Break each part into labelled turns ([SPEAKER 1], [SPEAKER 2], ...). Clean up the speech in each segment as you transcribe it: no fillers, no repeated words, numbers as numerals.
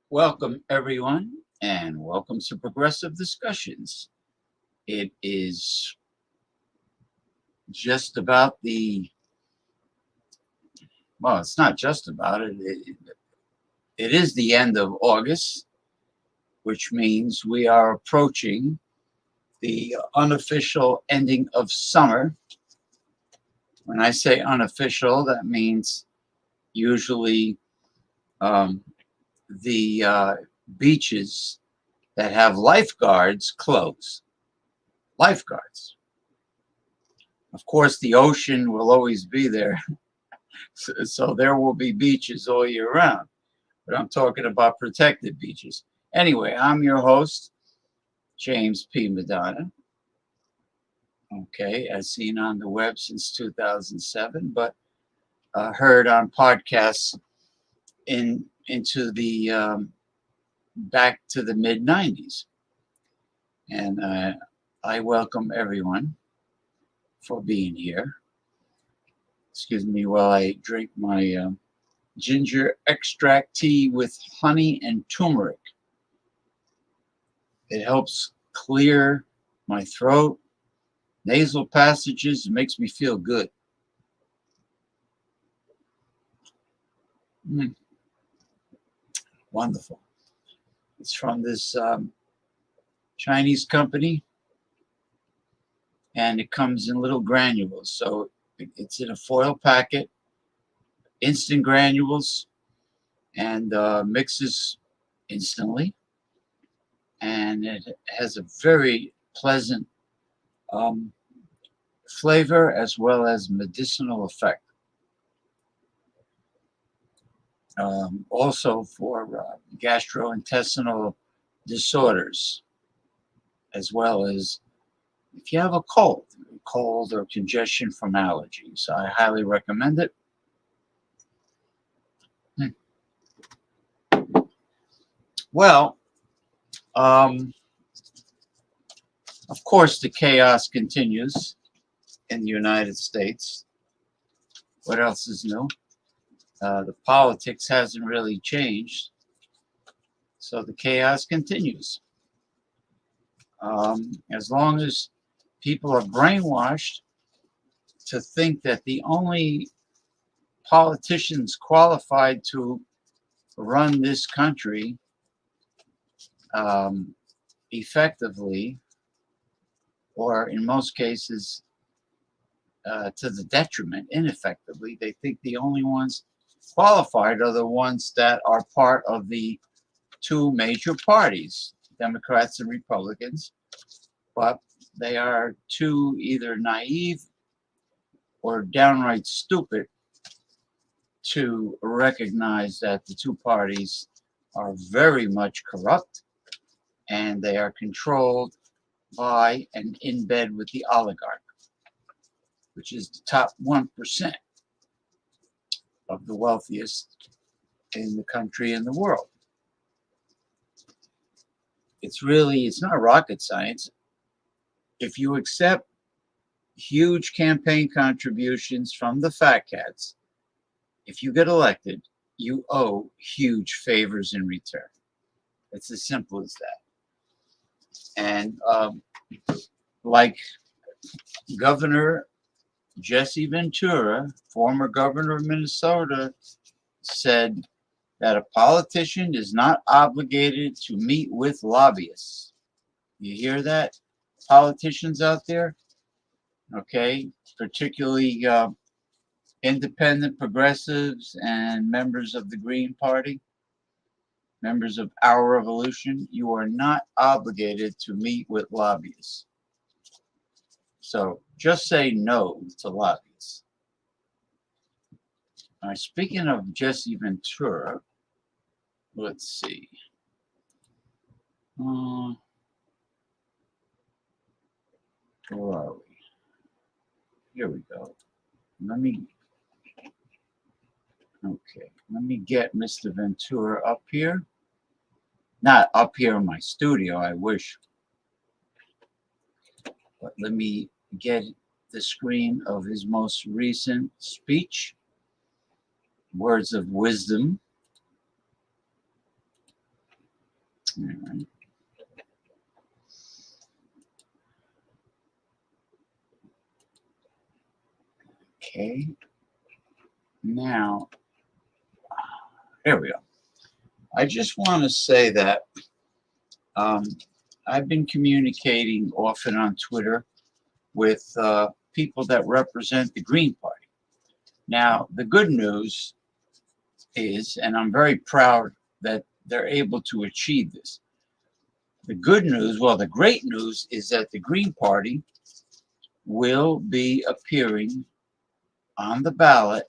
[SPEAKER 1] Welcome, everyone, and welcome to Progressive Discussions. It is just about well, it's not just about it. It is the end of August, which means we are approaching the unofficial ending of summer. When I say unofficial, that means usually the beaches that have lifeguards close. Lifeguards. Of course, the ocean will always be there, so there will be beaches all year round. But I'm talking about protected beaches. Anyway, I'm your host, James P. Madonna. Okay, as seen on the web since 2007, but heard on podcasts into the back to the mid 90s. And I welcome everyone for being here. Excuse me while I drink my ginger extract tea with honey and turmeric. It helps clear my throat, nasal passages. It makes me feel good. Wonderful. It's from this Chinese company, and it comes in little granules. So it's in a foil packet, instant granules, and mixes instantly. And it has a very pleasant flavor as well as medicinal effect. Also for gastrointestinal disorders, as well as if you have a cold or congestion from allergies. I highly recommend it. Well, of course, the chaos continues in the United States. What else is new? The politics hasn't really changed, so the chaos continues. As long as people are brainwashed to think that the only politicians qualified to run this country effectively, or in most cases to the detriment, ineffectively, they think the only ones qualified are the ones that are part of the two major parties, Democrats and Republicans, but they are too either naive or downright stupid to recognize that the two parties are very much corrupt and they are controlled by and in bed with the oligarch, which is the top 1% of the wealthiest in the country and the world. It's not rocket science. If you accept huge campaign contributions from the fat cats, if you get elected, you owe huge favors in return. It's as simple as that. And like Governor Jesse Ventura, former governor of Minnesota, said that a politician is not obligated to meet with lobbyists. You hear that, politicians out there? Okay, particularly independent progressives and members of the Green Party, members of Our Revolution, you are not obligated to meet with lobbyists. So just say no to lobbyists. All right, speaking of Jesse Ventura, let's see. Where are we? Here we go. Let me get Mr. Ventura up here. Not up here in my studio, I wish. But let me get the screen of his most recent speech, Words of Wisdom. All right. Okay. Now, here we go. I just want to say that I've been communicating often on Twitter with people that represent the Green Party. Now, the good news is, and I'm very proud that they're able to achieve this. The good news, well, the great news is that the Green Party will be appearing on the ballot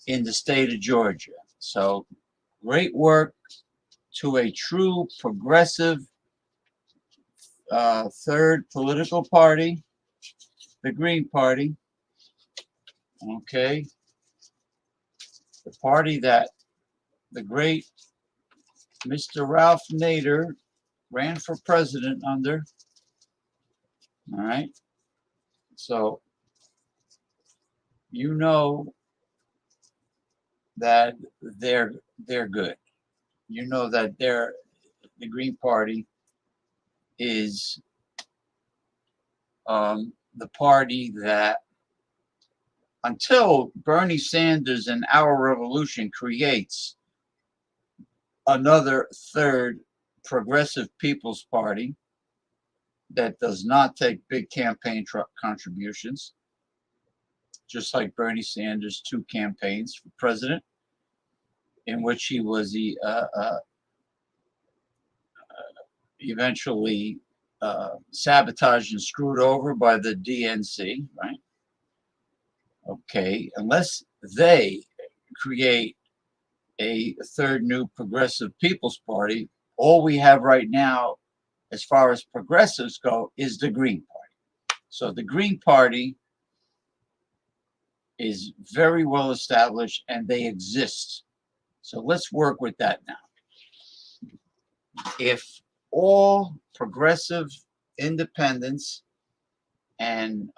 [SPEAKER 1] in the state of Georgia. So great work to a true progressive third political party, the Green Party. Okay. The party that the great Mr. Ralph Nader ran for president under. All right. So you know that they're good. You know that the Green Party is the party that, until Bernie Sanders and Our Revolution creates another third progressive People's Party that does not take big campaign contributions, just like Bernie Sanders' 2 campaigns for president, in which he was eventually sabotaged and screwed over by the DNC, right? Okay, unless they create a third new progressive People's Party, all we have right now, as far as progressives go, is the Green Party. So the Green Party is very well established and they exist. So let's work with that now. If all progressive independents and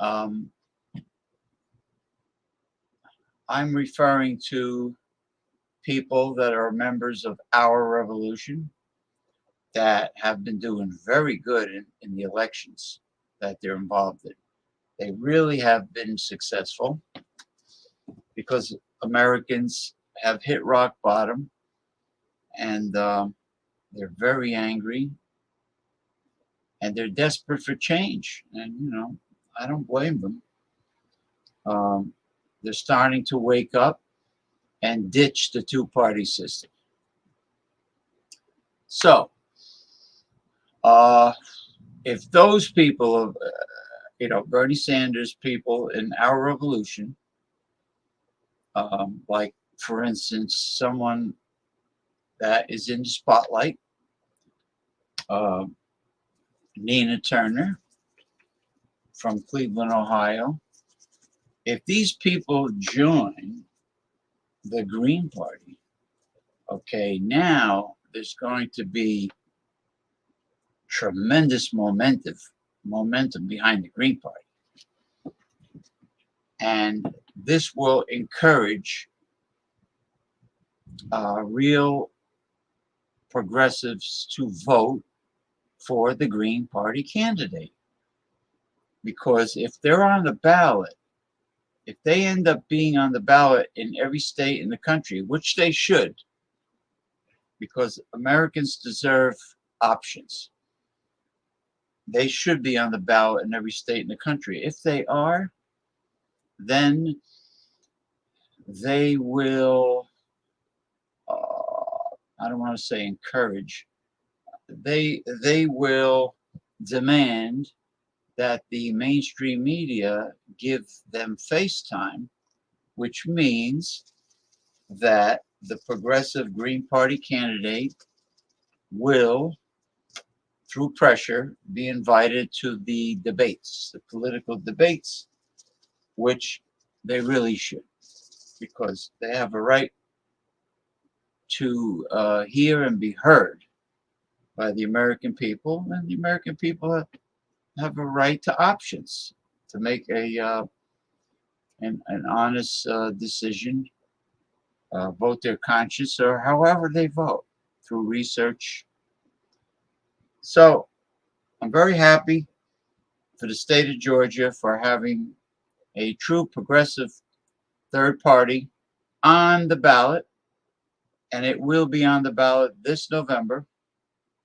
[SPEAKER 1] I'm referring to people that are members of our revolution that have been doing very good in the elections that they're involved in. They really have been successful because Americans have hit rock bottom and they're very angry and they're desperate for change. And, you know, I don't blame them. They're starting to wake up and ditch the two-party system. So, if those people, Bernie Sanders people in our revolution, like, for instance, someone that is in the spotlight, Nina Turner from Cleveland, Ohio, if these people join the Green Party, okay, now there's going to be tremendous momentum behind the Green Party. And this will encourage real progressives to vote for the Green Party candidate. Because if they're on the ballot, if they end up being on the ballot in every state in the country, which they should, because Americans deserve options, they should be on the ballot in every state in the country. If they are, then they will, I don't want to say encourage, they will demand that the mainstream media give them face time, which means that the progressive Green Party candidate will, through pressure, be invited to the debates, the political debates, which they really should, because they have a right to hear and be heard by the American people, and the American people have a right to options to make an honest decision, vote their conscience or however they vote through research. So I'm very happy for the state of Georgia for having a true progressive third party on the ballot, and it will be on the ballot this November,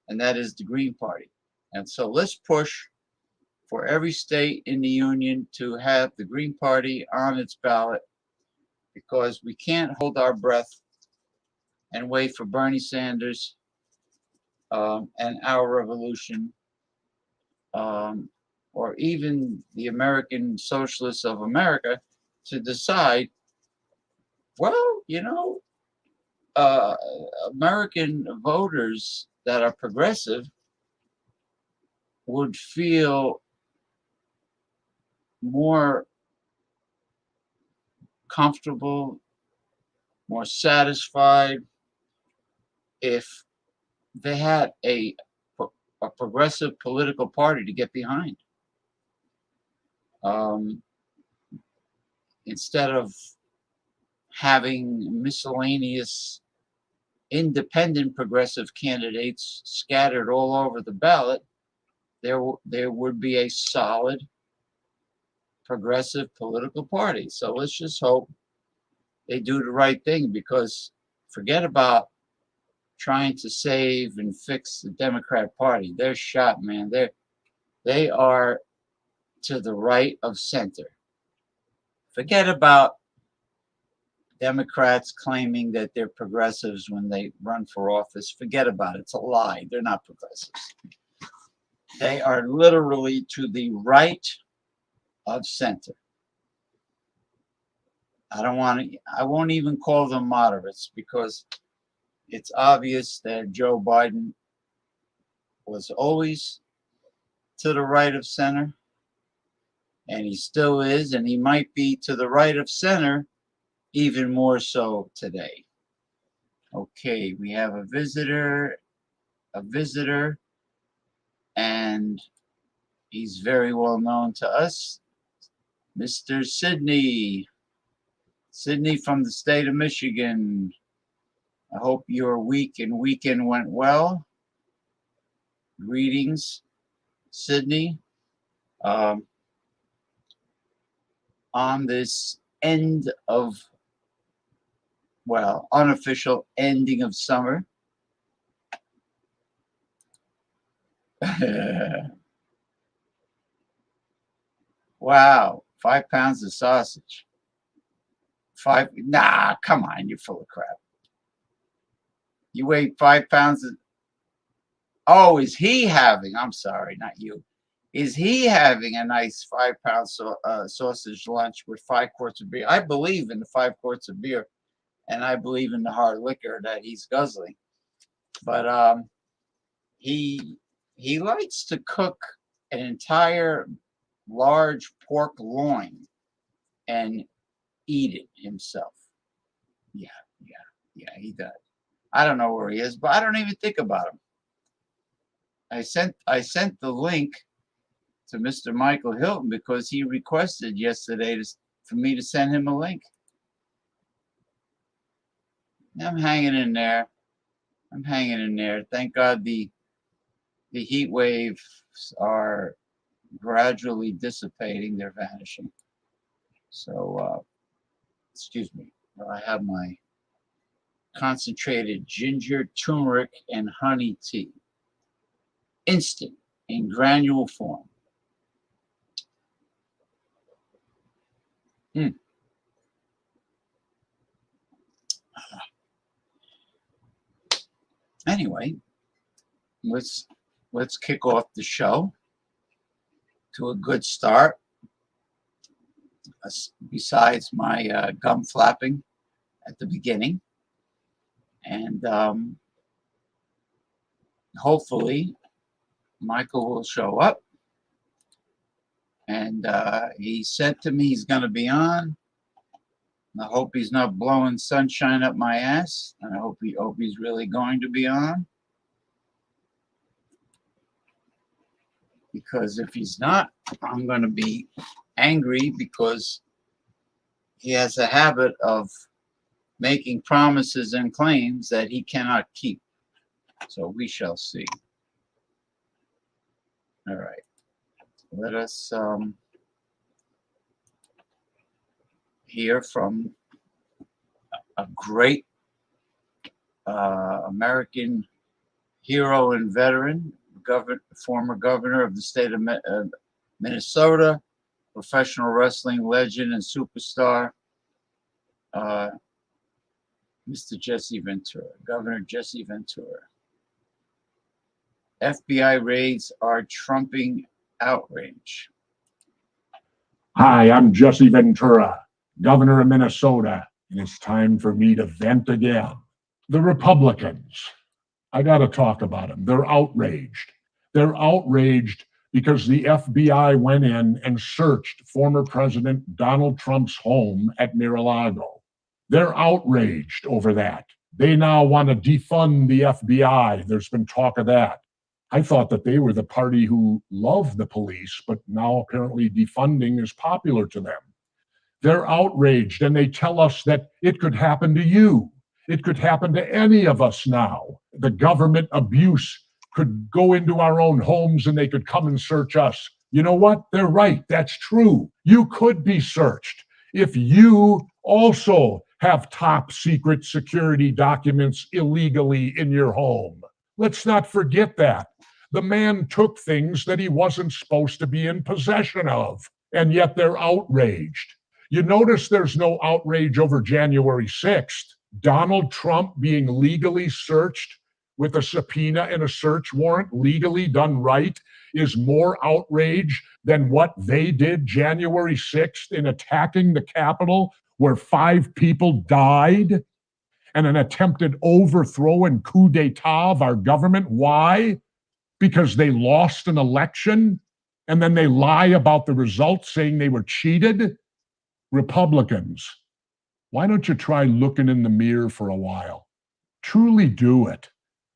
[SPEAKER 1] and that is the Green Party. And so let's push for every state in the union to have the Green Party on its ballot, because we can't hold our breath and wait for Bernie Sanders and our revolution, or even the American Socialists of America, to decide, well, American voters that are progressive would feel more comfortable, more satisfied if they had a progressive political party to get behind. Instead of having miscellaneous independent progressive candidates scattered all over the ballot, there would be a solid progressive political party. So let's just hope they do the right thing, because forget about trying to save and fix the Democrat Party. They're shot, man. They are to the right of center. Forget about Democrats claiming that they're progressives when they run for office. Forget about it. It's a lie. They're not progressives. They are literally to the right of center. I won't even call them moderates because it's obvious that Joe Biden was always to the right of center, and he still is, and he might be to the right of center even more so today. Okay, we have a visitor, and he's very well known to us, Mr. Sidney from the state of Michigan. I hope your week and weekend went well. Greetings, Sidney. On this unofficial ending of summer. Wow, 5 pounds of sausage. Nah, come on, you're full of crap. You weigh 5 pounds of, oh, is he having, I'm sorry, not you. Is he having a nice 5 pound sausage lunch with 5 quarts of beer? I believe in the 5 quarts of beer, and I believe in the hard liquor that he's guzzling. But he likes to cook an entire large pork loin and eat it himself. Yeah, he does. I don't know where he is, but I don't even think about him. I sent the link to Mr. Michael Hilton because he requested yesterday for me to send him a link. I'm hanging in there. Thank God the heat waves are gradually dissipating. They're vanishing. So, excuse me. I have my concentrated ginger, turmeric, and honey tea. Instant in granule form. Anyway, let's kick off the show to a good start. Besides my gum flapping at the beginning, and hopefully Michael will show up. And he said to me he's going to be on. I hope he's not blowing sunshine up my ass. And I hope he's really going to be on. Because if he's not, I'm going to be angry because he has a habit of making promises and claims that he cannot keep. So we shall see. All right. Let us hear from a great American hero and veteran, former governor of the state of Minnesota, professional wrestling legend and superstar, Mr. Jesse Ventura, Governor Jesse Ventura. FBI raids are trumping outrage.
[SPEAKER 2] Hi, I'm Jesse Ventura, Governor of Minnesota, and it's time for me to vent again. The Republicans, I got to talk about them. They're outraged. They're outraged because the FBI went in and searched former President Donald Trump's home at Mar-a-Lago. They're outraged over that. They now want to defund the FBI. There's been talk of that. I thought that they were the party who loved the police, but now apparently defunding is popular to them. They're outraged, and they tell us that it could happen to you. It could happen to any of us now. The government abuse could go into our own homes and they could come and search us. You know what? They're right. That's true. You could be searched if you also have top secret security documents illegally in your home. Let's not forget that. The man took things that he wasn't supposed to be in possession of, and yet they're outraged. You notice there's no outrage over January 6th. Donald Trump being legally searched with a subpoena and a search warrant, legally done right, is more outrage than what they did January 6th in attacking the Capitol, where 5 people died, and an attempted overthrow and coup d'etat of our government. Why? Because they lost an election and then they lie about the results, saying they were cheated. Republicans, why don't you try looking in the mirror for a while? Truly do it.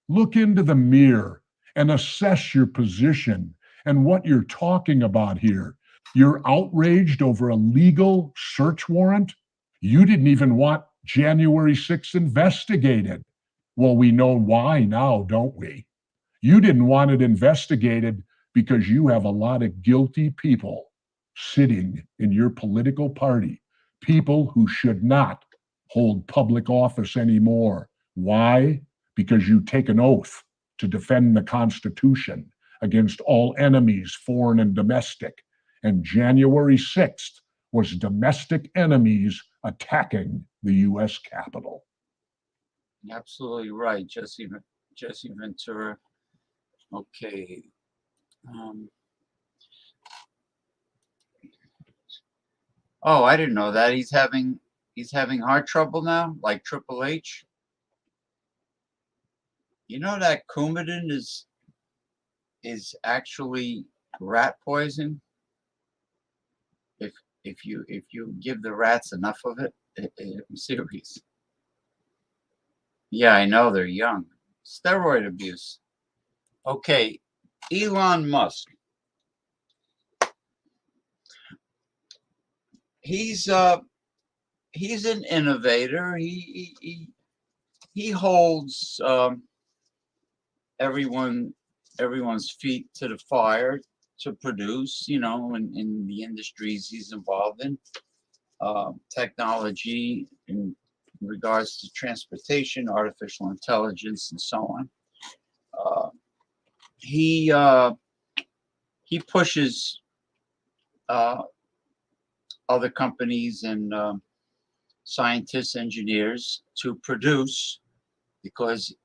[SPEAKER 2] Look into the mirror and assess your position and what you're talking about here. You're outraged over a legal search warrant. You didn't even want January 6th investigated. Well, we know why now, don't we? You didn't want it investigated because you have a lot of guilty people sitting in your political party, people who should not hold public office anymore. Why? Because you take an oath to defend the Constitution against all enemies, foreign and domestic. And January 6th was domestic enemies attacking the U.S. Capitol.
[SPEAKER 1] Absolutely right, Jesse Ventura. Okay. Oh, I didn't know that. He's having heart trouble now, like Triple H. You know that Coumadin is actually rat poison. If you give the rats enough of it, I'm serious. Yeah, I know they're young. Steroid abuse. Okay, Elon Musk. He's an innovator. He holds everyone's feet to the fire to produce, in the industries he's involved in, technology in regards to transportation, artificial intelligence, and so on. He pushes other companies and scientists, engineers to produce, because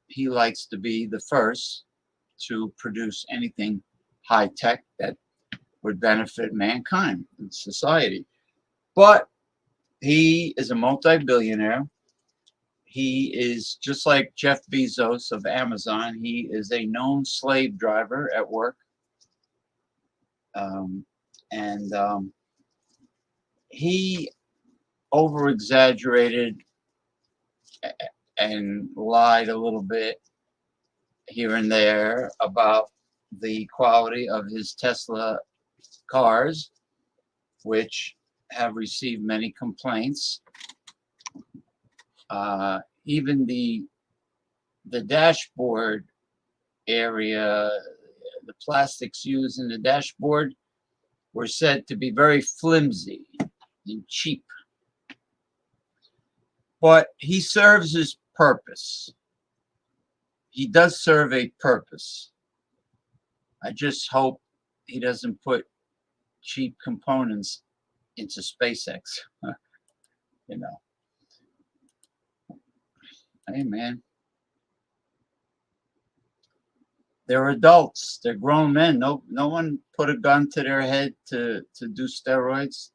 [SPEAKER 1] he likes to be the first to produce anything high tech that would benefit mankind and society. But he is a multi-billionaire. He is just like Jeff Bezos of Amazon. He is a known slave driver at work. He over-exaggerated and lied a little bit here and there about the quality of his Tesla cars, which have received many complaints. Even the dashboard area, the plastics used in the dashboard were said to be very flimsy and cheap. But he serves his purpose. He does serve a purpose. I just hope he doesn't put cheap components into SpaceX. Hey, man. They're adults. They're grown men. No one put a gun to their head to do steroids.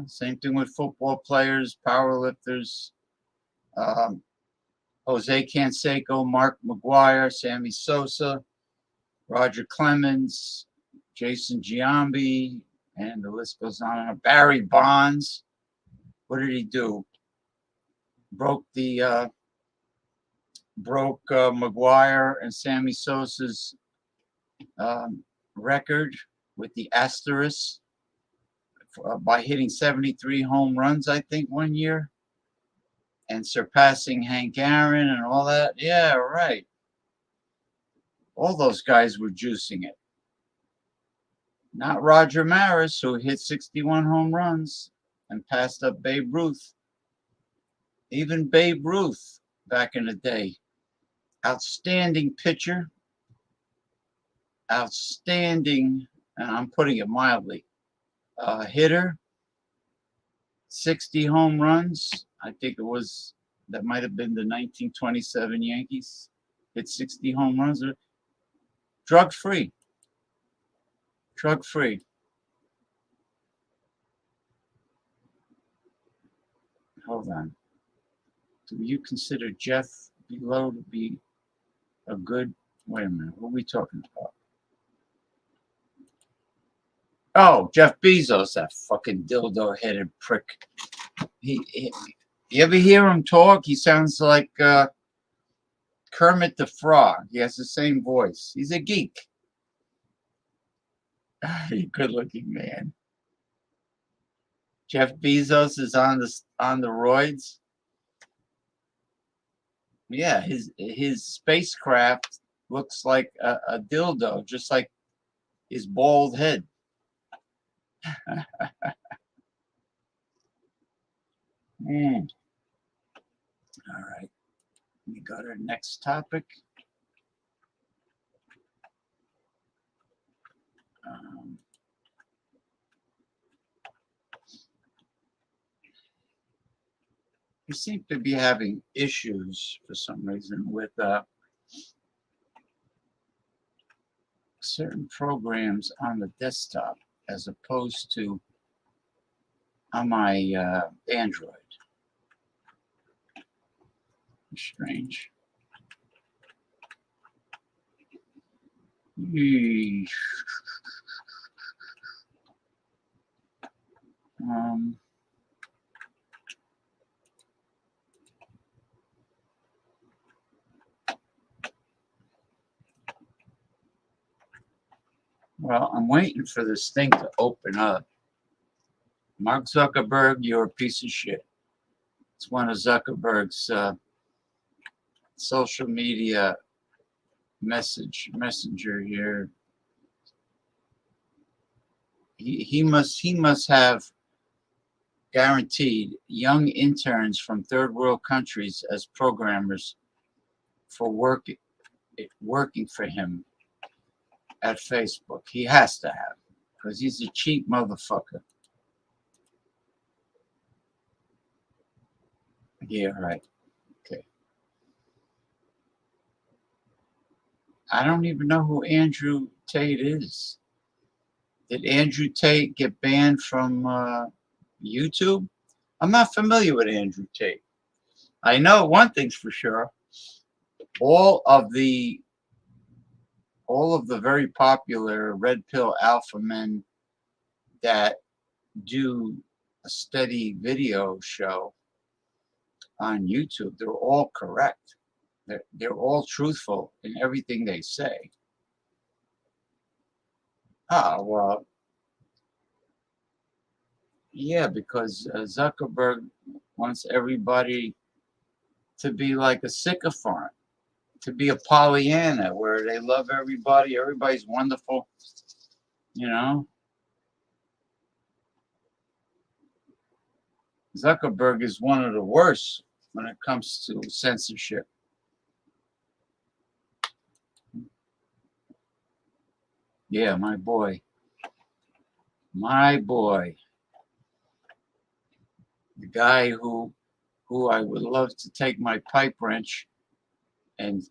[SPEAKER 1] Same thing with football players, power lifters. Jose Canseco, Mark McGuire, Sammy Sosa, Roger Clemens, Jason Giambi, and the list goes on. Barry Bonds. What did he do? Broke McGuire and Sammy Sosa's record with the asterisk by hitting 73 home runs, I think, one year, and surpassing Hank Aaron and all that. Yeah, right. All those guys were juicing it. Not Roger Maris, who hit 61 home runs and passed up Babe Ruth. Even Babe Ruth back in the day. Outstanding pitcher. Outstanding, and I'm putting it mildly, hitter. 60 home runs. I think it was That might have been the 1927 Yankees. Hit 60 home runs. Drug free. Drug free. Hold on. Do you consider Jeff Below to be a good? Wait a minute. What are we talking about? Oh, Jeff Bezos, that fucking dildo-headed prick. You ever hear him talk? He sounds like Kermit the Frog. He has the same voice. He's a geek. Good-looking man. Jeff Bezos is on the roids. Yeah, his spacecraft looks like a dildo, just like his bald head. All right, we got our next topic. We seem to be having issues for some reason with certain programs on the desktop as opposed to on my Android. Strange. Well, I'm waiting for this thing to open up. Mark Zuckerberg, you're a piece of shit. It's one of Zuckerberg's social media messenger here. He must have guaranteed young interns from third world countries as programmers for working for him at Facebook. He has to have, because he's a cheap motherfucker. Yeah, right. Okay. I don't even know who Andrew Tate is. Did Andrew Tate get banned from YouTube? I'm not familiar with Andrew Tate. I know one thing's for sure. All of the very popular red pill alpha men that do a steady video show on YouTube, they're all correct. They're all truthful in everything they say. Well, yeah, because Zuckerberg wants everybody to be like a sycophant, to be a Pollyanna, where they love everybody, everybody's wonderful, you know. Zuckerberg is one of the worst when it comes to censorship. Yeah, my boy. The guy who I would love to take my pipe wrench and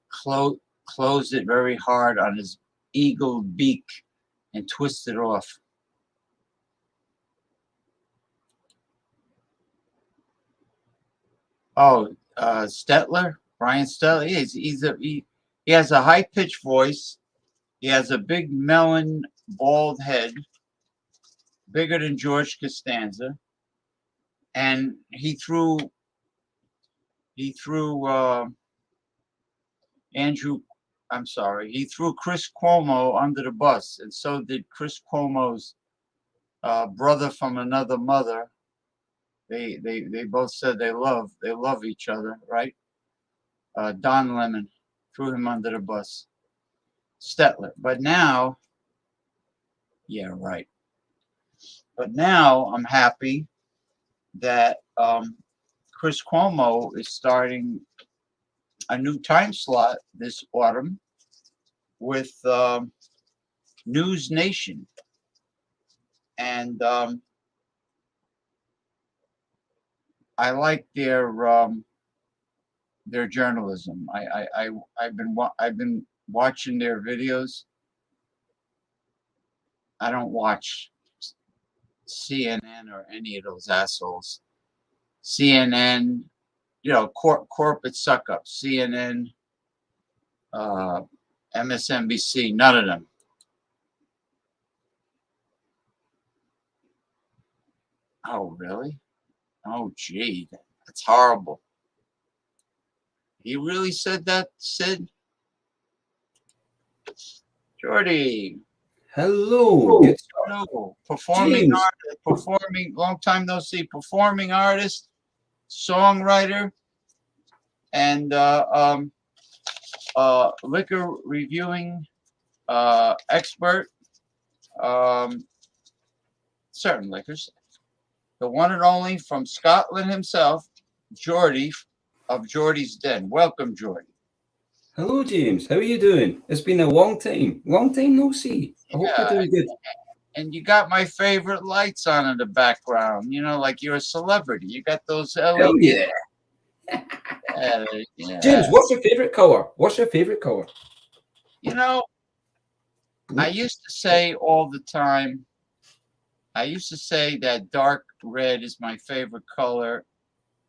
[SPEAKER 1] close it very hard on his eagle beak and twist it off. Oh, Stetler, Brian Stetler. He has a high pitched voice. He has a big melon bald head, bigger than George Costanza, and he threw Andrew. I'm sorry, he threw Chris Cuomo under the bus, and so did Chris Cuomo's brother from another mother. They both said they love each other, right? Don Lemon threw him under the bus. Stetler. But now, yeah, right. But now I'm happy that Chris Cuomo is starting a new time slot this autumn with News Nation. And I like their journalism. I've been watching their videos. I don't watch CNN or any of those assholes. CNN, corporate suck up. CNN, uh, MSNBC, none of them. Oh, really? Oh, gee, that's horrible. He really said that, Sid? Jordy,
[SPEAKER 3] Hello, good sir.
[SPEAKER 1] no,
[SPEAKER 3] James.
[SPEAKER 1] long time no see, performing artist, songwriter, and liquor reviewing expert, um, certain liquors. The one and only from Scotland himself, Geordie of Geordie's Den. Welcome, Geordie.
[SPEAKER 3] Hello, James. How are you doing? It's been a long time. Long time no see. I hope you're
[SPEAKER 1] Yeah,
[SPEAKER 3] doing good.
[SPEAKER 1] and you got my favorite lights on in the background. Like you're a celebrity. You got those
[SPEAKER 3] Hell
[SPEAKER 1] LED.
[SPEAKER 3] yeah.
[SPEAKER 1] Yeah.
[SPEAKER 3] James, what's your favorite color? What's your favorite color?
[SPEAKER 1] I used to say all the time, I used to say that dark red is my favorite color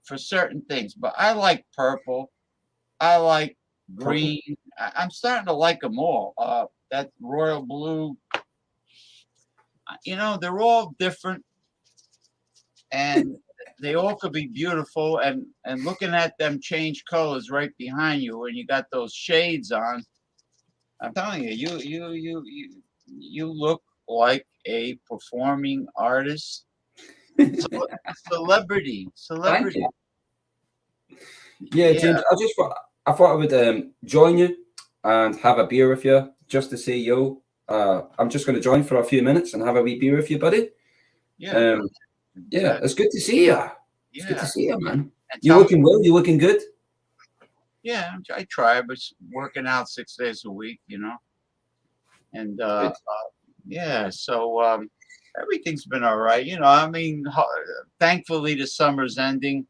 [SPEAKER 1] for certain things, but I like purple. I like green. I'm starting to like them all. That royal blue, they're all different and they all could be beautiful. And looking at them change colors right behind you when you got those shades on, I'm telling you, you look like a performing artist, celebrity.
[SPEAKER 3] Thank you. Yeah, James, I thought I would join you and have a beer with you just to say yo. I'm just going to join for a few minutes and have a wee beer with you, buddy.
[SPEAKER 1] Yeah.
[SPEAKER 3] Yeah, it's good to see you. It's good
[SPEAKER 1] Yeah.
[SPEAKER 3] to see you, man.
[SPEAKER 1] And
[SPEAKER 3] You
[SPEAKER 1] tell me-
[SPEAKER 3] looking well? You looking good?
[SPEAKER 1] Yeah, I try, but working out 6 days a week, and
[SPEAKER 3] Good.
[SPEAKER 1] yeah, so everything's been all right. I mean, thankfully the summer's ending,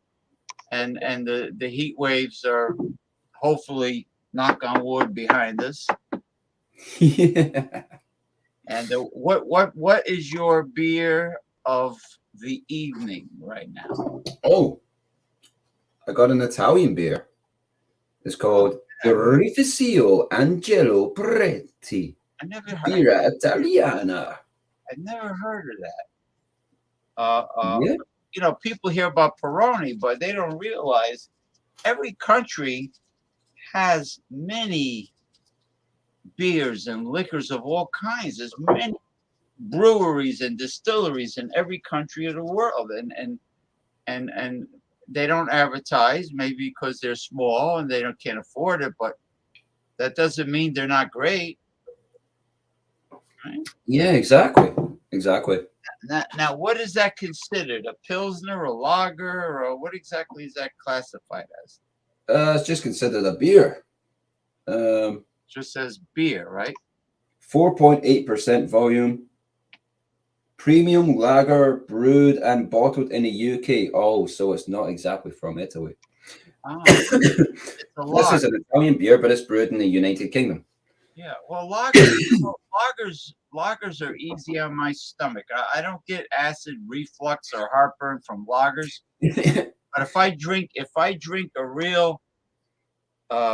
[SPEAKER 1] and the heat waves are hopefully, knock on wood, behind us.
[SPEAKER 3] Yeah.
[SPEAKER 1] And what is your beer of the evening right now?
[SPEAKER 3] Oh, I got an Italian beer. It's called Rifficio Angelo Pretti
[SPEAKER 1] I never
[SPEAKER 3] Birra Italiana.
[SPEAKER 1] I've never heard of that.
[SPEAKER 3] Yeah.
[SPEAKER 1] People hear about Peroni, but they don't realize every country has many beers and liquors of all kinds. There's many breweries and distilleries in every country of the world, and they don't advertise, maybe because they're small and they can't afford it, but that doesn't mean they're not great. Right?
[SPEAKER 3] Yeah, exactly. Exactly.
[SPEAKER 1] Now, what is that considered? A pilsner, a lager, or what exactly is that classified as?
[SPEAKER 3] It's just considered a beer.
[SPEAKER 1] Just says beer, right?
[SPEAKER 3] 4.8% volume. Premium lager brewed and bottled in the UK. Oh, so it's not exactly from Italy.
[SPEAKER 1] It's a
[SPEAKER 3] This is
[SPEAKER 1] lager.
[SPEAKER 3] an Italian beer, but it's brewed in the United Kingdom.
[SPEAKER 1] Yeah, well, lagers are easy on my stomach. I don't get acid reflux or heartburn from lagers. But if I drink a real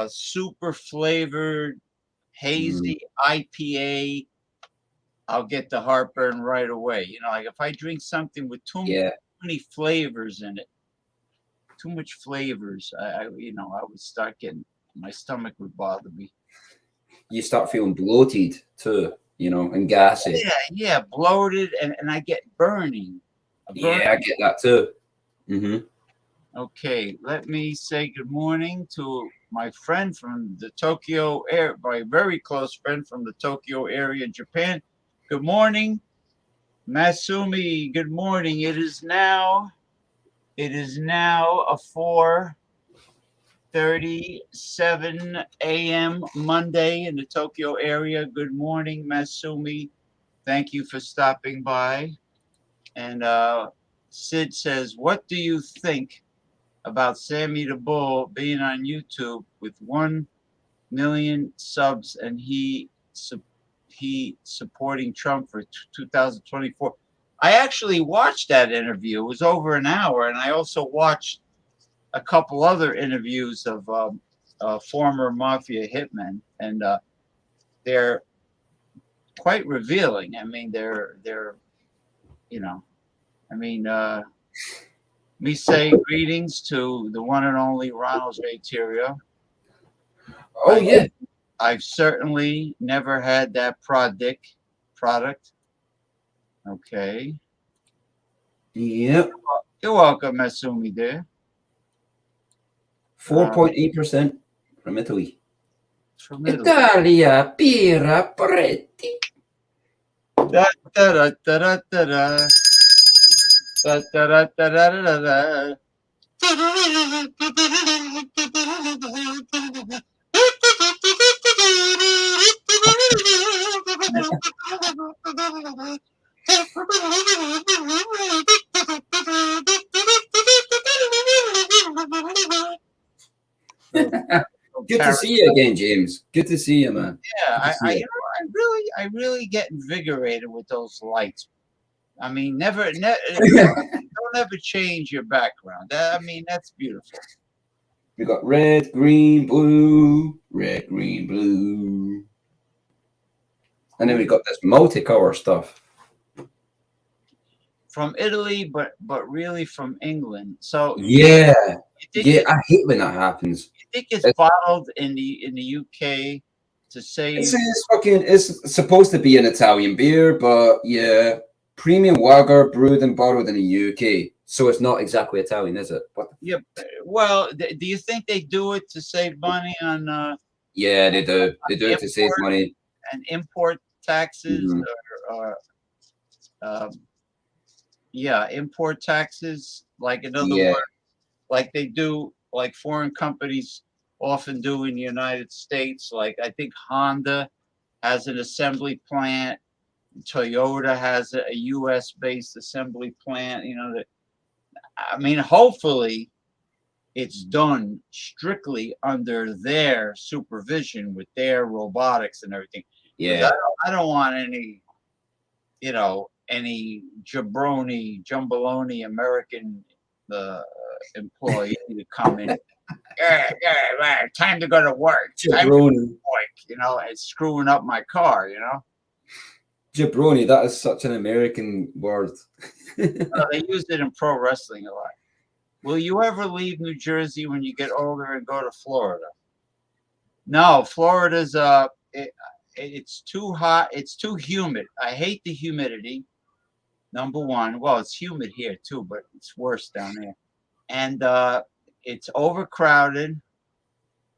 [SPEAKER 1] super flavored hazy IPA, I'll get the heartburn right away. Like if I drink something with too many flavors in it, too much flavors, I would start getting, my stomach would bother me.
[SPEAKER 3] You start feeling bloated too, and gassy.
[SPEAKER 1] Yeah, bloated, and I get burning.
[SPEAKER 3] Yeah, I get that too. Mm-hmm.
[SPEAKER 1] Okay, let me say good morning to my friend from the Tokyo area, my very close friend from the Tokyo area, Japan. Good morning, Masumi. Good morning. It is now a 4:37 a.m. Monday in the Tokyo area. Good morning, Masumi. Thank you for stopping by. And Sid says, "What do you think about Sammy the Bull being on YouTube with 1 million subs, and he supporting Trump for 2024. I actually watched that interview. It was over an hour, and I also watched a couple other interviews of former mafia hitmen, and they're quite revealing. I mean, they're you know, I mean, me say greetings to the one and only Ronald J. Terrio.
[SPEAKER 3] Oh yeah.
[SPEAKER 1] I've certainly never had that product. Okay.
[SPEAKER 3] Yep.
[SPEAKER 1] You're welcome, Masumi there.
[SPEAKER 3] 4.8% from Italy.
[SPEAKER 1] From Italy.
[SPEAKER 3] Italia, birra, pretti.
[SPEAKER 1] Da, da, da, da, da, da, da. Da, da, da, da, da, da, da.
[SPEAKER 3] Good to see you again, James. Good to see you, man.
[SPEAKER 1] Yeah,
[SPEAKER 3] I
[SPEAKER 1] you know, I really get invigorated with those lights. I mean, don't ever change your background. I mean, that's beautiful.
[SPEAKER 3] We got red, green, blue, red, green, blue, and then we got this multicolor stuff
[SPEAKER 1] From Italy, but really from England. So
[SPEAKER 3] yeah,
[SPEAKER 1] yeah,
[SPEAKER 3] I hate when that happens.
[SPEAKER 1] You think it's bottled in the UK to save?
[SPEAKER 3] It's supposed to be an Italian beer, but yeah, premium lager brewed and bottled in the UK, so it's not exactly Italian, is it? What?
[SPEAKER 1] Yeah. Well, do you think they do it to save money on?
[SPEAKER 3] Yeah, they do. They do it to save money
[SPEAKER 1] and import taxes, or import taxes. Like in other words, like they do, like foreign companies often do in the United States. Like I think Honda has an assembly plant. Toyota has a U.S. based assembly plant. You know that. I mean, hopefully, it's done strictly under their supervision with their robotics and everything.
[SPEAKER 3] Yeah,
[SPEAKER 1] I don't want any, any jumbaloni American employee to come in. Time to go to work.
[SPEAKER 3] jabroni.
[SPEAKER 1] And screwing up my car.
[SPEAKER 3] Jabroni, that is such an American word.
[SPEAKER 1] They use it in pro wrestling a lot. Will you ever leave New Jersey when you get older and go to Florida? No, Florida's it's too hot. It's too humid. I hate the humidity. Number one. Well, it's humid here too, but it's worse down there. And it's overcrowded,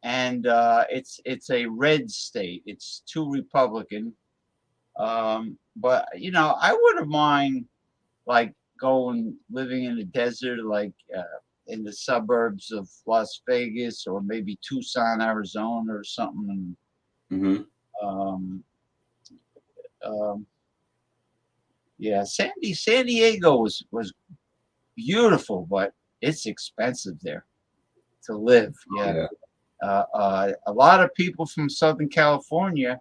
[SPEAKER 1] and it's a red state. It's too Republican. But I wouldn't mind like living in the desert, like in the suburbs of Las Vegas or maybe Tucson, Arizona, or something. Yeah, San Diego was beautiful, but it's expensive there to live. Yeah. A lot of people from Southern California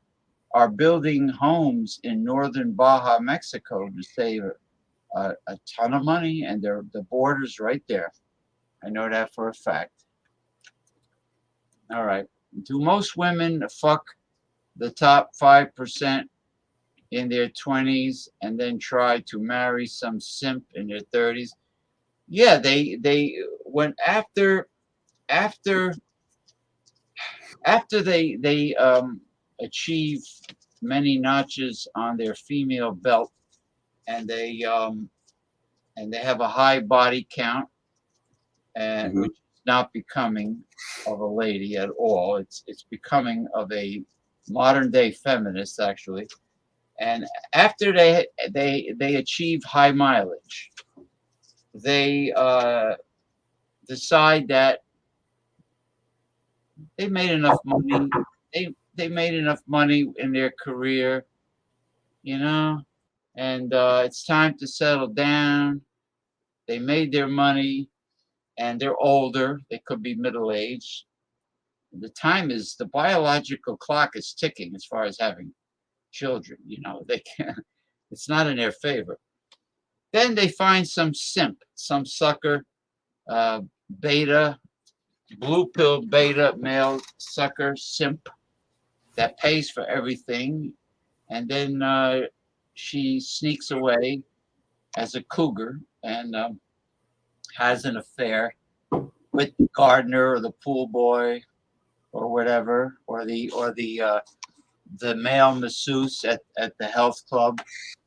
[SPEAKER 1] are building homes in northern Baja, Mexico, to save a ton of money, and the border's right there. I know that for a fact. All right. Do most women fuck the top 5% in their 20s and then try to marry some simp in their 30s? Yeah, they went after they achieve many notches on their female belt, and they have a high body count, and which is not becoming of a lady at all. It's becoming of a modern day feminist, actually. And after they achieve high mileage, they decide that they made enough money. They made enough money in their career, and it's time to settle down. They made their money. and they're older. They could be middle-aged. The biological clock is ticking as far as having children. They can't. It's not in their favor. Then they find some simp, some sucker, beta, blue pill beta male sucker simp that pays for everything, and then she sneaks away as a cougar and has an affair with the gardener or the pool boy or whatever, or the male masseuse at the health club.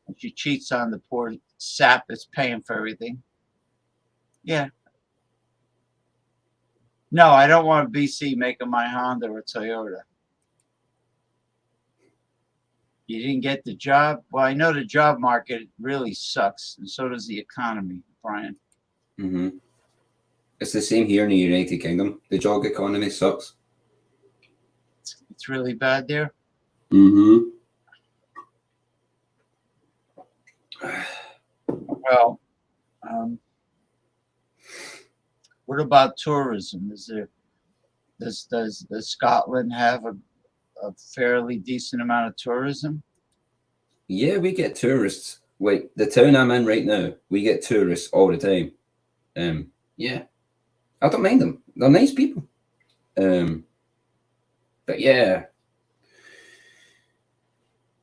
[SPEAKER 1] And she cheats on the poor sap that's paying for everything. Yeah. No, I don't want BC making my Honda or Toyota. You didn't get the job? Well, I know the job market really sucks, and so does the economy, Brian.
[SPEAKER 3] Mm-hmm. It's the same here in the United Kingdom. The job economy sucks.
[SPEAKER 1] It's really bad there?
[SPEAKER 3] Mm-hmm.
[SPEAKER 1] Well, what about tourism? Does Scotland have a fairly decent amount of tourism?
[SPEAKER 3] Yeah, we get tourists. Wait, the town I'm in right now, we get tourists all the time. Yeah, I don't mind them. They're nice people. But yeah.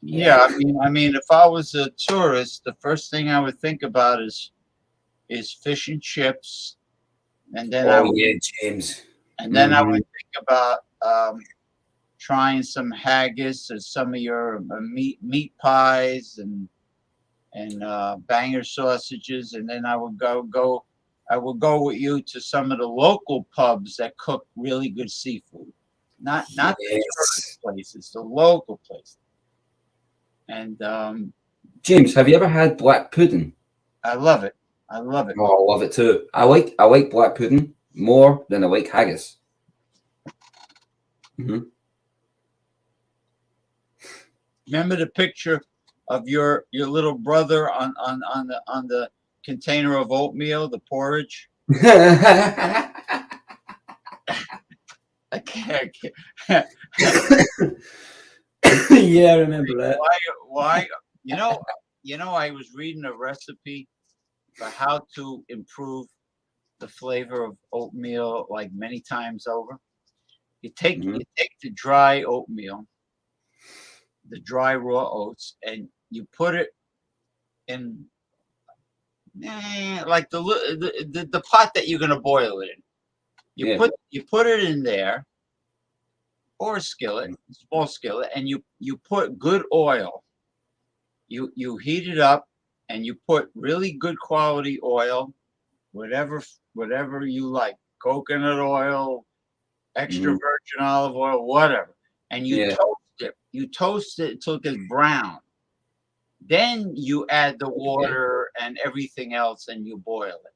[SPEAKER 1] Yeah, I mean, if I was a tourist, the first thing I would think about is fish and chips, and then I would,
[SPEAKER 3] James.
[SPEAKER 1] and then I would think about trying some haggis or some of your meat pies and banger sausages, and then I would go with you to some of the local pubs that cook really good seafood, not the tourist places, the local places. And
[SPEAKER 3] James, have you ever had black pudding?
[SPEAKER 1] I love it. I love it.
[SPEAKER 3] Oh, I love it too. I like black pudding more than I like haggis. Mm-hmm.
[SPEAKER 1] Remember the picture of your little brother on the container of oatmeal, the porridge? I can't.
[SPEAKER 3] Yeah, I remember that.
[SPEAKER 1] Why? I was reading a recipe for how to improve the flavor of oatmeal like many times over. You take the dry oatmeal, the dry raw oats, and you put it in like the pot that you're gonna boil it in. You put it in there, or a skillet, small skillet, and you put good oil. You heat it up, and you put really good quality oil, whatever you like, coconut oil, extra virgin olive oil, whatever, and you toast it. You toast it until it gets brown. Then you add the water and everything else, and you boil it.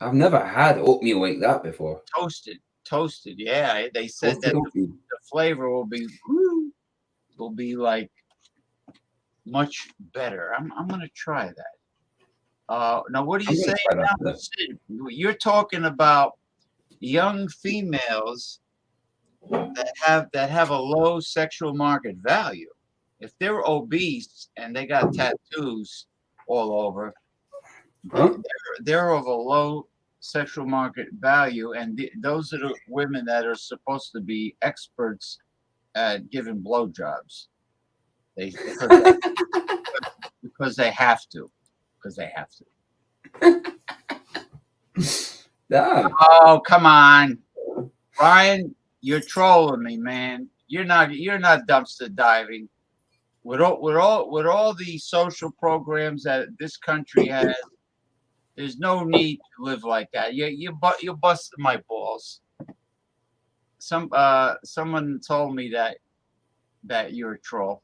[SPEAKER 3] I've never had oatmeal like that before.
[SPEAKER 1] Toasted. Yeah, they said that the flavor will be like much better. I'm gonna try that. Now, what do you say now, Sid? You're talking about young females that have a low sexual market value. If they're obese and they got tattoos all over, they're of a low sexual market value, and those are the women that are supposed to be experts at giving blowjobs. Because they have to. Oh, come on, Brian, you're trolling me, man. You're not dumpster diving. With all the social programs that this country has, there's no need to live like that. You busted my balls. Someone told me that you're a troll.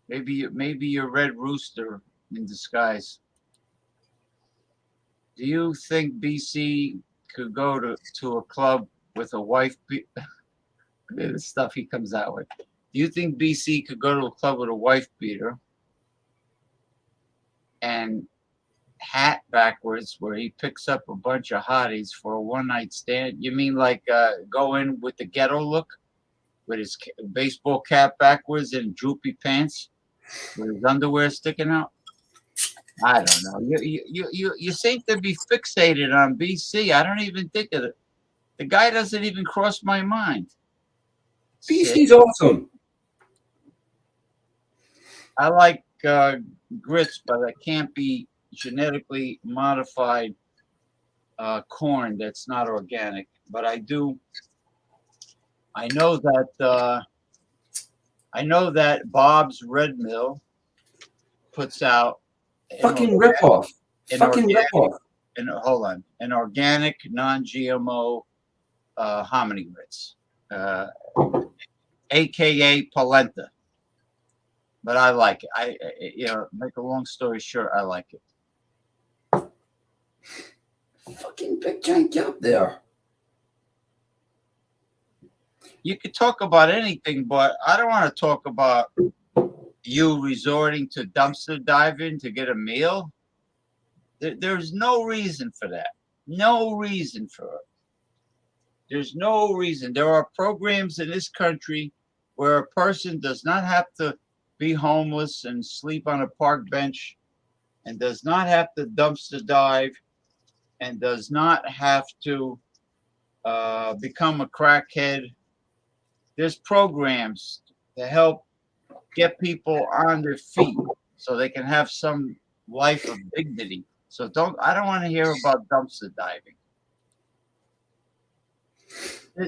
[SPEAKER 1] Maybe you're Red Rooster in disguise. Do you think BC could go to a club with a wife? The stuff he comes out with. Do you think BC could go to a club with a wife beater and hat backwards where he picks up a bunch of hotties for a one-night stand? You mean like go in with the ghetto look, with his baseball cap backwards and droopy pants, with his underwear sticking out? I don't know. You seem to be fixated on BC. I don't even think of it. The guy doesn't even cross my mind.
[SPEAKER 3] BC's awesome.
[SPEAKER 1] I like grits, but I can't be genetically modified corn that's not organic. But I do. I know that Bob's Red Mill puts out
[SPEAKER 3] Fucking ripoff. Fucking ripoff.
[SPEAKER 1] Hold on, an organic, non-GMO hominy grits, aka polenta. But I like it. Make a long story short, I like it.
[SPEAKER 3] Fucking big giant gap there.
[SPEAKER 1] You could talk about anything, but I don't want to talk about you resorting to dumpster diving to get a meal. There's no reason for that. No reason for it. There's no reason. There are programs in this country where a person does not have to be homeless and sleep on a park bench, and does not have to dumpster dive, and does not have to become a crackhead. There's programs to help get people on their feet so they can have some life of dignity. So I don't want to hear about dumpster diving.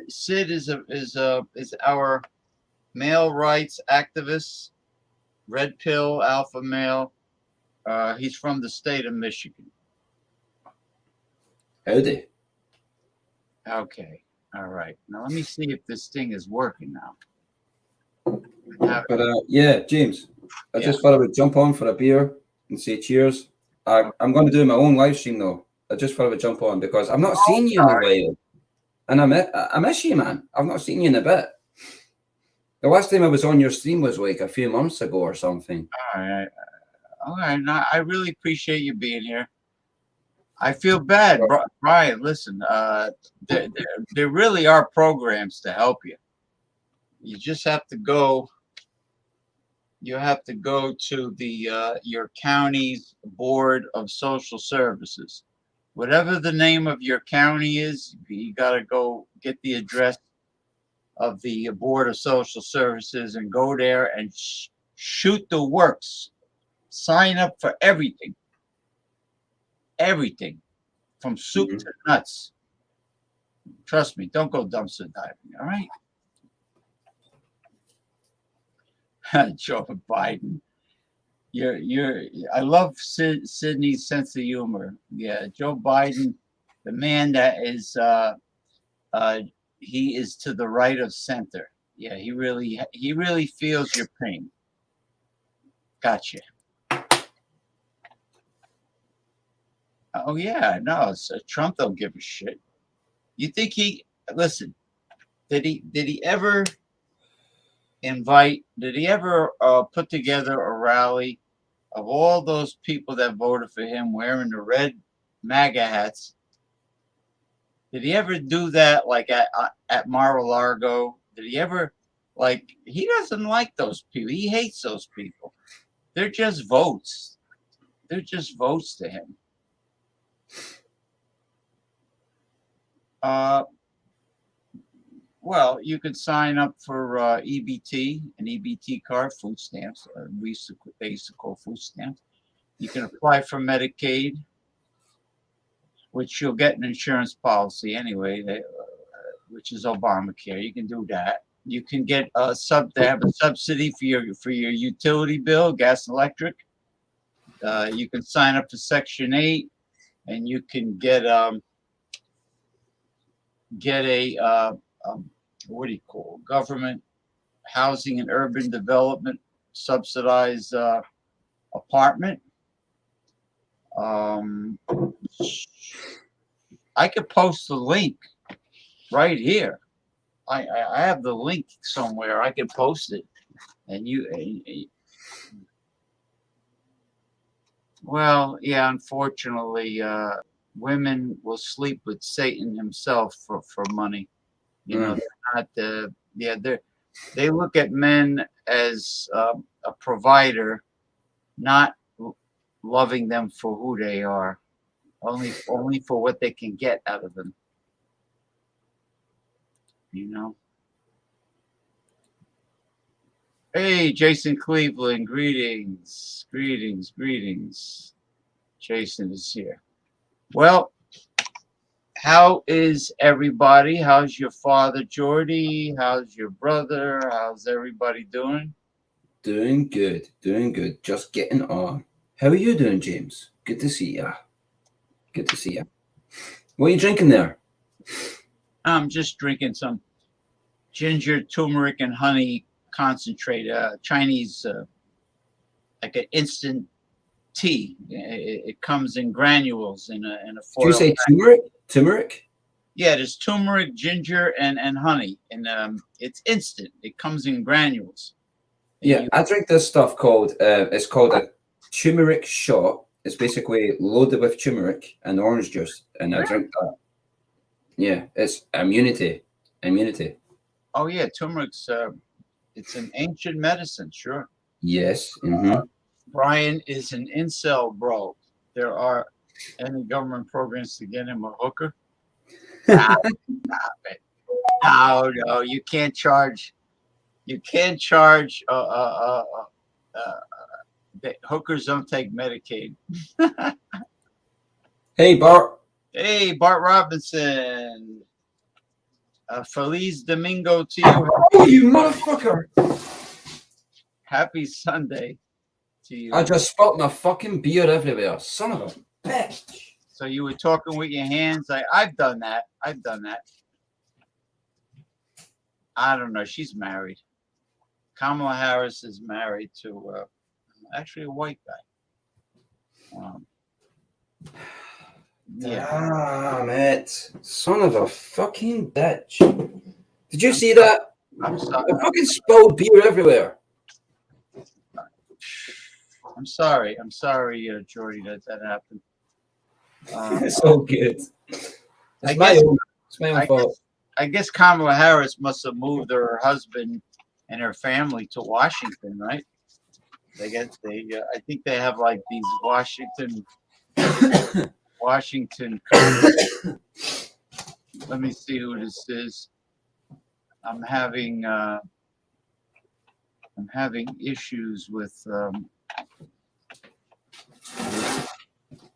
[SPEAKER 1] Sid is our male rights activist, red pill alpha male. He's from the state of Michigan.
[SPEAKER 3] Howdy.
[SPEAKER 1] Okay. All right. Now let me see if this thing is working now.
[SPEAKER 3] But yeah, James, I just thought I would jump on for a beer and say cheers. I'm going to do my own live stream though. I just thought I would jump on because I've not seen you in a while, and I miss you, man. I've not seen you in a bit. The last time I was on your stream was like a few months ago or something.
[SPEAKER 1] All right. Now, I really appreciate you being here. I feel bad, Brian. Listen, there really are programs to help you. You just have to go. You have to go to the your county's board of social services, whatever the name of your county is. You got to go get the address of the board of social services and go there and shoot the works. Sign up for everything from soup to nuts. Trust me, don't go dumpster diving. All right. Joe Biden, I love Sydney's sense of humor. Yeah, Joe Biden, the man that is he is to the right of center. Yeah, he really feels your pain. Gotcha. Oh yeah, no, Trump don't give a shit. You think listen? Did he ever put together a rally of all those people that voted for him wearing the red MAGA hats? Did he ever do that like at Mar-a-Lago? Did he ever he doesn't like those people. He hates those people. They're just votes. They're just votes to him. Well, you could sign up for EBT, an EBT card, food stamps. They used to call food stamps. You can apply for Medicaid, which you'll get an insurance policy anyway, which is Obamacare. You can do that. You can get they have a subsidy for your utility bill, gas and electric. You can sign up for Section 8, and you can get a what do you call government housing and urban development subsidized apartment. I could post the link right here. I have the link somewhere. I can post it, and Well, yeah, unfortunately, women will sleep with Satan himself for money. You know, they're not yeah, they look at men as a provider, not loving them for who they are, only for what they can get out of them. You know. Hey, Jason Cleveland, greetings, greetings, greetings. Jason is here. Well, how is everybody? How's your father, Jordy? How's your brother? How's everybody doing?
[SPEAKER 3] Doing good, doing good. Just getting on. How are you doing, James? Good to see ya. Good to see ya. What are you drinking there?
[SPEAKER 1] I'm just drinking some ginger, turmeric, and honey concentrate, Chinese, like an instant tea. It comes in granules in a
[SPEAKER 3] Did you
[SPEAKER 1] foil.
[SPEAKER 3] say turmeric? Turmeric?
[SPEAKER 1] Yeah, there's turmeric, ginger, and honey, and it's instant. It comes in granules. And
[SPEAKER 3] Yeah, I drink this stuff called it's called a turmeric shot. It's basically loaded with turmeric and orange juice, and I drink that. Yeah, it's immunity. Immunity.
[SPEAKER 1] Oh yeah, turmeric's it's an ancient medicine, sure.
[SPEAKER 3] Yes.
[SPEAKER 1] Brian is an incel bro. There are any government programs to get him a hooker? Stop it. No, you can't charge. You can't charge. Hookers don't take Medicaid.
[SPEAKER 3] Hey, Bart.
[SPEAKER 1] Hey, Bart Robinson. Feliz Domingo to you.
[SPEAKER 3] Oh, you motherfucker!
[SPEAKER 1] Happy Sunday to you.
[SPEAKER 3] I just spilled my fucking beer everywhere. Son of a bitch.
[SPEAKER 1] So you were talking with your hands. I've done that. I've done that. I don't know. She's married. Kamala Harris is married to actually a white guy. Yeah.
[SPEAKER 3] Damn it. Son of a fucking bitch. Did you see that?
[SPEAKER 1] I'm sorry.
[SPEAKER 3] I fucking spilled beer everywhere.
[SPEAKER 1] I'm sorry. I'm sorry, Jordy, that happened.
[SPEAKER 3] It's all good. It's my own fault.
[SPEAKER 1] I guess Kamala Harris must have moved her husband and her family to Washington, right? I think they have like these Washington. Let me see who this is. I'm having issues with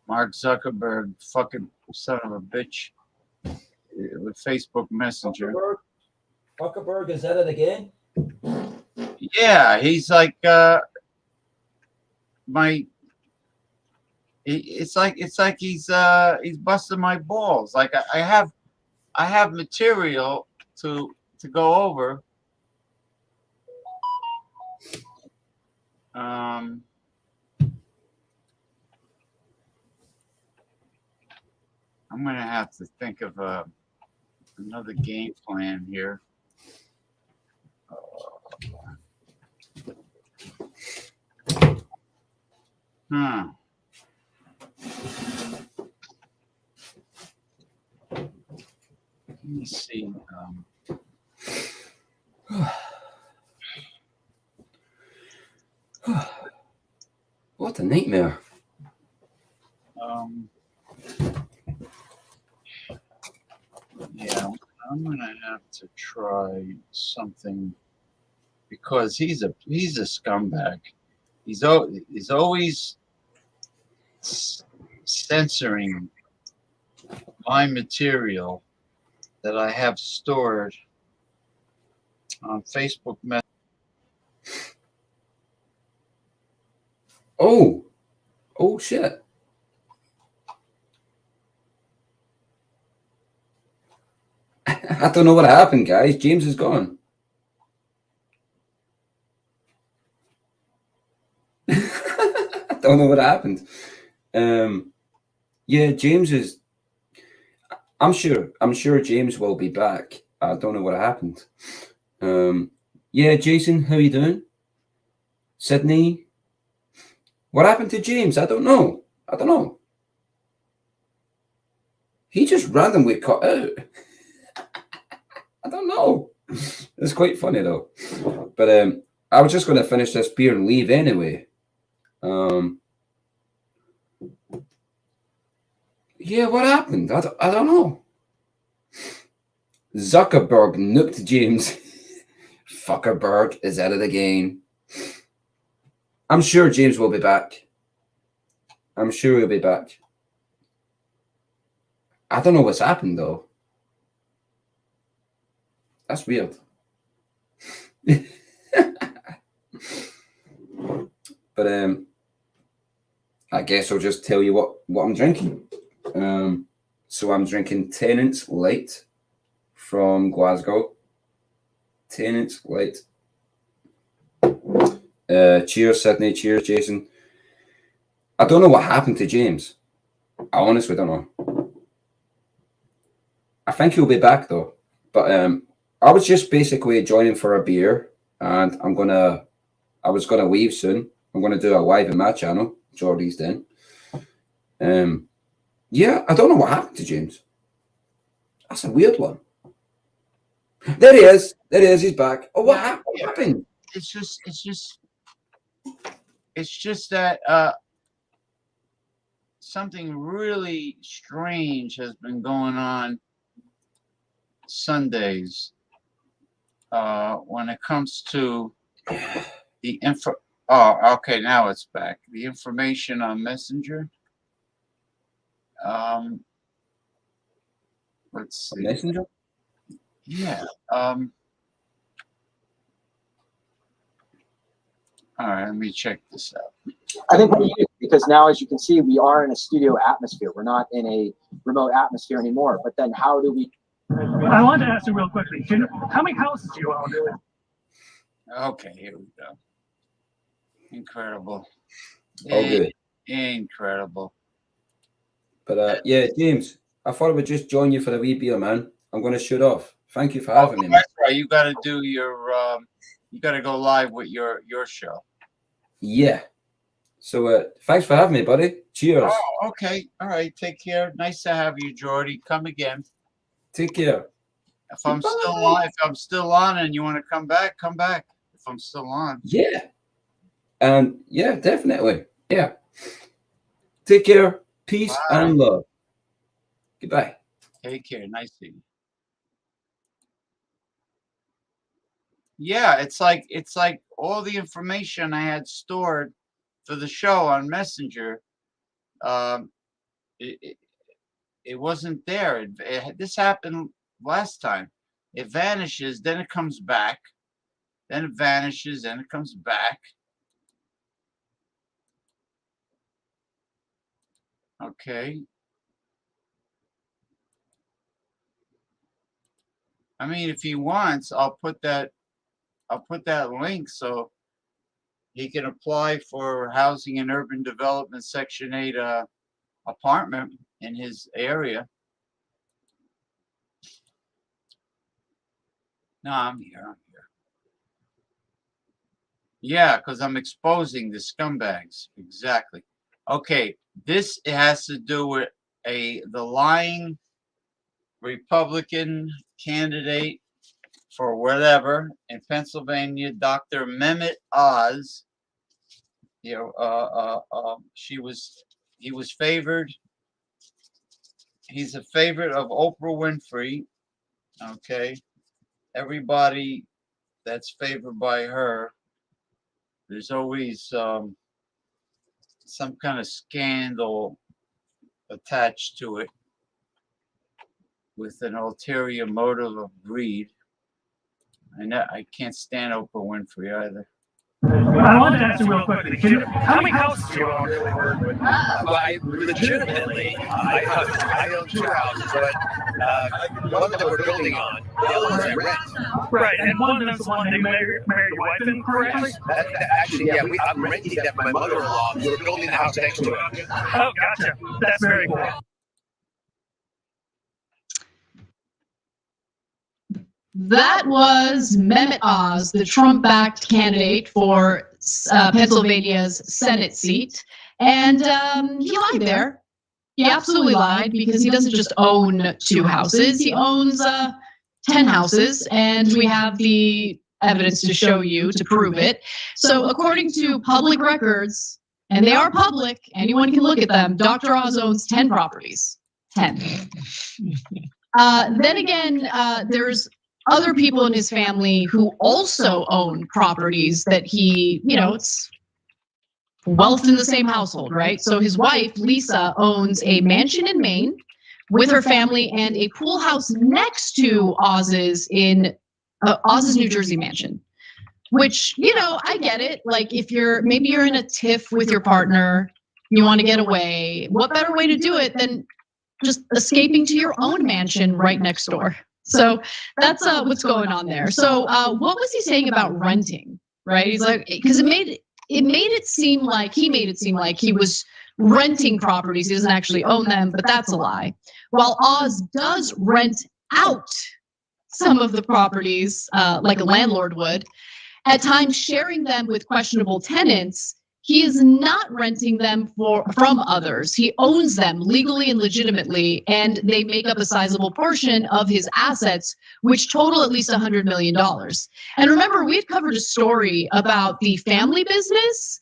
[SPEAKER 1] Mark Zuckerberg, fucking son of a bitch, with Facebook Messenger.
[SPEAKER 3] Zuckerberg is at it again?
[SPEAKER 1] Yeah, he's like it's like he's busting my balls. Like I have material to go over. I'm gonna have to think of another game plan here. Let me see.
[SPEAKER 3] What a nightmare.
[SPEAKER 1] Yeah, I'm gonna have to try something because he's a scumbag. He's always censoring my material that I have stored on Facebook Messenger.
[SPEAKER 3] Oh shit. I don't know what happened, guys. James is gone. I don't know what happened. Yeah, James is. I'm sure James will be back. I don't know what happened. Yeah, Jason, how you doing? Sydney. What happened to James? I don't know. I don't know. He just randomly cut out. I don't know. It's quite funny though. But I was just going to finish this beer and leave anyway. Yeah, what happened? I don't know. Zuckerberg nuked James. Fuckerberg is out of the game. I'm sure James will be back. I'm sure he'll be back. I don't know what's happened though. That's weird. But I guess I'll just tell you what I'm drinking. So I'm drinking Tennent's Light from Glasgow. Tennent's Light. Cheers, Sydney. Cheers, Jason. I don't know what happened to James. I honestly don't know. I think he'll be back though. But I was just basically joining for a beer, and I was gonna leave soon. I'm gonna do a live in my channel, Jordy's Den. Yeah, I don't know what happened to James. That's a weird one. There he is. There he is. He's back. Oh, what happened?
[SPEAKER 1] It's just that something really strange has been going on Sundays when it comes to the info. Oh, okay, now it's back. The information on Messenger. Let's see.
[SPEAKER 3] Messenger?
[SPEAKER 1] Yeah. All right, let me check this out.
[SPEAKER 4] I think we do, because now, as you can see, we are in a studio atmosphere. We're not in a remote atmosphere anymore. But then how do we...
[SPEAKER 5] I wanted to ask you real quickly, how many houses do you own?
[SPEAKER 1] Okay, here we go. Incredible.
[SPEAKER 3] Okay.
[SPEAKER 1] Incredible.
[SPEAKER 3] But yeah, James, I thought I would just join you for the wee beer, man. I'm going to shoot off. Thank you for having me, man.
[SPEAKER 1] That's right. You got to do your... you got to go live with your show.
[SPEAKER 3] Yeah. So thanks for having me, buddy. Cheers.
[SPEAKER 1] Oh, okay. All right. Take care. Nice to have you, Jordy. Come again.
[SPEAKER 3] Take care.
[SPEAKER 1] If I'm still on, and you want to come back, come back. If I'm still on.
[SPEAKER 3] Yeah. And yeah, definitely. Yeah. Take care. Peace and love. Goodbye.
[SPEAKER 1] Take care. Nice to you. Yeah, it's like all the information I had stored for the show on Messenger, it wasn't there. This happened last time. It vanishes, then it comes back, then it vanishes, then it comes back. Okay. I mean, if he wants, I'll put that link so he can apply for housing and urban development Section 8 apartment in his area. No, I'm here. Yeah, because I'm exposing the scumbags. Exactly. Okay, this has to do with the lying Republican candidate for whatever in Pennsylvania, Dr. Mehmet Oz. He was favored. He's a favorite of Oprah Winfrey. Okay, everybody that's favored by her, there's always some kind of scandal attached to it with an ulterior motive of greed. I can't stand Oprah Winfrey either.
[SPEAKER 5] I wanted to ask you real quickly, how many houses do you own?
[SPEAKER 6] Well, I legitimately, I own two houses, but one that we're building on, the other one I rent.
[SPEAKER 5] Right, and one of them's the one that you married your wife in, correctly?
[SPEAKER 6] Actually, yeah, I'm renting that from my mother-in-law. We're building the house next to it.
[SPEAKER 5] Oh, gotcha. That's very cool.
[SPEAKER 7] That was Mehmet Oz, the Trump-backed candidate for Pennsylvania's Senate seat. And he lied there. He absolutely lied because he doesn't just own 2 houses. He owns 10 houses, and we have the evidence to show you to prove it. So according to public records, and they are public, anyone can look at them, Dr. Oz owns 10 properties. 10. Then again, there's other people in his family who also own properties that he, it's wealth in the same household, right? So his wife, Lisa, owns a mansion in Maine with her family and a pool house next to Oz's in Oz's New Jersey mansion. Which, I get it. Like if maybe you're in a tiff with your partner, you want to get away. What better way to do it than just escaping to your own mansion right next door? So that's what's going on there. So what was he saying about renting? Right? He's like, because he made it seem like he was renting properties. He doesn't actually own them, but that's a lie. While Oz does rent out some of the properties, like a landlord would, at times sharing them with questionable tenants, he is not renting them from others. He owns them legally and legitimately, and they make up a sizable portion of his assets, which total at least $100 million. And remember, we've covered a story about the family business,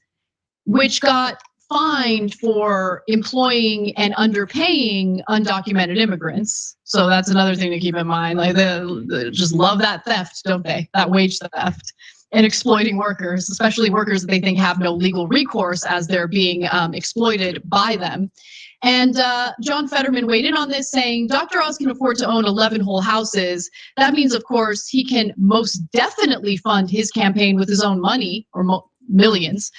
[SPEAKER 7] which got fined for employing and underpaying undocumented immigrants. So that's another thing to keep in mind. Like they just love that theft, don't they? That wage theft. And exploiting workers, especially workers that they think have no legal recourse as they're being exploited by them. And John Fetterman weighed in on this, saying, Dr. Oz can afford to own 11 whole houses. That means, of course, he can most definitely fund his campaign with his own money, or millions.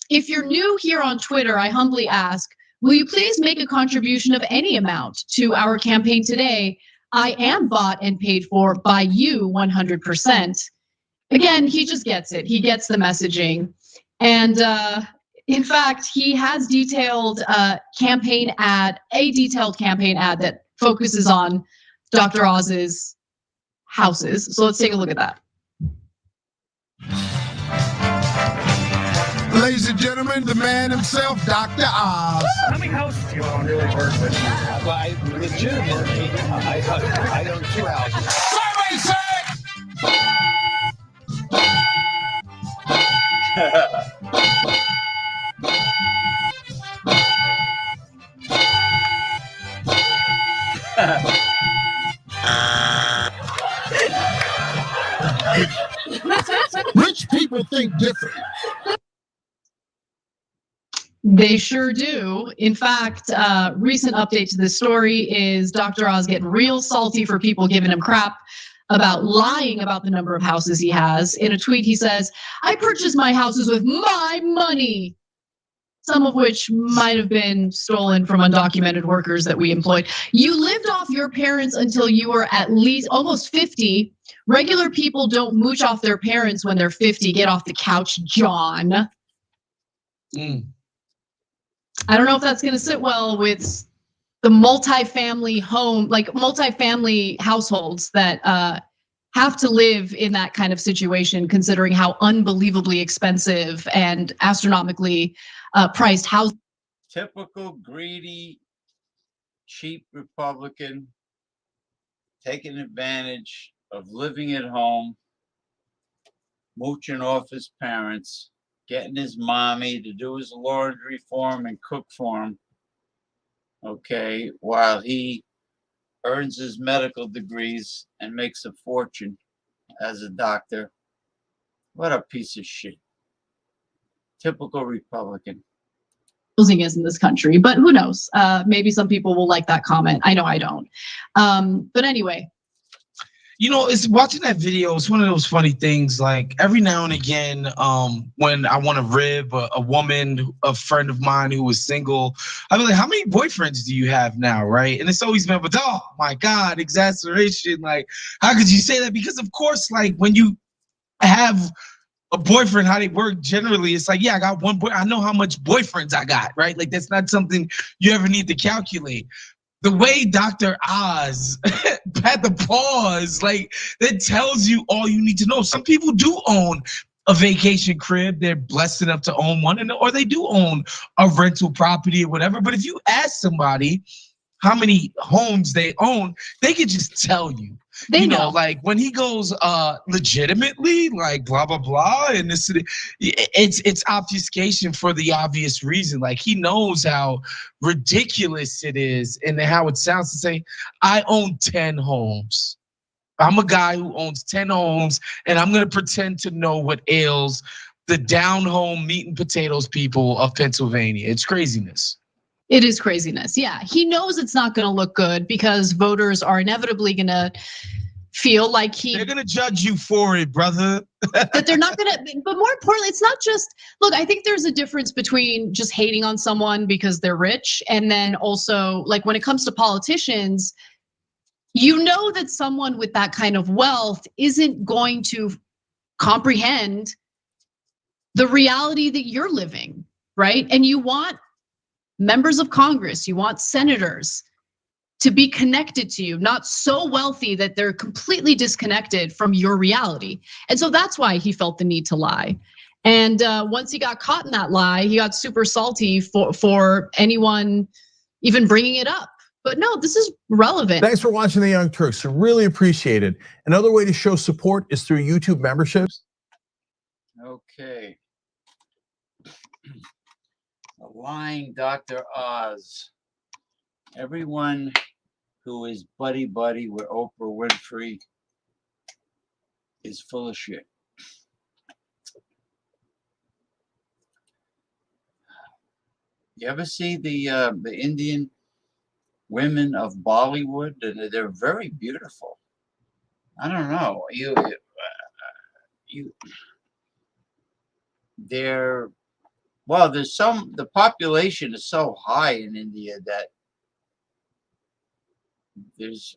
[SPEAKER 7] If you're new here on Twitter, I humbly ask, will you please make a contribution of any amount to our campaign today? I am bought and paid for by you 100%. Again, he just gets it. He gets the messaging. And in fact, he has a detailed campaign ad that focuses on Dr. Oz's houses. So let's take a look at that.
[SPEAKER 8] Ladies and gentlemen, the man himself, Dr. Oz.
[SPEAKER 5] How many houses do you own really work with?
[SPEAKER 6] Well, I legitimately, I own 2 houses.
[SPEAKER 8] Survey said! Rich people think different.
[SPEAKER 7] They sure do. In fact, recent update to this story is Dr. Oz getting real salty for people giving him crap about lying about the number of houses he has. In a tweet, he says, I purchased my houses with my money, some of which might have been stolen from undocumented workers that we employed. You lived off your parents until you were at least almost 50. Regular people don't mooch off their parents when they're 50. Get off the couch, John. I don't know if that's going to sit well with the multifamily households that have to live in that kind of situation, considering how unbelievably expensive and astronomically priced housing.
[SPEAKER 1] Typical greedy, cheap Republican taking advantage of living at home, mooching off his parents, getting his mommy to do his laundry for him and cook for him, okay, while he earns his medical degrees and makes a fortune as a doctor. What a piece of shit. Typical Republican.
[SPEAKER 7] Housing is in this country, but who knows? Maybe some people will like that comment. I know I don't. But anyway.
[SPEAKER 9] You know, it's watching that video. It's one of those funny things. Like every now and again, when I want to rib a woman, a friend of mine who was single, I'll be like, "How many boyfriends do you have now?" Right? And it's always been, "But oh my God, exasperation! Like, how could you say that?" Because of course, like when you have a boyfriend, how they work generally, it's like, yeah, I got one boy. I know how much boyfriends I got, right? Like that's not something you ever need to calculate. The way Dr. Oz had the pause, like that tells you all you need to know. Some people do own a vacation crib. They're blessed enough to own one, or they do own a rental property or whatever. But if you ask somebody how many homes they own, they could just tell you.
[SPEAKER 7] They know.
[SPEAKER 9] Like when he goes legitimately, like blah blah blah, and it's obfuscation for the obvious reason. Like he knows how ridiculous it is and how it sounds to say, I own 10 homes. I'm a guy who owns 10 homes, and I'm gonna pretend to know what ails the down home meat and potatoes people of Pennsylvania. It's craziness.
[SPEAKER 7] It is craziness. Yeah, he knows it's not going to look good because voters are inevitably going to feel like
[SPEAKER 9] they're going to judge you for it, brother.
[SPEAKER 7] That they're not going to, but more importantly, it's not just, look, I think there's a difference between just hating on someone because they're rich. And then also like when it comes to politicians, you know that someone with that kind of wealth isn't going to comprehend the reality that you're living, right? And you want members of Congress, you want senators to be connected to you, not so wealthy that they're completely disconnected from your reality. And so that's why he felt the need to lie. And once he got caught in that lie, he got super salty for anyone even bringing it up. But no, this is relevant.
[SPEAKER 10] Thanks for watching The Young Turks. I really appreciate it. Another way to show support is through YouTube memberships.
[SPEAKER 1] Okay. The lying Dr. Oz. Everyone who is buddy-buddy with Oprah Winfrey is full of shit. You ever see the Indian women of Bollywood? They're very beautiful. I don't know. They're, well, the population is so high in India that there's,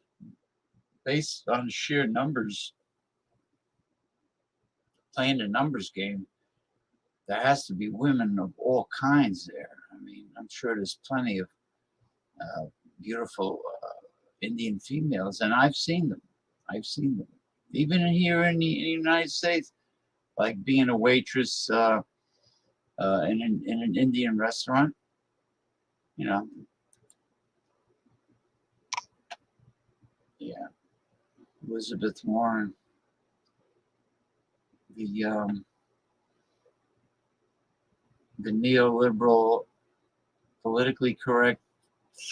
[SPEAKER 1] based on sheer numbers, playing the numbers game, there has to be women of all kinds there. I mean, I'm sure there's plenty of beautiful Indian females, and I've seen them. Even here in the United States, like being a waitress in an Indian restaurant, you know. Yeah, Elizabeth Warren, the neoliberal, politically correct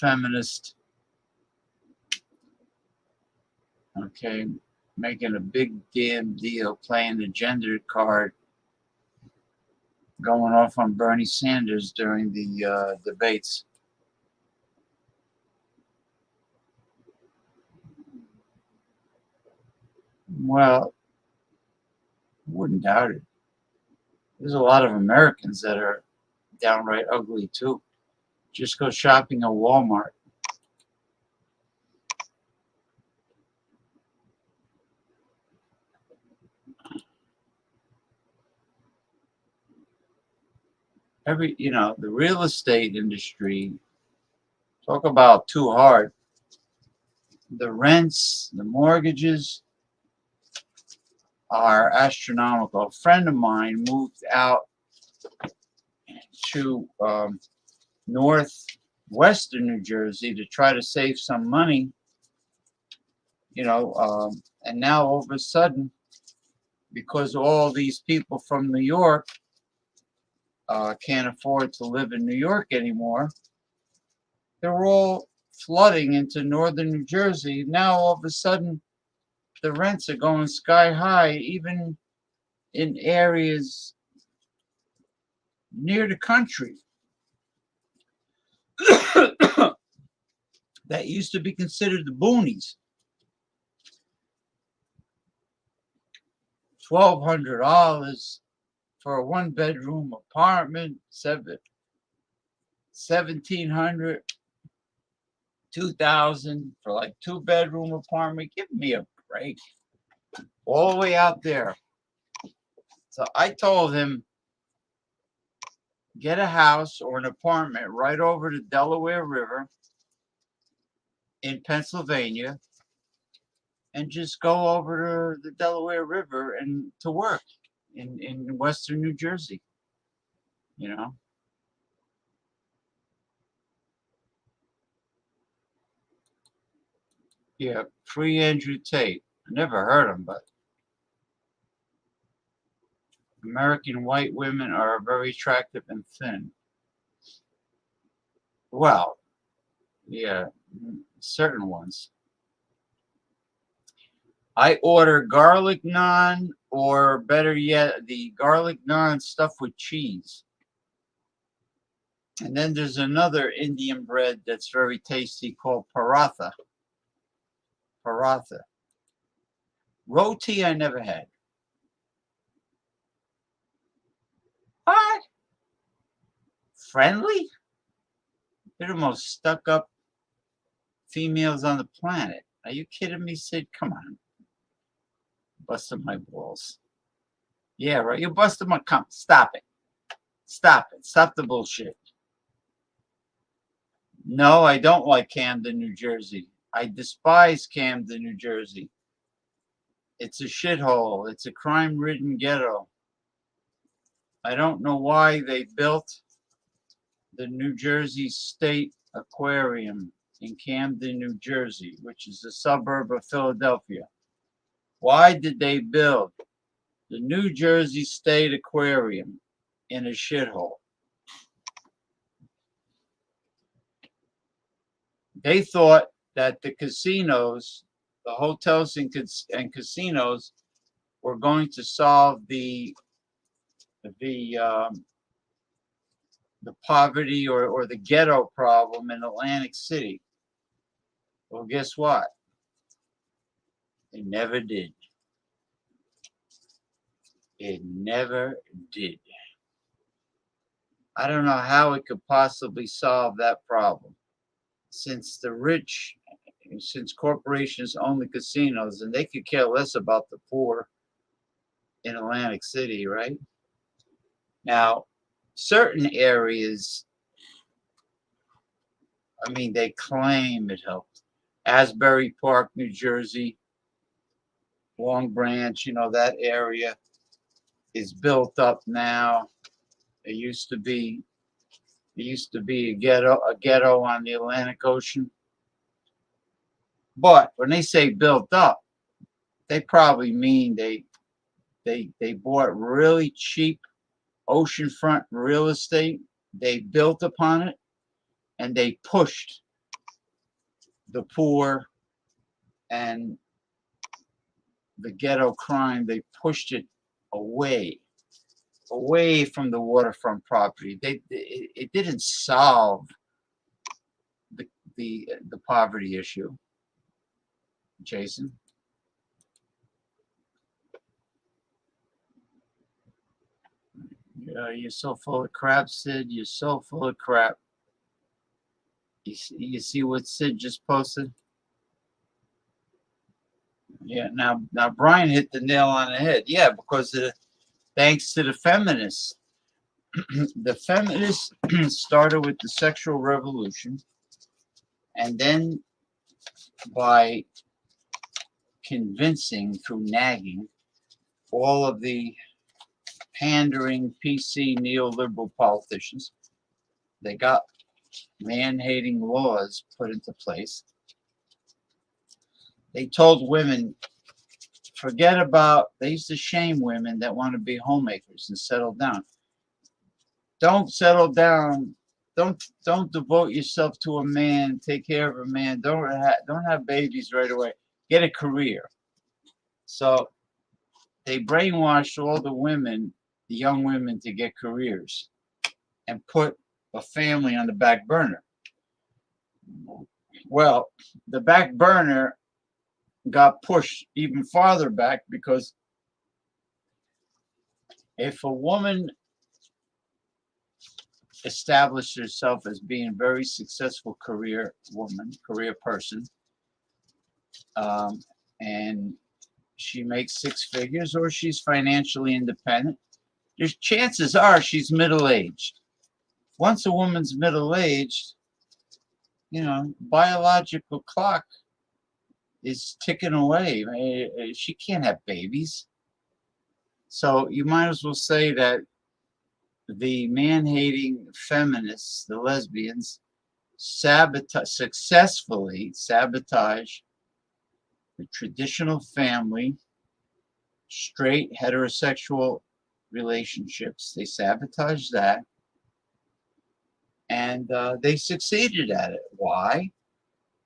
[SPEAKER 1] feminist, okay, making a big damn deal, playing the gender card, going off on Bernie Sanders during the debates. Well, I wouldn't doubt it. There's a lot of Americans that are downright ugly too. Just go shopping at Walmart. The real estate industry, talk about too hard. The rents, the mortgages are astronomical. A friend of mine moved out to northwestern New Jersey to try to save some money, and now all of a sudden, because all these people from New York can't afford to live in New York anymore, they're all flooding into northern New Jersey. Now all of a sudden, the rents are going sky high, even in areas near the country that used to be considered the boonies. $1,200 for a one-bedroom apartment, $1,700, $2,000 for like two-bedroom apartment. Give me a break. All the way out there. So I told him, get a house or an apartment right over the Delaware River in Pennsylvania and just go over to the Delaware River and to work. in Western New Jersey, you know. Yeah, free Andrew Tate. I never heard him, but American white women are very attractive and thin. Well, yeah, certain ones. I order garlic naan, or better yet, the garlic naan stuffed with cheese. And then there's another Indian bread that's very tasty called paratha. Paratha. Roti I never had. What? Friendly? They're the most stuck up females on the planet. Are you kidding me, Sid? Come on. Busting my balls. Yeah, right. You busted my cum. Stop it. Stop it. Stop the bullshit. No, I don't like Camden, New Jersey. I despise Camden, New Jersey. It's a shithole. It's a crime-ridden ghetto. I don't know why they built the New Jersey State Aquarium in Camden, New Jersey, which is a suburb of Philadelphia. Why did they build the New Jersey State Aquarium in a shithole? They thought that the casinos, the hotels and casinos, were going to solve the poverty or the ghetto problem in Atlantic City. Well, guess what? It never did. It never did. I don't know how it could possibly solve that problem, since corporations own the casinos, and they could care less about the poor in Atlantic City, right? Now, certain areas, I mean, they claim it helped. Asbury Park, New Jersey, Long Branch, you know, that area is built up now. It used to be a ghetto on the Atlantic Ocean. But when they say built up, they probably mean they bought really cheap oceanfront real estate. They built upon it, and they pushed the poor and the ghetto crime. They pushed it away from the waterfront property. It didn't solve the poverty issue. Jason. You're so full of crap, Sid. You're so full of crap. You see what Sid just posted? Yeah. Now Brian hit the nail on the head. Yeah, because thanks to the feminists. The feminists started with the sexual revolution, and then by convincing through nagging all of the pandering PC neoliberal politicians, they got man-hating laws put into place. They told women, they used to shame women that want to be homemakers and settle down. Don't settle down. Don't devote yourself to a man. Take care of a man. Don't have babies right away. Get a career. So they brainwashed all the women, the young women, to get careers and put a family on the back burner. Well, the back burner got pushed even farther back, because if a woman established herself as being a very successful career person, and she makes six figures, or she's financially independent, there's chances are she's middle-aged. Once a woman's middle-aged, biological clock is ticking away. She can't have babies. So you might as well say that the man-hating feminists, the lesbians, successfully sabotage the traditional family, straight heterosexual relationships. They sabotage that, and they succeeded at it. Why?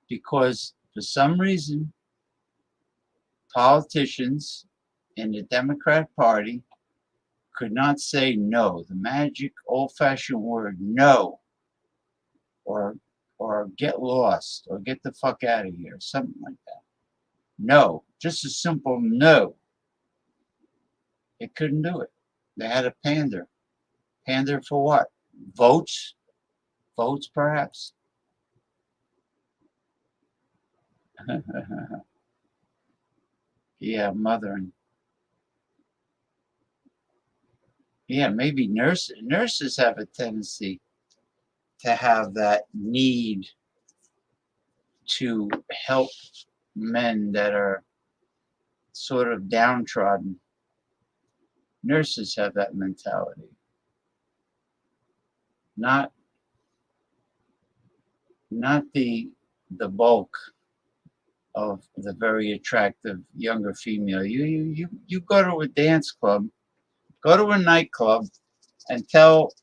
[SPEAKER 1] Because for some reason, politicians in the Democrat Party could not say no, the magic old-fashioned word no, or get lost, or get the fuck out of here, something like that. No, just a simple no. They couldn't do it. They had to pander. Pander for what? Votes? Votes, perhaps? Yeah, mothering. Yeah, maybe nurses. Nurses have a tendency to have that need to help men that are sort of downtrodden. Nurses have that mentality. Not the bulk of the very attractive younger female. You go to a dance club, go to a nightclub, and tell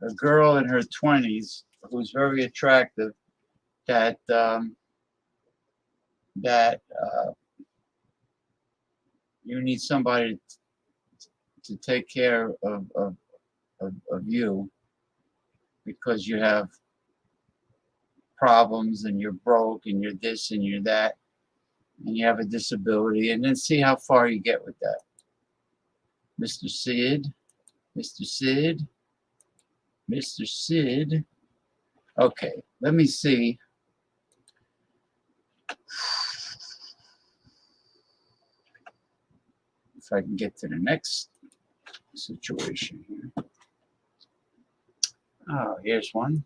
[SPEAKER 1] a girl in her 20s who's very attractive that you need somebody to take care of you because you have problems and you're broke and you're this and you're that and you have a disability, and then see how far you get with that. Mr. Sid, Mr. Sid, Mr. Sid. Okay, let me see. If I can get to the next situation here. Oh, here's one.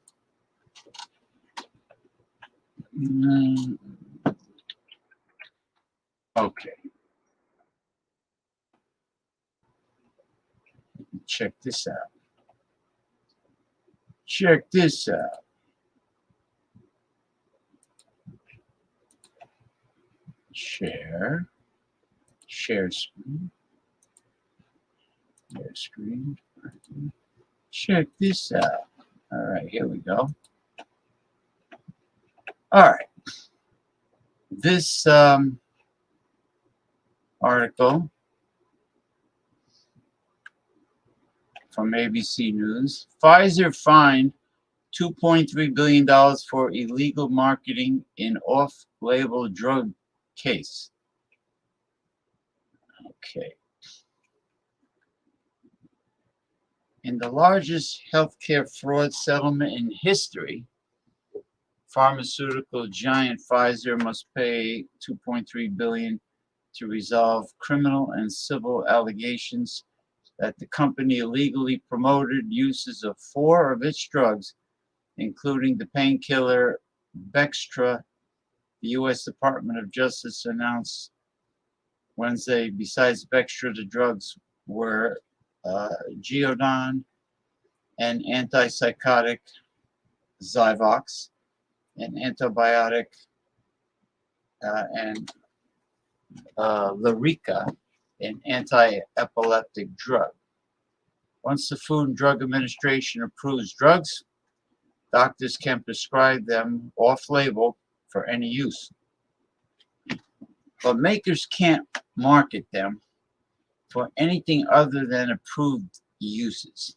[SPEAKER 1] Okay. Check this out. Check this out. Share screen. Share screen. Check this out. All right, here we go. All right. This article from ABC News. Pfizer fined $2.3 billion for illegal marketing in off-label drug case. Okay. In the largest healthcare fraud settlement in history, pharmaceutical giant Pfizer must pay $2.3 billion to resolve criminal and civil allegations that the company illegally promoted uses of 4 of its drugs, including the painkiller Bextra. The U.S. Department of Justice announced Wednesday, besides Bextra, the drugs were Geodon, an antipsychotic, Zyvox, an antibiotic, and Lyrica, an anti-epileptic drug. Once the Food and Drug Administration approves drugs, doctors can prescribe them off-label for any use. But makers can't market them for anything other than approved uses.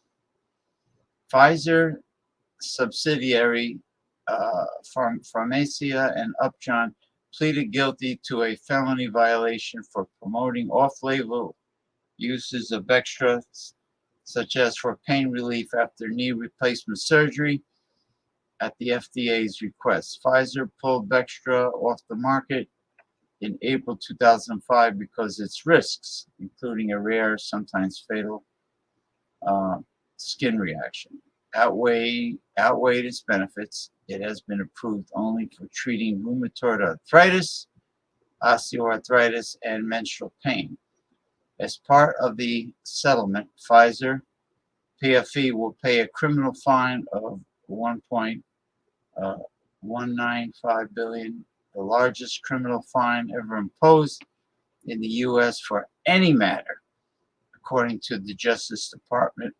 [SPEAKER 1] Pfizer subsidiary Pharmacia and Upjohn pleaded guilty to a felony violation for promoting off-label uses of Bextra, such as for pain relief after knee replacement surgery, at the FDA's request. Pfizer pulled Bextra off the market in April 2005 because its risks, including a rare, sometimes fatal skin reaction, outweighed its benefits. It has been approved only for treating rheumatoid arthritis, osteoarthritis, and menstrual pain. As part of the settlement, Pfizer PFE will pay a criminal fine of $1.195 billion, the largest criminal fine ever imposed in the U.S. for any matter, according to the Justice Department.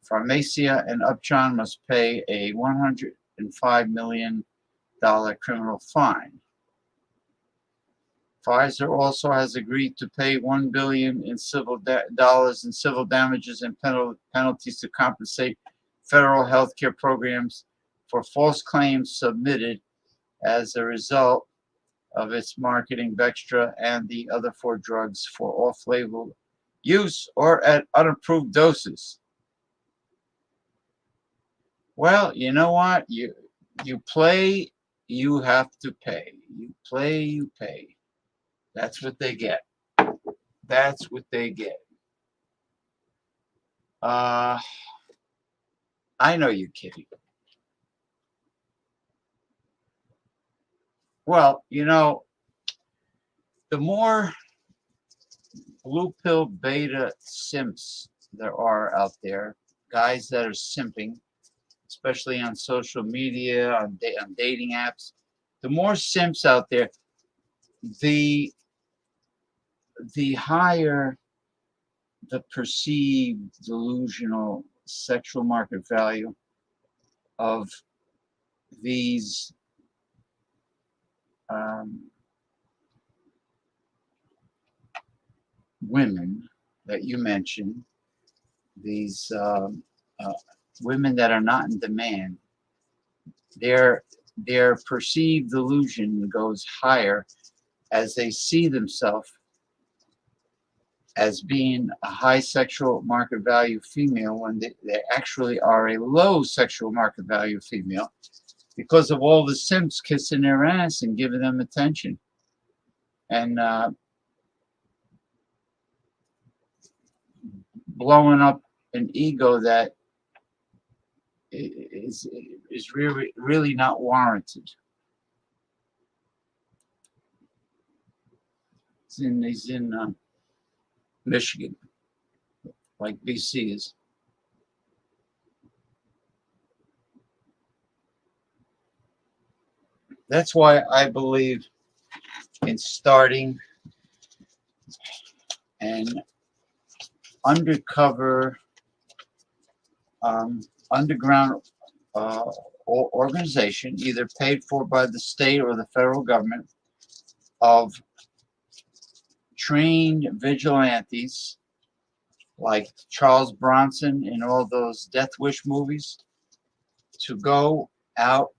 [SPEAKER 1] Pharmacia and Upjohn must pay a $105 million criminal fine. Pfizer also has agreed to pay $1 billion in civil damages and penalties to compensate federal health care programs for false claims submitted as a result of its marketing Bextra and the other 4 drugs for off-label use or at unapproved doses. Well, you know what? You play, you have to pay. You play, you pay. That's what they get. That's what they get. I know you're kidding. Well, you know, the more blue pill beta simps there are out there, guys that are simping, especially on social media, on dating apps, the more simps out there, the higher the perceived delusional sexual market value of these women that you mentioned, these women that are not in demand. Their perceived delusion goes higher as they see themselves as being a high sexual market value female when they actually are a low sexual market value female because of all the simps kissing their ass and giving them attention. And blowing up an ego that is really not warranted. He's in Michigan, like BC is. That's why I believe in starting an undercover, underground organization, either paid for by the state or the federal government, of trained vigilantes like Charles Bronson in all those Death Wish movies to go out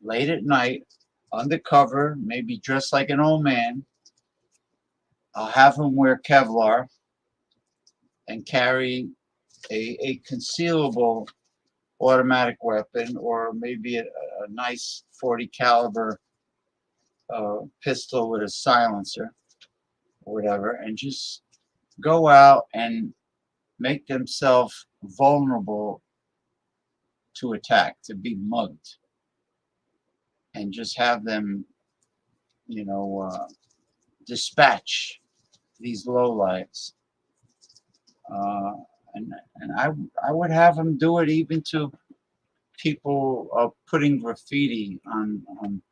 [SPEAKER 1] late at night, undercover, maybe dressed like an old man. I'll have him wear Kevlar and carry a concealable automatic weapon, or maybe a nice 40 caliber pistol with a silencer or whatever, and just go out and make themselves vulnerable to attack, to be mugged, and just have them, you know, dispatch these lowlives. And I would have them do it even to people putting graffiti on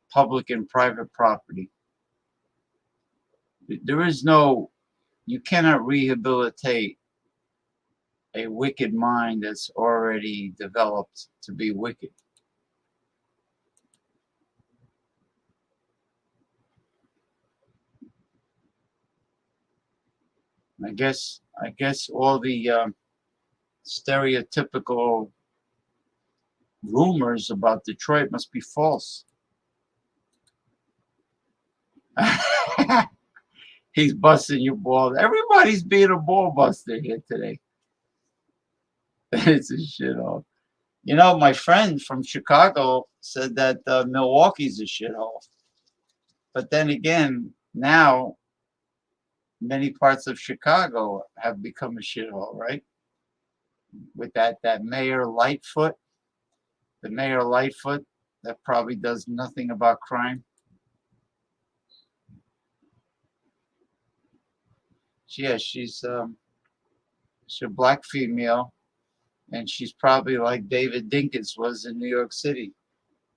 [SPEAKER 1] public and private property. There is no, you cannot rehabilitate a wicked mind that's already developed to be wicked. I guess all the stereotypical rumors about Detroit must be false. He's busting your balls. Everybody's being a ball buster here today. It's a shithole. You know, my friend from Chicago said that Milwaukee's a shithole. But then again, now many parts of Chicago have become a shithole, right? With that Mayor Lightfoot, the Mayor Lightfoot that probably does nothing about crime. Yeah, she's a black female, and she's probably like David Dinkins was in New York City.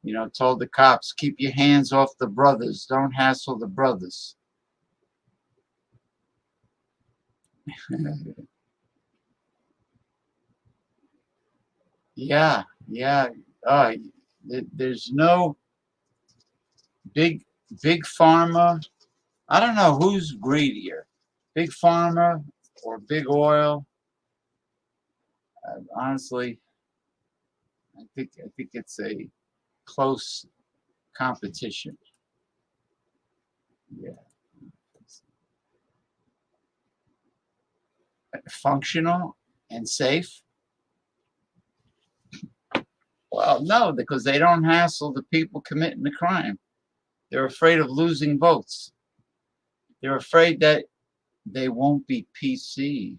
[SPEAKER 1] You know, told the cops, keep your hands off the brothers. Don't hassle the brothers. Yeah, yeah. There's no big pharma. I don't know who's greedier, big pharma or big oil. Honestly, I think it's a close competition. Yeah. Functional and safe. Well, no, because they don't hassle the people committing the crime. They're afraid of losing votes. They're afraid that they won't be PC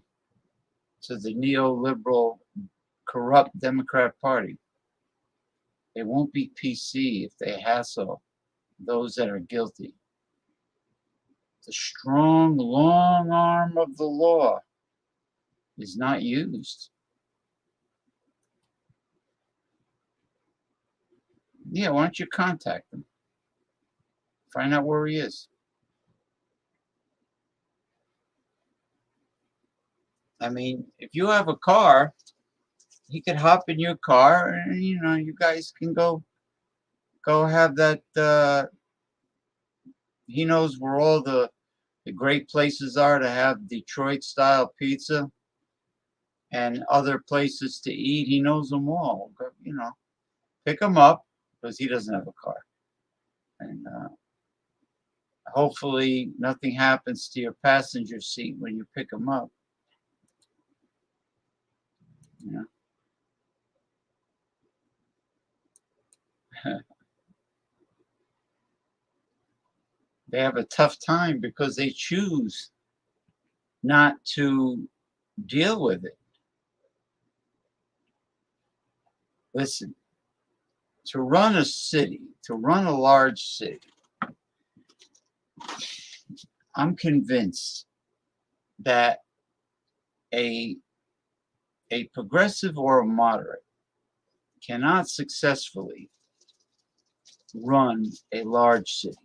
[SPEAKER 1] to the neoliberal, corrupt Democrat Party. They won't be PC if they hassle those that are guilty. The strong, long arm of the law is not used. Yeah, why don't you contact him? Find out where he is. I mean, if you have a car, he could hop in your car and, you know, you guys can go have that. He knows where all the great places are to have Detroit style pizza and other places to eat. He knows them all. You know, pick him up because he doesn't have a car. And hopefully nothing happens to your passenger seat when you pick him up. You know? They have a tough time because they choose not to deal with it. Listen, to run a city, to run a large city, I'm convinced that a progressive or a moderate cannot successfully run a large city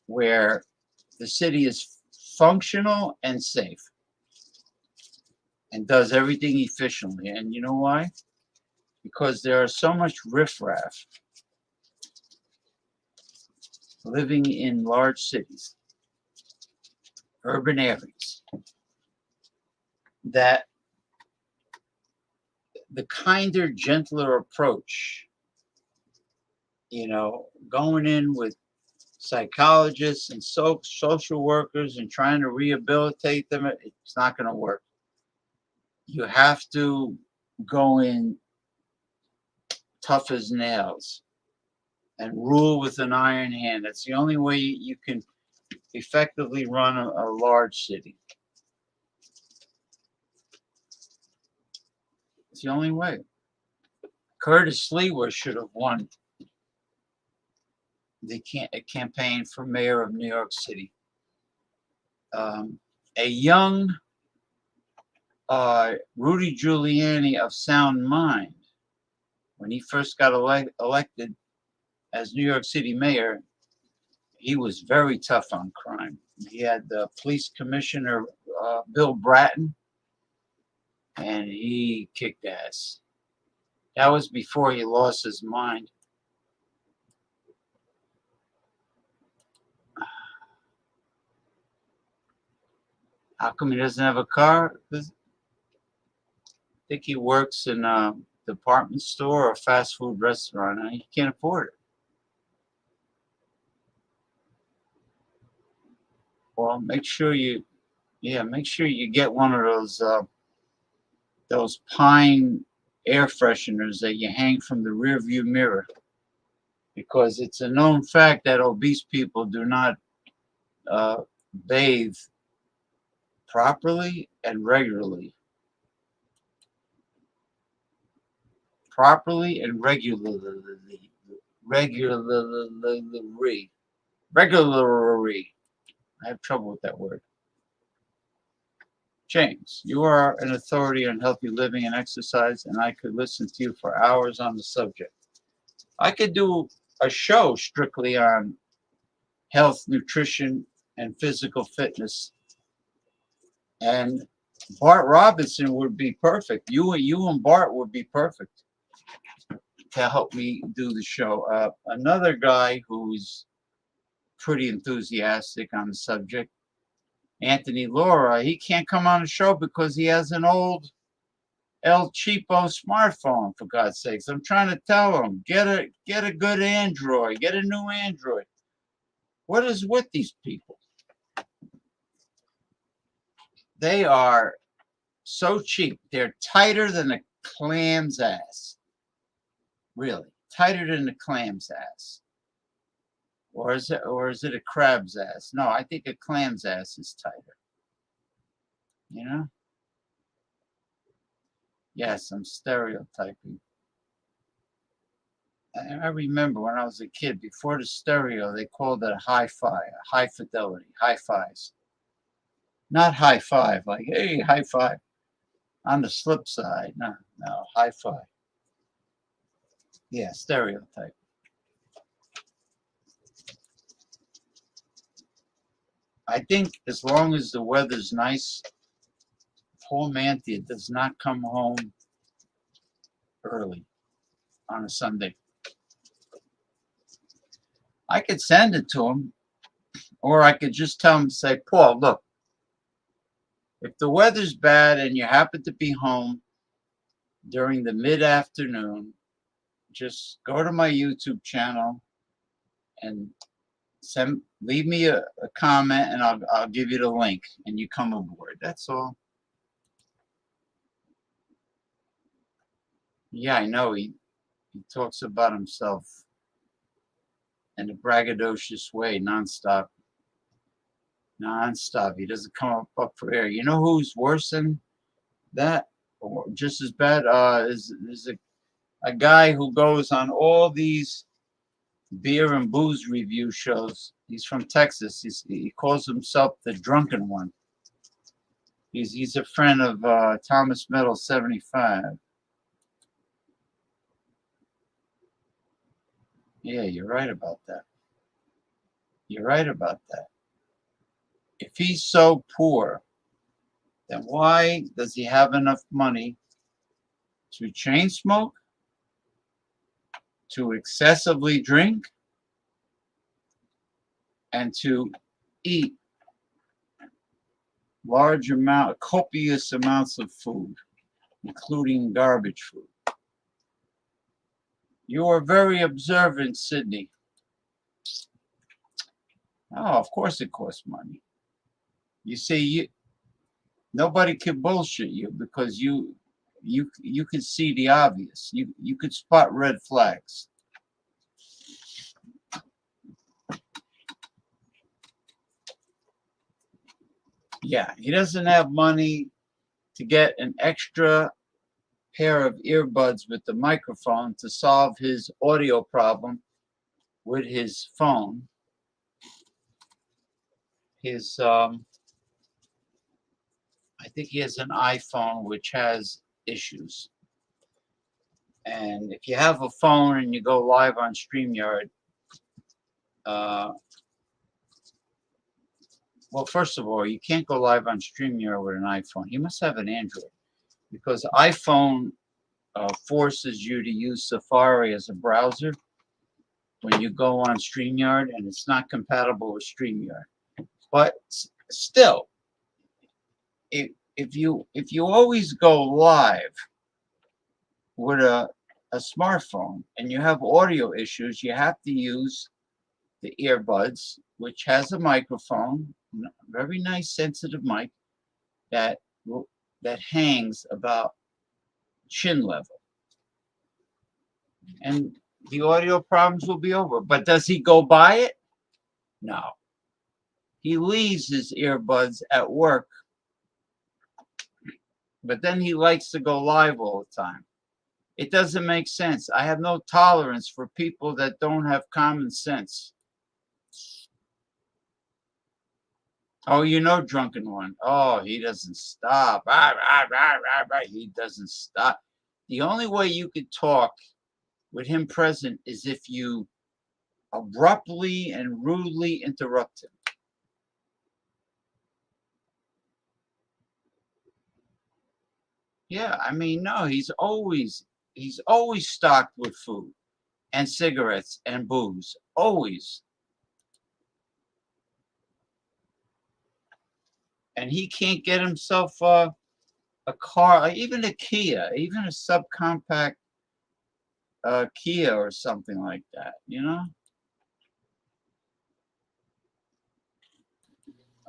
[SPEAKER 1] where the city is functional and safe and does everything efficiently. And you know why? Because there are so much riffraff living in large cities, urban areas, that the kinder, gentler approach, you know, going in with psychologists and social workers and trying to rehabilitate them, it's not going to work. You have to go in tough as nails and rule with an iron hand. That's the only way you can effectively run a large city. It's the only way. Curtis Lewa should have won the campaign for mayor of New York City. A young Rudy Giuliani of sound mind, when he first got elected as New York City mayor, he was very tough on crime. He had the police commissioner, Bill Bratton, and he kicked ass. That was before he lost his mind. How come he doesn't have a car? I think he works in a department store or a fast food restaurant, and he can't afford it. Well, make sure you get one of those pine air fresheners that you hang from the rear view mirror, because it's a known fact that obese people do not bathe properly and regularly. Properly and regularly. Regularly. I have trouble with that word. James, you are an authority on healthy living and exercise, and I could listen to you for hours on the subject. I could do a show strictly on health, nutrition, and physical fitness. And Bart Robinson would be perfect. You and Bart would be perfect to help me do the show. Another guy who's pretty enthusiastic on the subject, Anthony Laura, he can't come on the show because he has an old El Cheapo smartphone, for God's sakes. I'm trying to tell him, get a good Android, get a new Android. What is with these people? They are so cheap. They're tighter than a clam's ass. Really, tighter than a clam's ass. Or is it a crab's ass? No, I think a clam's ass is tighter. You know? Yes, I'm stereotyping. I remember when I was a kid, before the stereo, they called it a hi-fi, a high fidelity, hi-fis. Not high five, like, hey, high five. On the slip side, no, high five. Yeah, stereotype. I think as long as the weather's nice, Paul Mantia does not come home early on a Sunday. I could send it to him, or I could just tell him, say, Paul, look, if the weather's bad and you happen to be home during the mid-afternoon, just go to my YouTube channel and leave me a comment, and I'll give you the link, and you come aboard. That's all. Yeah, I know he talks about himself in a braggadocious way, nonstop. He doesn't come up for air. You know who's worse than that, or just as bad? Is a guy who goes on all these beer and booze review shows. He's from Texas. He calls himself the Drunken One. He's a friend of Thomas Metal 75. Yeah, you're right about that. You're right about that. If he's so poor, then why does he have enough money to chain smoke, to excessively drink, and to eat copious amounts of food, including garbage food? You are very observant, Sydney. Oh, of course it costs money. You see, nobody can bullshit you because you can see the obvious. You could spot red flags. Yeah, he doesn't have money to get an extra pair of earbuds with the microphone to solve his audio problem with his phone. I think he has an iPhone which has issues. And if you have a phone and you go live on StreamYard, well, first of all, you can't go live on StreamYard with an iPhone. You must have an Android, because iPhone forces you to use Safari as a browser when you go on StreamYard, and it's not compatible with StreamYard. But still, if you always go live with a smartphone and you have audio issues, you have to use the earbuds, which has a microphone, very nice sensitive mic that hangs about chin level, and the audio problems will be over. But does he go buy it? No. He leaves his earbuds at work, but then he likes to go live all the time. It doesn't make sense. I have no tolerance for people that don't have common sense. Oh, you know, drunken one. Oh, he doesn't stop. He doesn't stop. The only way you could talk with him present is if you abruptly and rudely interrupt him. Yeah, I mean, no, he's always stocked with food and cigarettes and booze. Always. And he can't get himself a car, even a Kia, even a subcompact Kia or something like that, you know?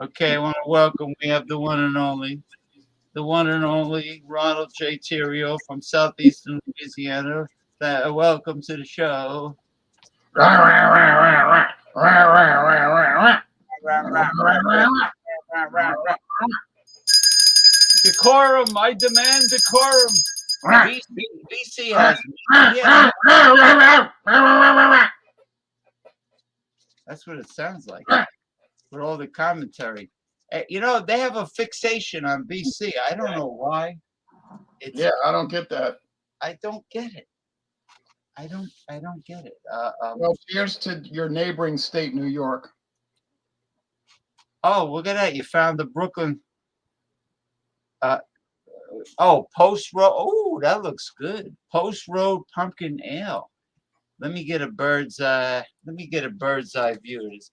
[SPEAKER 1] Okay, I want to welcome, we have the one and only Ronald J. Theriot from Southeastern Louisiana. Welcome to the show. Decorum, I demand decorum. BC has That's what it sounds like with all the commentary. You know, they have a fixation on BC. I don't know why.
[SPEAKER 11] Yeah, I don't get that.
[SPEAKER 1] I don't get it. I don't get it.
[SPEAKER 11] Well, cheers to your neighboring state, New York.
[SPEAKER 1] Oh, look at that! You found the Brooklyn. Post Road. Oh, that looks good. Post Road Pumpkin Ale. Let me get a bird's eye. Let me get a bird's eye view of this.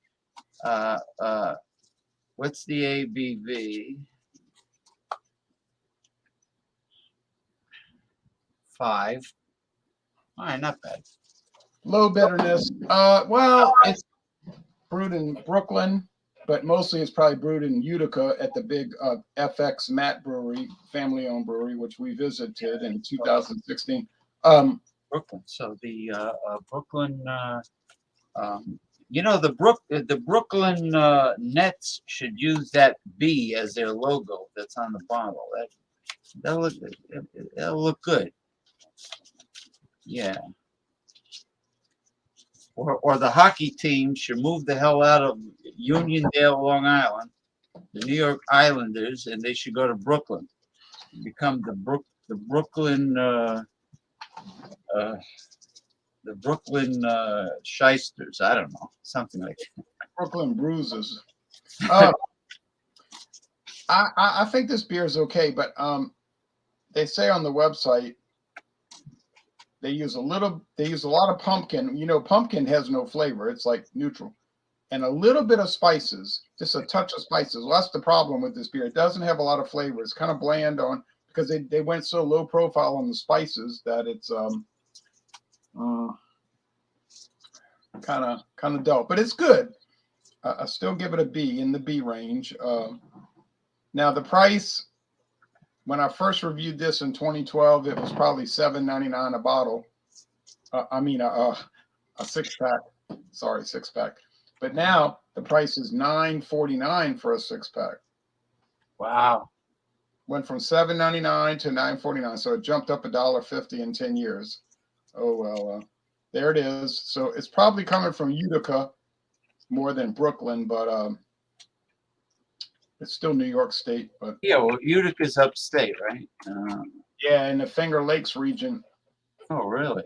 [SPEAKER 1] What's the ABV? 5. All right, not bad.
[SPEAKER 11] Low bitterness. Well, it's brewed in Brooklyn, but mostly it's probably brewed in Utica at the big FX Matt Brewery, family-owned brewery, which we visited in 2016.
[SPEAKER 1] Brooklyn. So the Brooklyn, you know, the Brooklyn Nets should use that B as their logo that's on the bottle. That'll look good. Yeah. Or the hockey team should move the hell out of Uniondale, Long Island, the New York Islanders, and they should go to Brooklyn, become the Brooklyn Shysters. I don't know, something like that.
[SPEAKER 11] Brooklyn Bruises. I think this beer is okay, but they say on the website they use a lot of pumpkin. You know, pumpkin has no flavor; it's like neutral, and a little bit of spices, just a touch of spices. Well, that's the problem with this beer. It doesn't have a lot of flavor. It's kind of bland on because they went so low profile on the spices that it's kind of dull, but it's good. I still give it a B, in the B range. Now the price, when I first reviewed this in 2012, it was probably $7.99 a bottle. I mean a 6-pack. Sorry, 6-pack. But now the price is $9.49 for a 6-pack.
[SPEAKER 1] Wow.
[SPEAKER 11] Went from $7.99 to $9.49, so it jumped up $1.50 in 10 years. Oh well, there it is. So it's probably coming from Utica more than Brooklyn, but it's still New York State. But
[SPEAKER 1] yeah, well, Utica's upstate, right?
[SPEAKER 11] yeah, in the Finger Lakes region.
[SPEAKER 1] Oh, really?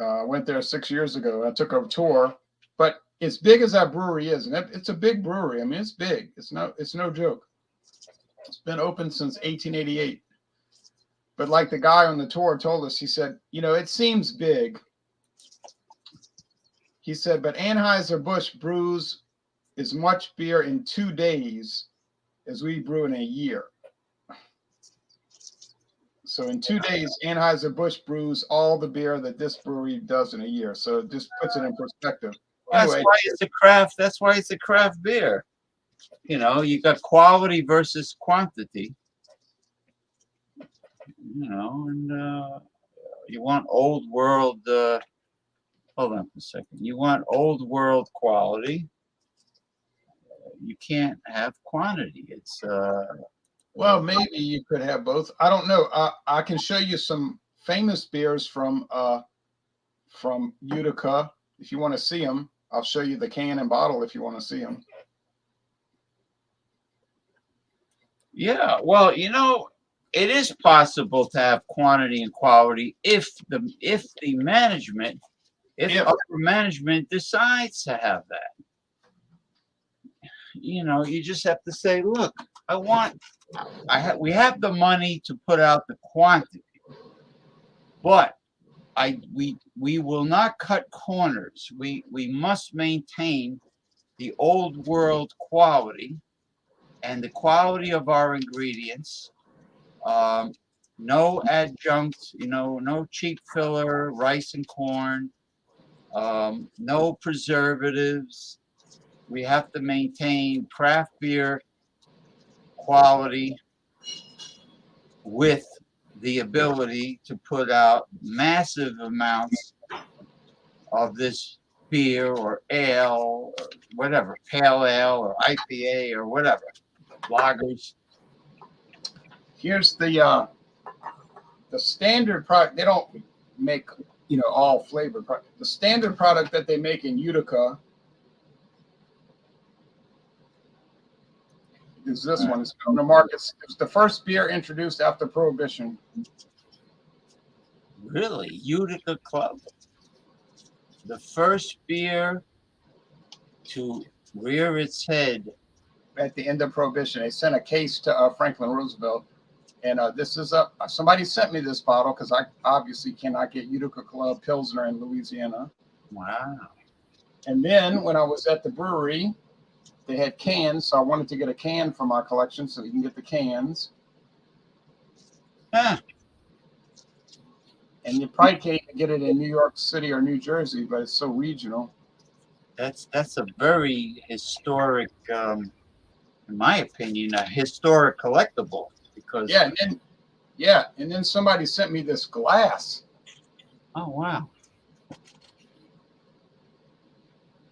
[SPEAKER 11] I went there 6 years ago. I took a tour, but as big as that brewery is, and it's a big brewery. I mean, it's big. It's no joke. It's been open since 1888. But like the guy on the tour told us, he said, you know, it seems big. He said, but Anheuser-Busch brews as much beer in 2 days as we brew in a year. So in 2 days, Anheuser-Busch brews all the beer that this brewery does in a year. So it just puts it in perspective.
[SPEAKER 1] Well,
[SPEAKER 11] Anyway,
[SPEAKER 1] that's why it's a craft beer. You know, you got quality versus quantity. You know, and you want old world. Hold on for a second. You want old world quality. You can't have quantity. It's
[SPEAKER 11] well, maybe you could have both. I don't know. I can show you some famous beers from Utica if you want to see them. I'll show you the can and bottle if you want to see them.
[SPEAKER 1] Yeah, well, you know, it is possible to have quantity and quality if the management, if
[SPEAKER 11] Yeah.
[SPEAKER 1] upper management decides to have that. You know, you just have to say, look, we have the money to put out the quantity, but we will not cut corners. We must maintain the old world quality and the quality of our ingredients. No adjunct, you know, no cheap filler, rice and corn, no preservatives. We have to maintain craft beer quality with the ability to put out massive amounts of this beer or ale or whatever, pale ale or IPA or whatever, lagers.
[SPEAKER 11] Here's the standard product. They don't make, you know, all flavored product. The standard product that they make in Utica is this one. It's on the market. It's the first beer introduced after Prohibition.
[SPEAKER 1] Really? Utica Club? The first beer to rear its head.
[SPEAKER 11] At the end of Prohibition, they sent a case to Franklin Roosevelt, and this is somebody sent me this bottle because I obviously cannot get Utica Club Pilsner in Louisiana.
[SPEAKER 1] Wow.
[SPEAKER 11] And then when I was at the brewery, they had cans, so I wanted to get a can for my collection so we can get the cans.
[SPEAKER 1] Huh.
[SPEAKER 11] And you probably can't even get it in New York City or New Jersey, but it's so regional.
[SPEAKER 1] That's a very historic, in my opinion, a historic collectible because
[SPEAKER 11] and then somebody sent me this glass.
[SPEAKER 1] Oh wow!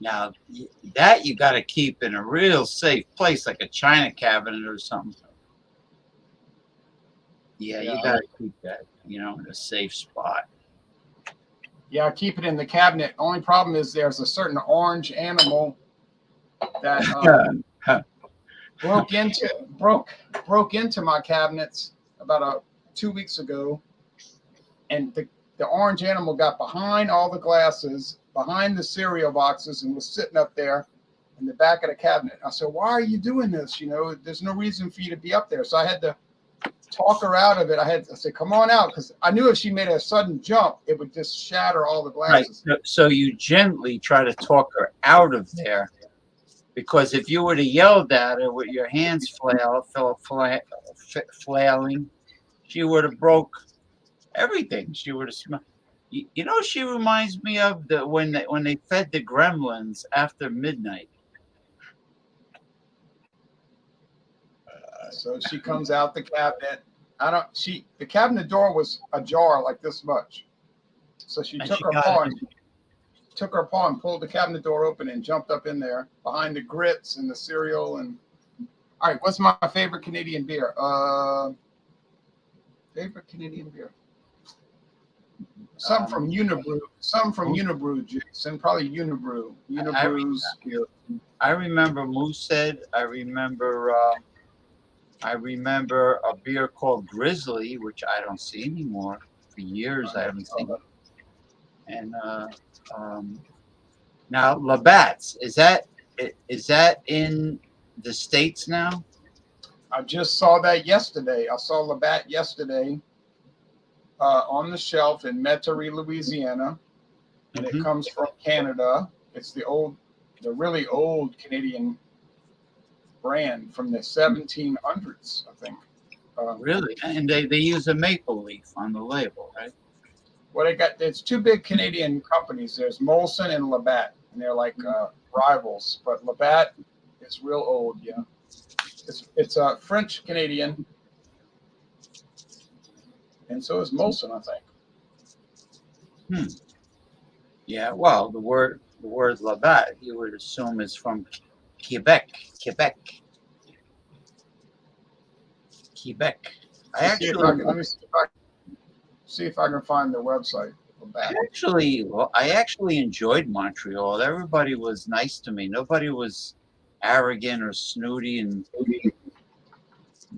[SPEAKER 1] Now that you got to keep in a real safe place, like a china cabinet or something. Yeah, you got to keep that, you know, in a safe spot.
[SPEAKER 11] Yeah, I keep it in the cabinet. Only problem is there's a certain orange animal that broke into my cabinets about 2 weeks ago, and the orange animal got behind all the glasses, behind the cereal boxes, and was sitting up there in the back of the cabinet. I said, "Why are you doing this? You know, there's no reason for you to be up there." So I had to talk her out of it. I said, "Come on out," because I knew if she made a sudden jump, it would just shatter all the glasses.
[SPEAKER 1] Right. So you gently try to talk her out of there, because if you would have yelled at her with your hands flailing, she would have broke everything. She would have. You know, she reminds me of when they fed the gremlins after midnight.
[SPEAKER 11] So she comes out the cabinet. The cabinet door was ajar like this much. So she took her paw and pulled the cabinet door open and jumped up in there behind the grits and the cereal. And all right, what's my favorite Canadian beer? Favorite Canadian beer? Some from Unibrew, Jason. Probably Unibrew. Unibrew's beer.
[SPEAKER 1] I remember Moosehead. I remember a beer called Grizzly, which I don't see anymore. For years I haven't seen it. And now Labatt's, is that in the States now?
[SPEAKER 11] I just saw that yesterday. I saw Labatt yesterday on the shelf in Metairie, Louisiana, and it comes from Canada. It's the really old Canadian brand from the 1700s, I think.
[SPEAKER 1] Really? And they use a maple leaf on the label, right?
[SPEAKER 11] Well, it's two big Canadian companies. There's Molson and Labatt, and they're like rivals. But Labatt is real old, yeah. It's a French Canadian, and so is Molson, I think.
[SPEAKER 1] Yeah. Well, the word Labatt, you would assume is from Quebec.
[SPEAKER 11] Let me see if I can find their website.
[SPEAKER 1] I actually enjoyed Montreal. Everybody was nice to me. Nobody was arrogant or snooty, and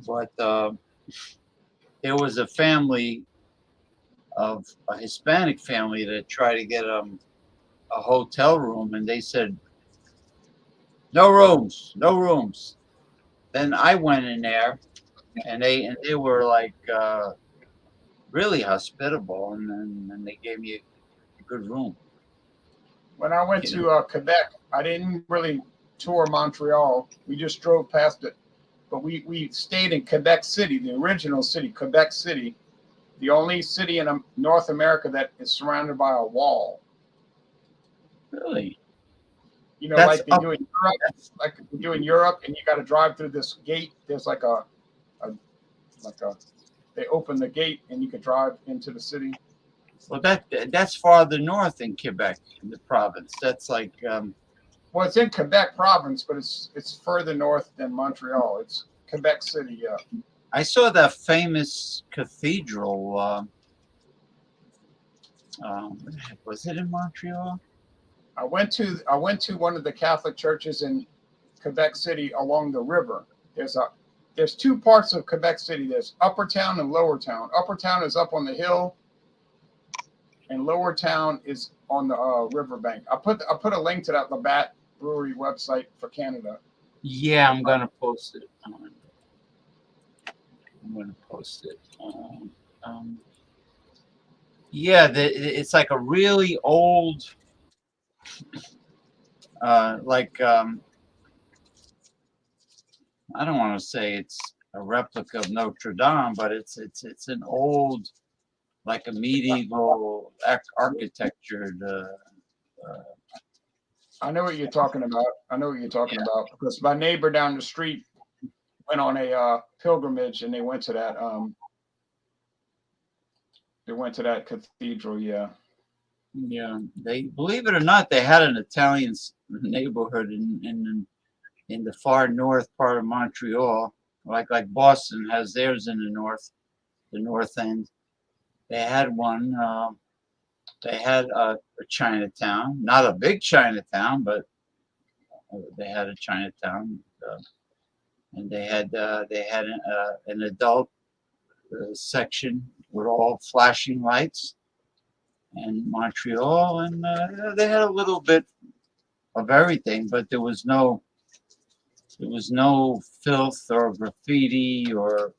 [SPEAKER 1] but there was a family of a Hispanic family that tried to get a hotel room, and they said no rooms, no rooms. Then I went in there, and they were like really hospitable, and they gave me a good room.
[SPEAKER 11] When I went to Quebec, I didn't really tour Montreal. We just drove past it. But we stayed in Quebec City, the original city, Quebec City, the only city in North America that is surrounded by a wall.
[SPEAKER 1] Really?
[SPEAKER 11] You know, like they do in Europe, and you got to drive through this gate. There's like they open the gate and you could drive into the city.
[SPEAKER 1] Well, that's farther north in Quebec, in the province. That's like
[SPEAKER 11] well, it's in Quebec province, but it's further north than Montreal. It's Quebec City. Yeah.
[SPEAKER 1] I saw that famous cathedral. Was it in Montreal?
[SPEAKER 11] I went to one of the Catholic churches in Quebec City along the river. There's two parts of Quebec City. There's Upper Town and Lower Town. Upper Town is up on the hill, and Lower Town is on the riverbank. I put a link to that Labatt Brewery website for Canada.
[SPEAKER 1] Yeah, I'm gonna post it. Yeah, it's like a really old, I don't want to say it's a replica of Notre Dame, but it's an old, like a medieval architectured.
[SPEAKER 11] I know what you're talking about. Because my neighbor down the street went on a pilgrimage, and they went to that. They went to that cathedral. Yeah.
[SPEAKER 1] Yeah, they, believe it or not, they had an Italian neighborhood in the far north part of Montreal, like Boston has theirs in the north end. They had one. They had a Chinatown, not a big Chinatown, but they had a Chinatown, and they had an adult section with all flashing lights. And Montreal, and they had a little bit of everything, but there was no filth or graffiti or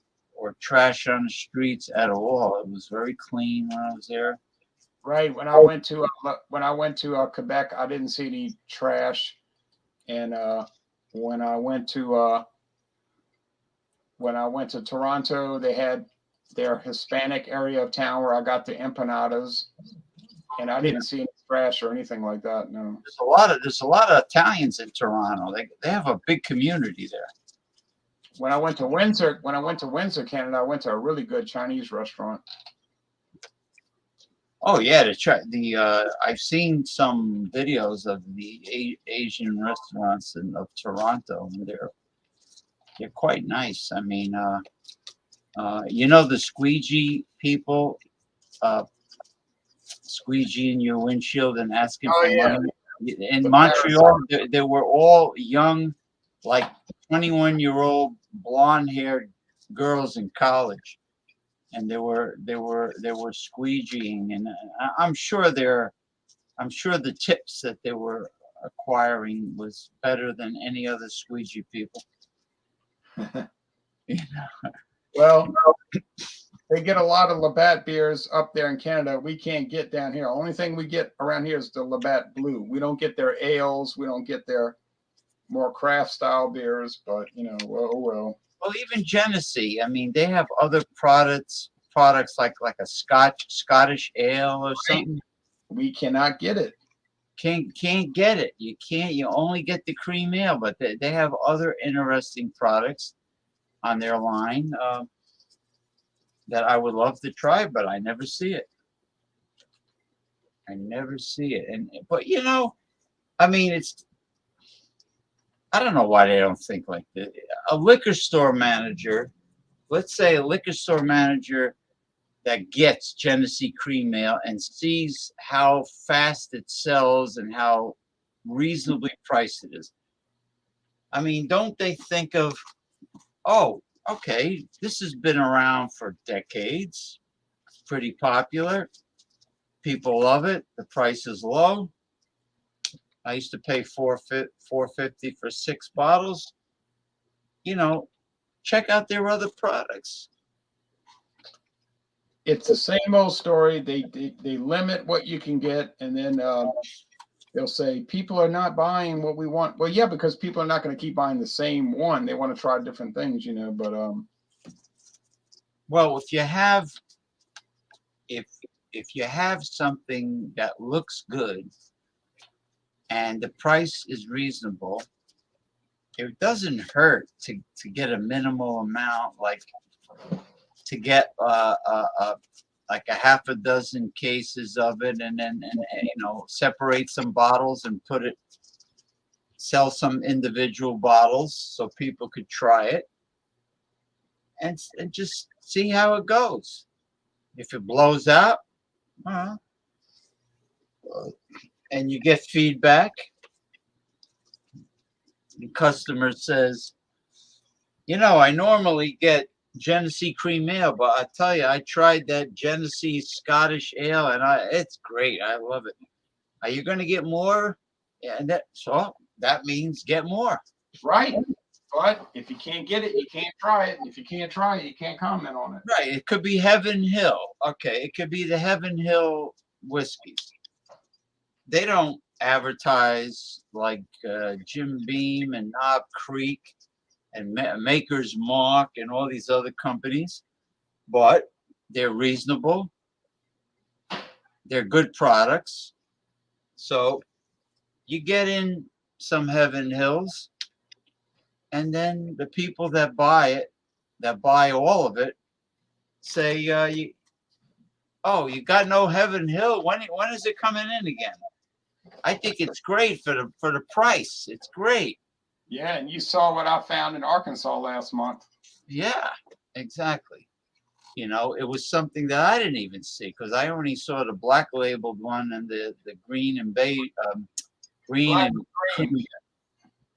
[SPEAKER 1] trash on the streets at all. It was very clean when I was there.
[SPEAKER 11] Right. When I went to Quebec, I didn't see any trash, and when I went to Toronto, they had their Hispanic area of town where I got the empanadas, and I didn't see any trash or anything like that. No.
[SPEAKER 1] There's a lot of Italians in Toronto. They have a big community there.
[SPEAKER 11] When I went to Windsor, Canada, I went to a really good Chinese restaurant.
[SPEAKER 1] Oh yeah, I've seen some videos of the Asian restaurants of Toronto, and they're quite nice. I mean, the squeegee people, squeegee in your windshield and asking for money. In Montreal, they were all young, like 21-year-old blonde-haired girls in college, and they were squeegeeing, and I'm sure the tips that they were acquiring was better than any other squeegee people.
[SPEAKER 11] Well, they get a lot of Labatt beers up there in Canada. We can't get down here. Only thing we get around here is the Labatt Blue. We don't get their ales. We don't get their more craft style beers. But well.
[SPEAKER 1] Well, even Genesee. I mean, they have other products like a Scottish ale or something.
[SPEAKER 11] We cannot get it.
[SPEAKER 1] Can't get it. You can't. You only get the cream ale. But they have other interesting products on their line that I would love to try, but I never see it. But I mean, I don't know why they don't think like this. A liquor store manager, let's say a liquor store manager that gets Genesee cream ale and sees how fast it sells and how reasonably priced it is. I mean, don't they think of, oh, okay, this has been around for decades. It's pretty popular. People love it. The price is low. I used to pay $4.50 for 6 bottles. You know, check out their other products.
[SPEAKER 11] It's the same old story. They limit what you can get, and then they'll say people are not buying what we want. Well, yeah, because people are not going to keep buying the same one. They want to try different things, you know. But
[SPEAKER 1] well, if you have something that looks good and the price is reasonable, it doesn't hurt to get a minimal amount, like to get like a half a dozen cases of it, and then separate some bottles and sell some individual bottles so people could try it and just see how it goes. If it blows out, and you get feedback, the customer says, I normally get Genesee cream ale, but I tell you, I tried that Genesee Scottish ale, and it's great. I love it. Are you going to get more? Yeah, and that means get more.
[SPEAKER 11] right. But if you can't get it, you can't try it. If you can't try it, you can't comment on it.
[SPEAKER 1] Right. It could be Heaven Hill. Okay. It could be the Heaven Hill whiskeys. They don't advertise like Jim Beam and Knob Creek and Maker's Mark and all these other companies, but they're reasonable. They're good products. So you get in some Heaven Hills, and then the people that buy it, that buy all of it, say, you got no Heaven Hill. When is it coming in again? I think it's great for the price. It's great.
[SPEAKER 11] Yeah, and you saw what I found in Arkansas last month.
[SPEAKER 1] Yeah, exactly. It was something that I didn't even see because I only saw the black labeled one and the green and green
[SPEAKER 11] Black
[SPEAKER 1] and
[SPEAKER 11] green.
[SPEAKER 1] cream.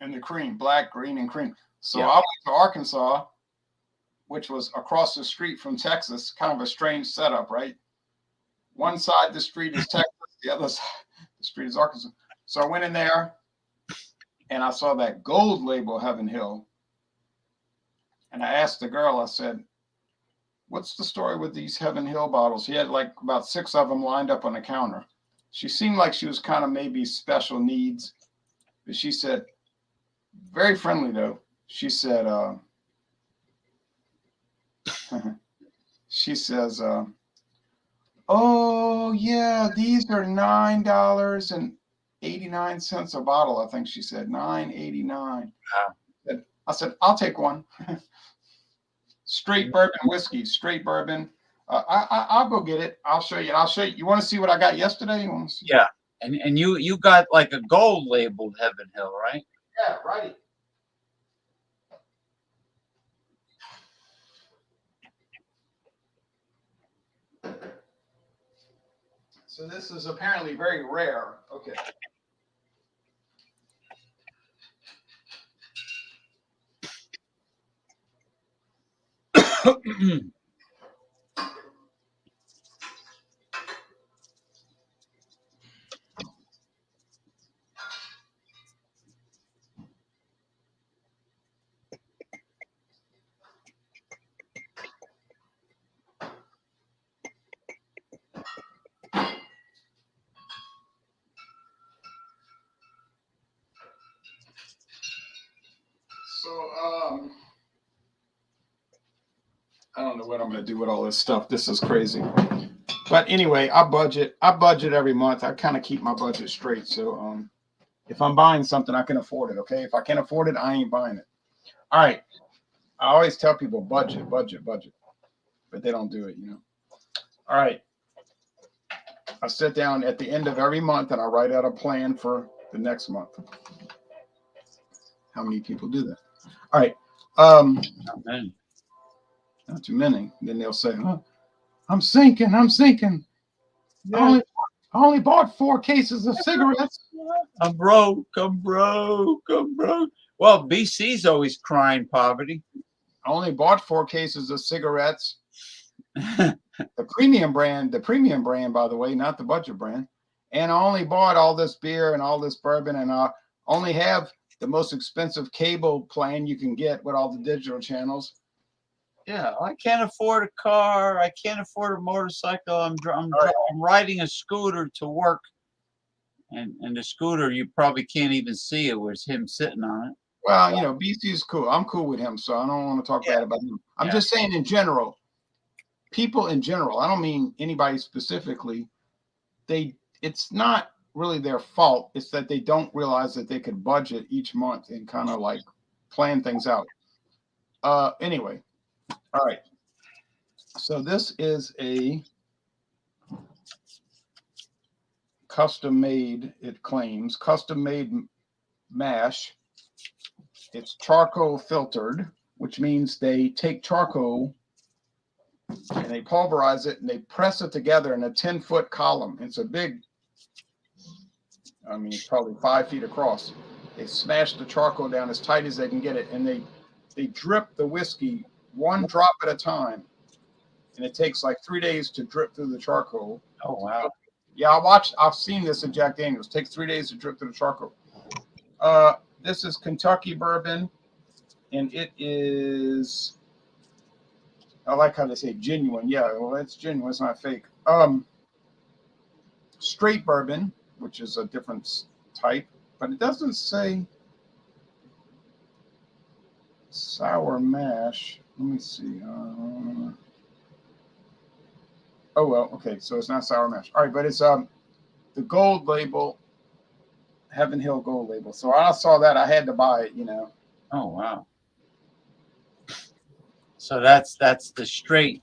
[SPEAKER 11] And the cream, black, green, and cream. So
[SPEAKER 1] Yeah.
[SPEAKER 11] I went to Arkansas, which was across the street from Texas, kind of a strange setup, right? One side of the street is Texas, the other side of the street is Arkansas. So I went in there and I saw that gold label Heaven Hill. And I asked the girl, I said, what's the story with these Heaven Hill bottles? He had like about 6 of them lined up on the counter. She seemed like she was kind of maybe special needs. But she said, very friendly though. She said, she says, oh yeah, these are $9.89 a bottle. I think she said $9.89. I said, I'll take one. Straight bourbon whiskey, straight bourbon. I'll go get it. I'll show you. You want to see what I got yesterday? You want to see?
[SPEAKER 1] Yeah, and you got like a gold labeled Heaven Hill, right?
[SPEAKER 11] Yeah, right. So this is apparently very rare. Okay. So, I don't know what I'm going to do with all this stuff. This is crazy. But anyway, I budget every month. I kind of keep my budget straight. So, if I'm buying something, I can afford it. Okay. If I can't afford it, I ain't buying it. All right. I always tell people budget, but they don't do it, All right. I sit down at the end of every month and I write out a plan for the next month. How many people do that? All right.
[SPEAKER 1] Not many.
[SPEAKER 11] Not too many. Then they'll say, oh, I'm sinking.
[SPEAKER 1] Yeah.
[SPEAKER 11] I only bought 4 cases of cigarettes.
[SPEAKER 1] I'm broke. Well, BC's always crying poverty.
[SPEAKER 11] I only bought 4 cases of cigarettes. The premium brand, by the way, not the budget brand. And I only bought all this beer and all this bourbon, and I only have the most expensive cable plan you can get with all the digital channels.
[SPEAKER 1] Yeah, I can't afford a car. I can't afford a motorcycle. I'm riding a scooter to work, and the scooter you probably can't even see it. Was him sitting on it.
[SPEAKER 11] Well, you know, BC is cool. I'm cool with him, so I don't want to talk bad about him. I'm just saying in general, people in general. I don't mean anybody specifically. It's not really their fault. It's that they don't realize that they could budget each month and kind of like plan things out. Anyway. All right. So this is a custom made, it claims, custom made mash. It's charcoal filtered, which means they take charcoal and they pulverize it and they press it together in a 10-foot column. It's a big, I mean, it's probably 5 feet across. They smash the charcoal down as tight as they can get it, and they drip the whiskey 1 drop at a time, and it takes like 3 days to drip through the charcoal.
[SPEAKER 1] Oh wow!
[SPEAKER 11] Yeah, I've seen this at Jack Daniel's. It takes 3 days to drip through the charcoal. This is Kentucky bourbon, and it is. I like how they say genuine. Yeah, well, it's genuine. It's not fake. Straight bourbon, which is a different type, but it doesn't say sour mash. Let me see. Oh well, okay. So it's not sour mash. All right, but it's the gold label, Heaven Hill Gold label. So I saw that, I had to buy it. You know.
[SPEAKER 1] Oh wow! So that's the straight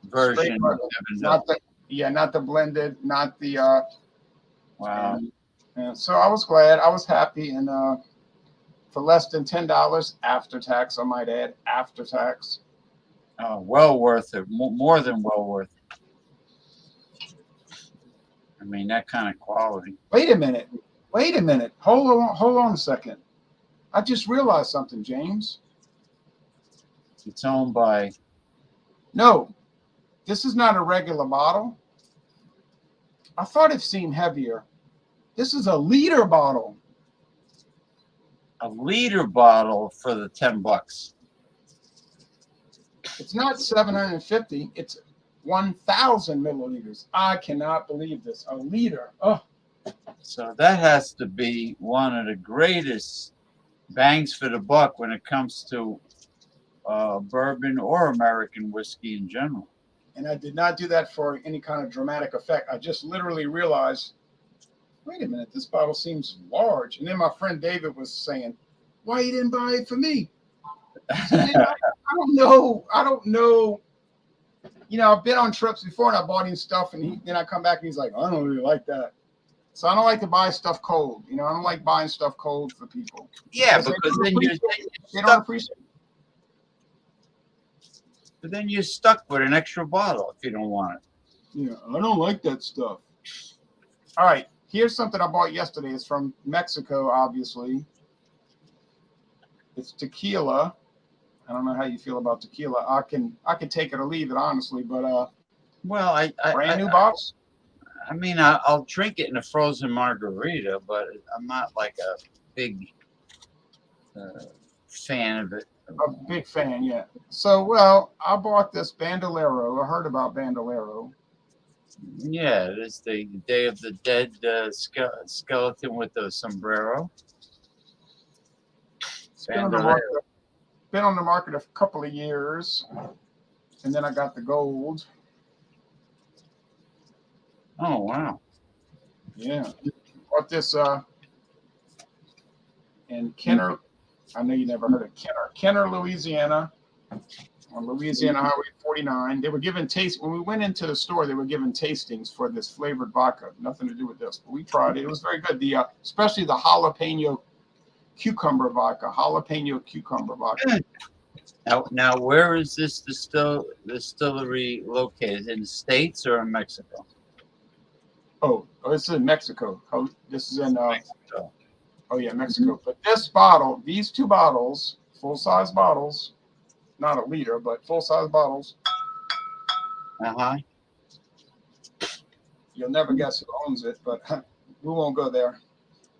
[SPEAKER 1] version.
[SPEAKER 11] Not the blended, not the.
[SPEAKER 1] Wow.
[SPEAKER 11] And so I was glad. I was happy, and for less than $10 after tax, I might add, after tax.
[SPEAKER 1] Well worth it. More than well worth it. I mean, that kind of quality.
[SPEAKER 11] Wait a minute. Hold on a second. I just realized something, James.
[SPEAKER 1] It's owned by.
[SPEAKER 11] No, this is not a regular bottle. I thought it seemed heavier. This is a liter bottle.
[SPEAKER 1] A liter bottle for the $10.
[SPEAKER 11] It's not 750. It's 1,000 milliliters. I cannot believe this. A liter. Oh.
[SPEAKER 1] So that has to be one of the greatest bangs for the buck when it comes to bourbon or American whiskey in general.
[SPEAKER 11] And I did not do that for any kind of dramatic effect. I just literally realized, wait a minute, this bottle seems large. And then my friend David was saying, why you didn't buy it for me? So I don't know. You know, I've been on trips before and I bought him stuff, and then I come back and he's like, I don't really like that. So I don't like to buy stuff cold. You know, I don't like buying stuff cold for people.
[SPEAKER 1] Yeah, because then
[SPEAKER 11] they don't appreciate it.
[SPEAKER 1] But then you're stuck with an extra bottle if you don't want it.
[SPEAKER 11] Yeah, I don't like that stuff. All right, here's something I bought yesterday. It's from Mexico, obviously. It's tequila. I don't know how you feel about tequila. I can take it or leave it, honestly. But
[SPEAKER 1] well, I
[SPEAKER 11] brand new box.
[SPEAKER 1] I mean, I'll drink it in a frozen margarita, but I'm not like a big fan of it.
[SPEAKER 11] A big fan, yeah. So, well, I bought this Bandolero. I heard about Bandolero.
[SPEAKER 1] Yeah, it's the Day of the Dead skeleton with the sombrero.
[SPEAKER 11] It's been on the market a couple of years, and then I got the gold.
[SPEAKER 1] Oh wow!
[SPEAKER 11] Yeah, bought this in Kenner. I know you never heard of Kenner, Louisiana, on Louisiana Highway 49. They were giving when we went into the store, they were giving tastings for this flavored vodka. Nothing to do with this, but we tried it. It was very good. Especially the jalapeno cucumber vodka.
[SPEAKER 1] Now, where is this distillery located? In the States or in Mexico?
[SPEAKER 11] Oh, this is in Mexico. Oh, this is in
[SPEAKER 1] Mexico.
[SPEAKER 11] Oh yeah, Mexico. But this bottle, these 2 bottles, full-size bottles, not a liter, but full-size bottles.
[SPEAKER 1] Uh-huh.
[SPEAKER 11] You'll never guess who owns it, but we won't go there.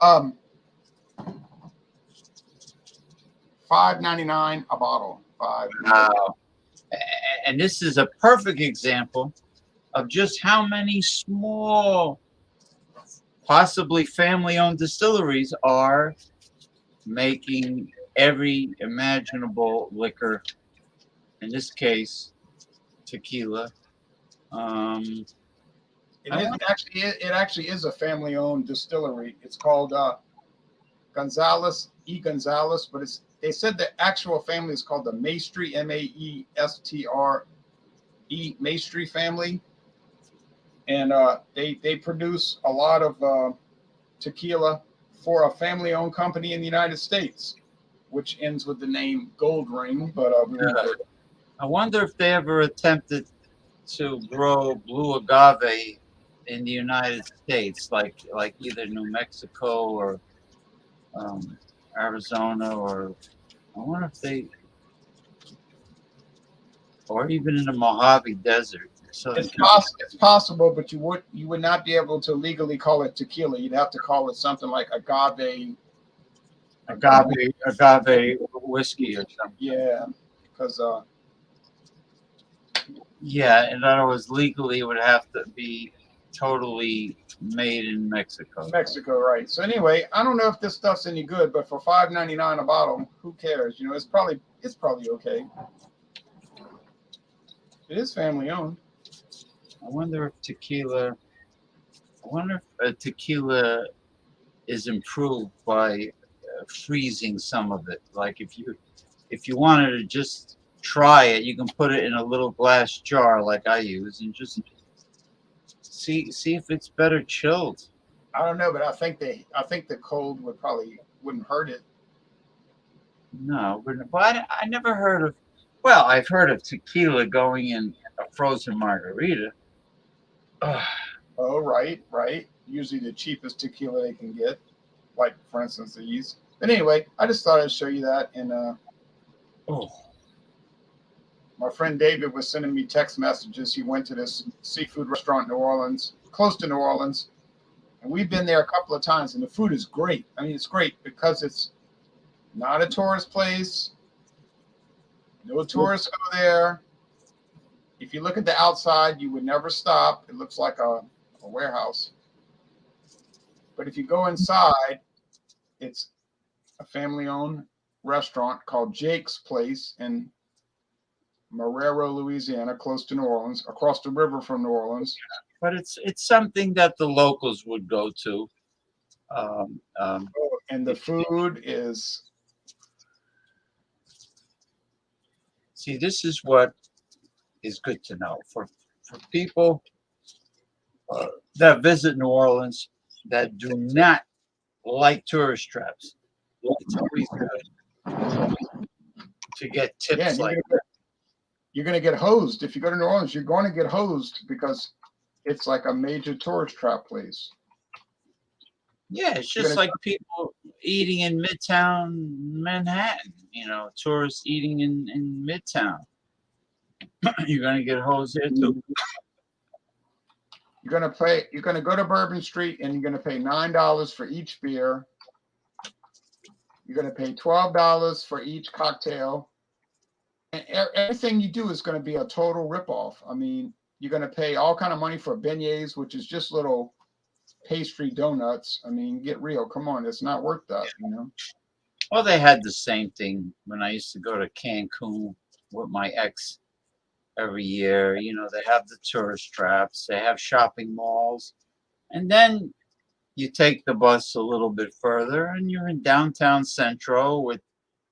[SPEAKER 11] $5.99 a bottle.
[SPEAKER 1] And this is a perfect example of just how many small, possibly family-owned distilleries are making every imaginable liquor. In this case, tequila.
[SPEAKER 11] It actually is a family-owned distillery. It's called Gonzalez Gonzalez, but they said the actual family is called the Maestri, Maestre, Maestri family, and they produce a lot of tequila for a family-owned company in the United States, which ends with the name Gold Ring. But we won't go there.
[SPEAKER 1] I wonder if they ever attempted to grow blue agave in the United States, like either New Mexico or Arizona, or I wonder if they, or even in the Mojave Desert.
[SPEAKER 11] It's possible, but you would not be able to legally call it tequila. You'd have to call it something like agave
[SPEAKER 1] whiskey or something.
[SPEAKER 11] Yeah, because
[SPEAKER 1] yeah, in other words, legally it would have to be totally made in Mexico.
[SPEAKER 11] Mexico, right? So anyway, I don't know if this stuff's any good, but for $5.99 a bottle, who cares? You know, it's probably okay. It is family owned.
[SPEAKER 1] I wonder if tequila is improved by freezing some of it. Like if you wanted to just try it, you can put it in a little glass jar like I use and just see if it's better chilled.
[SPEAKER 11] I don't know, but I think the cold wouldn't hurt it.
[SPEAKER 1] No, but I never heard of. Well, I've heard of tequila going in a frozen margarita.
[SPEAKER 11] Oh, right. Usually the cheapest tequila they can get, like for instance these. But anyway, I just thought I'd show you that. And my friend David was sending me text messages. He went to this seafood restaurant in New Orleans, close to New Orleans, and we've been there a couple of times. And the food is great. I mean, it's great because it's not a tourist place. No tourists go there. If you look at the outside, you would never stop. It looks like a warehouse. But if you go inside, it's a family-owned restaurant called Jake's Place in Marrero, Louisiana, close to New Orleans, across the river from New Orleans.
[SPEAKER 1] But it's something that the locals would go to.
[SPEAKER 11] And the food is...
[SPEAKER 1] See, this is what is good to know for people that visit New Orleans that do not like tourist traps. It's always good to get tips like that.
[SPEAKER 11] You're going to get hosed. If you go to New Orleans, you're going to get hosed because it's like a major tourist trap place.
[SPEAKER 1] Yeah, it's just like people eating in Midtown Manhattan, you know, tourists eating in Midtown. You're going to get hosed there too.
[SPEAKER 11] You're going to go to Bourbon Street and you're going to pay $9 for each beer. You're going to pay $12 for each cocktail. And everything you do is going to be a total ripoff. I mean, you're going to pay all kind of money for beignets, which is just little pastry donuts. I mean, get real. Come on, it's not worth that, you know.
[SPEAKER 1] Well, they had the same thing when I used to go to Cancun with my ex every year. You know, they have the tourist traps, they have shopping malls, and then you take the bus a little bit further and you're in downtown Central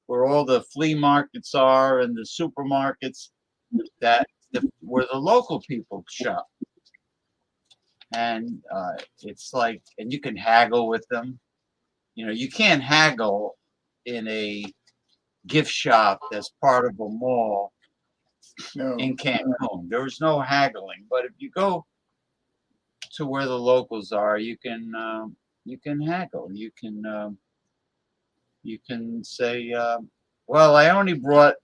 [SPEAKER 1] where all the flea markets are and the supermarkets where the local people shop. And it's like, and you can haggle with them. You know, you can't haggle in a gift shop that's part of a mall in Cancun. There's no haggling. But if you go to where the locals are, you can haggle. You can say, well, I only brought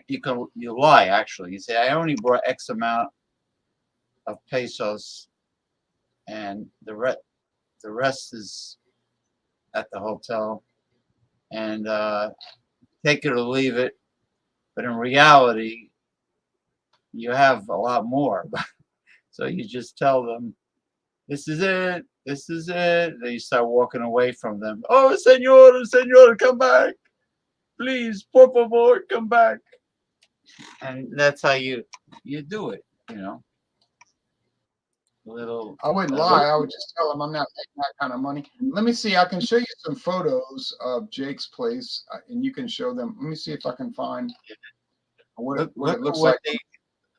[SPEAKER 1] you lie actually. You say I only brought X amount of pesos, and the rest is at the hotel, and take it or leave it. But in reality, you have a lot more. So you just tell them, this is it. This is it. Then you start walking away from them. Oh, senor, come back. Please, por favor, come back. And that's how you do it, you know.
[SPEAKER 11] I wouldn't lie. I would just tell them I'm not taking that kind of money. Let me see. I can show you some photos of Jake's place, and you can show them. Let me see if I can find what it looks like.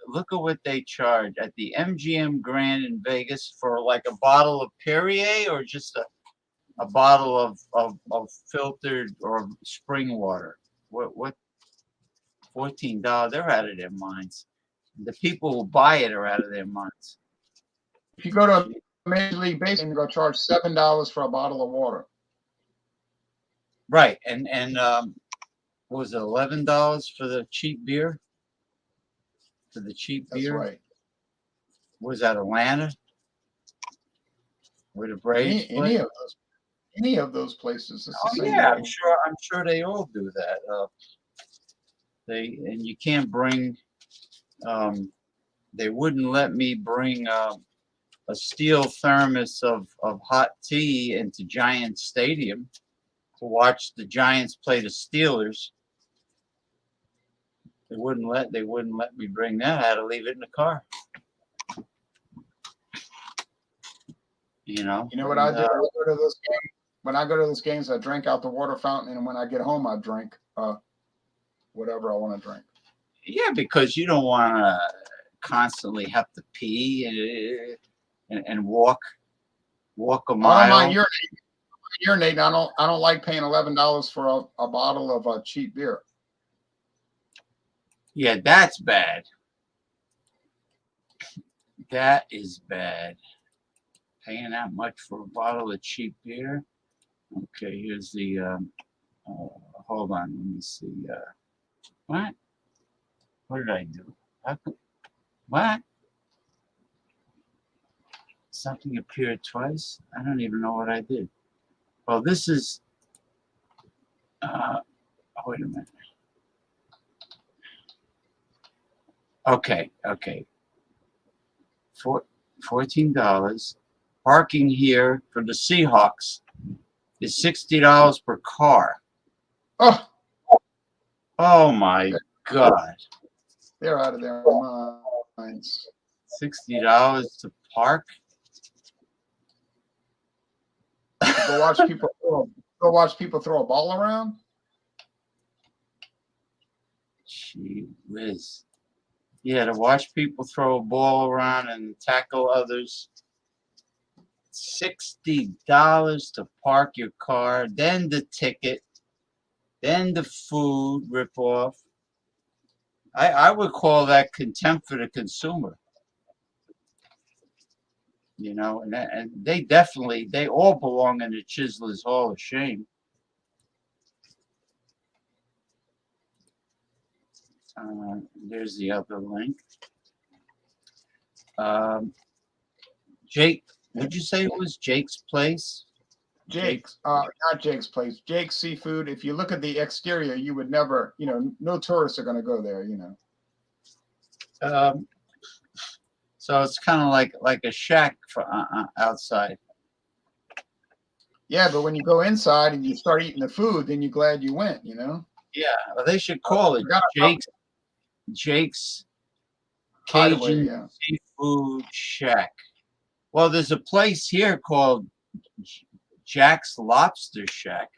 [SPEAKER 1] Look at what they charge at the MGM Grand in Vegas for like a bottle of Perrier, or just a bottle of filtered or spring water. What $14? They're out of their minds. The people who buy it are out of their minds.
[SPEAKER 11] If you go to Major League Baseball, you're gonna charge $7 for a bottle of water.
[SPEAKER 1] Right, and what was it, $11 for the cheap beer? For the cheap beer,
[SPEAKER 11] that's right.
[SPEAKER 1] Was that Atlanta? Where the Braves
[SPEAKER 11] Any of those places. It's the same
[SPEAKER 1] yeah,
[SPEAKER 11] way.
[SPEAKER 1] I'm sure they all do that. And you can't bring. They wouldn't let me bring a steel thermos of hot tea into Giants Stadium to watch the Giants play the Steelers. They wouldn't let me bring that. I had to leave it in the car. You know
[SPEAKER 11] what I do? When I go to those games, I drink out the water fountain, and when I get home, I drink whatever I want to drink.
[SPEAKER 1] Yeah, because you don't want to constantly have to pee and walk a mile.
[SPEAKER 11] I don't mind urinating. I don't like paying $11 for a bottle of cheap beer.
[SPEAKER 1] Yeah, that's bad. That is bad. Paying that much for a bottle of cheap beer. Okay, here's the. Hold on, let me see. What? What did I do? What? Something appeared twice? I don't even know what I did. Well, this is. Wait a minute. Okay. $14. Parking here for the Seahawks is $60 per car. Oh my God.
[SPEAKER 11] They're out of their minds.
[SPEAKER 1] $60 to park?
[SPEAKER 11] Go watch people throw a ball around.
[SPEAKER 1] Gee whiz. Yeah, to watch people throw a ball around and tackle others. $60 to park your car, then the ticket, then the food ripoff. I would call that contempt for the consumer. You know, and they all belong in the Chislers Hall of Shame. There's the other link. Jake, would you say it was Jake's place?
[SPEAKER 11] Not Jake's place. Jake's Seafood. If you look at the exterior, you would never, no tourists are going to go there,
[SPEAKER 1] So it's kind of like a shack for outside.
[SPEAKER 11] Yeah, but when you go inside and you start eating the food, then you're glad you went,
[SPEAKER 1] Yeah, well, they should call it Jake's Cajun Seafood Shack. Well, there's a place here called Jack's Lobster Shack,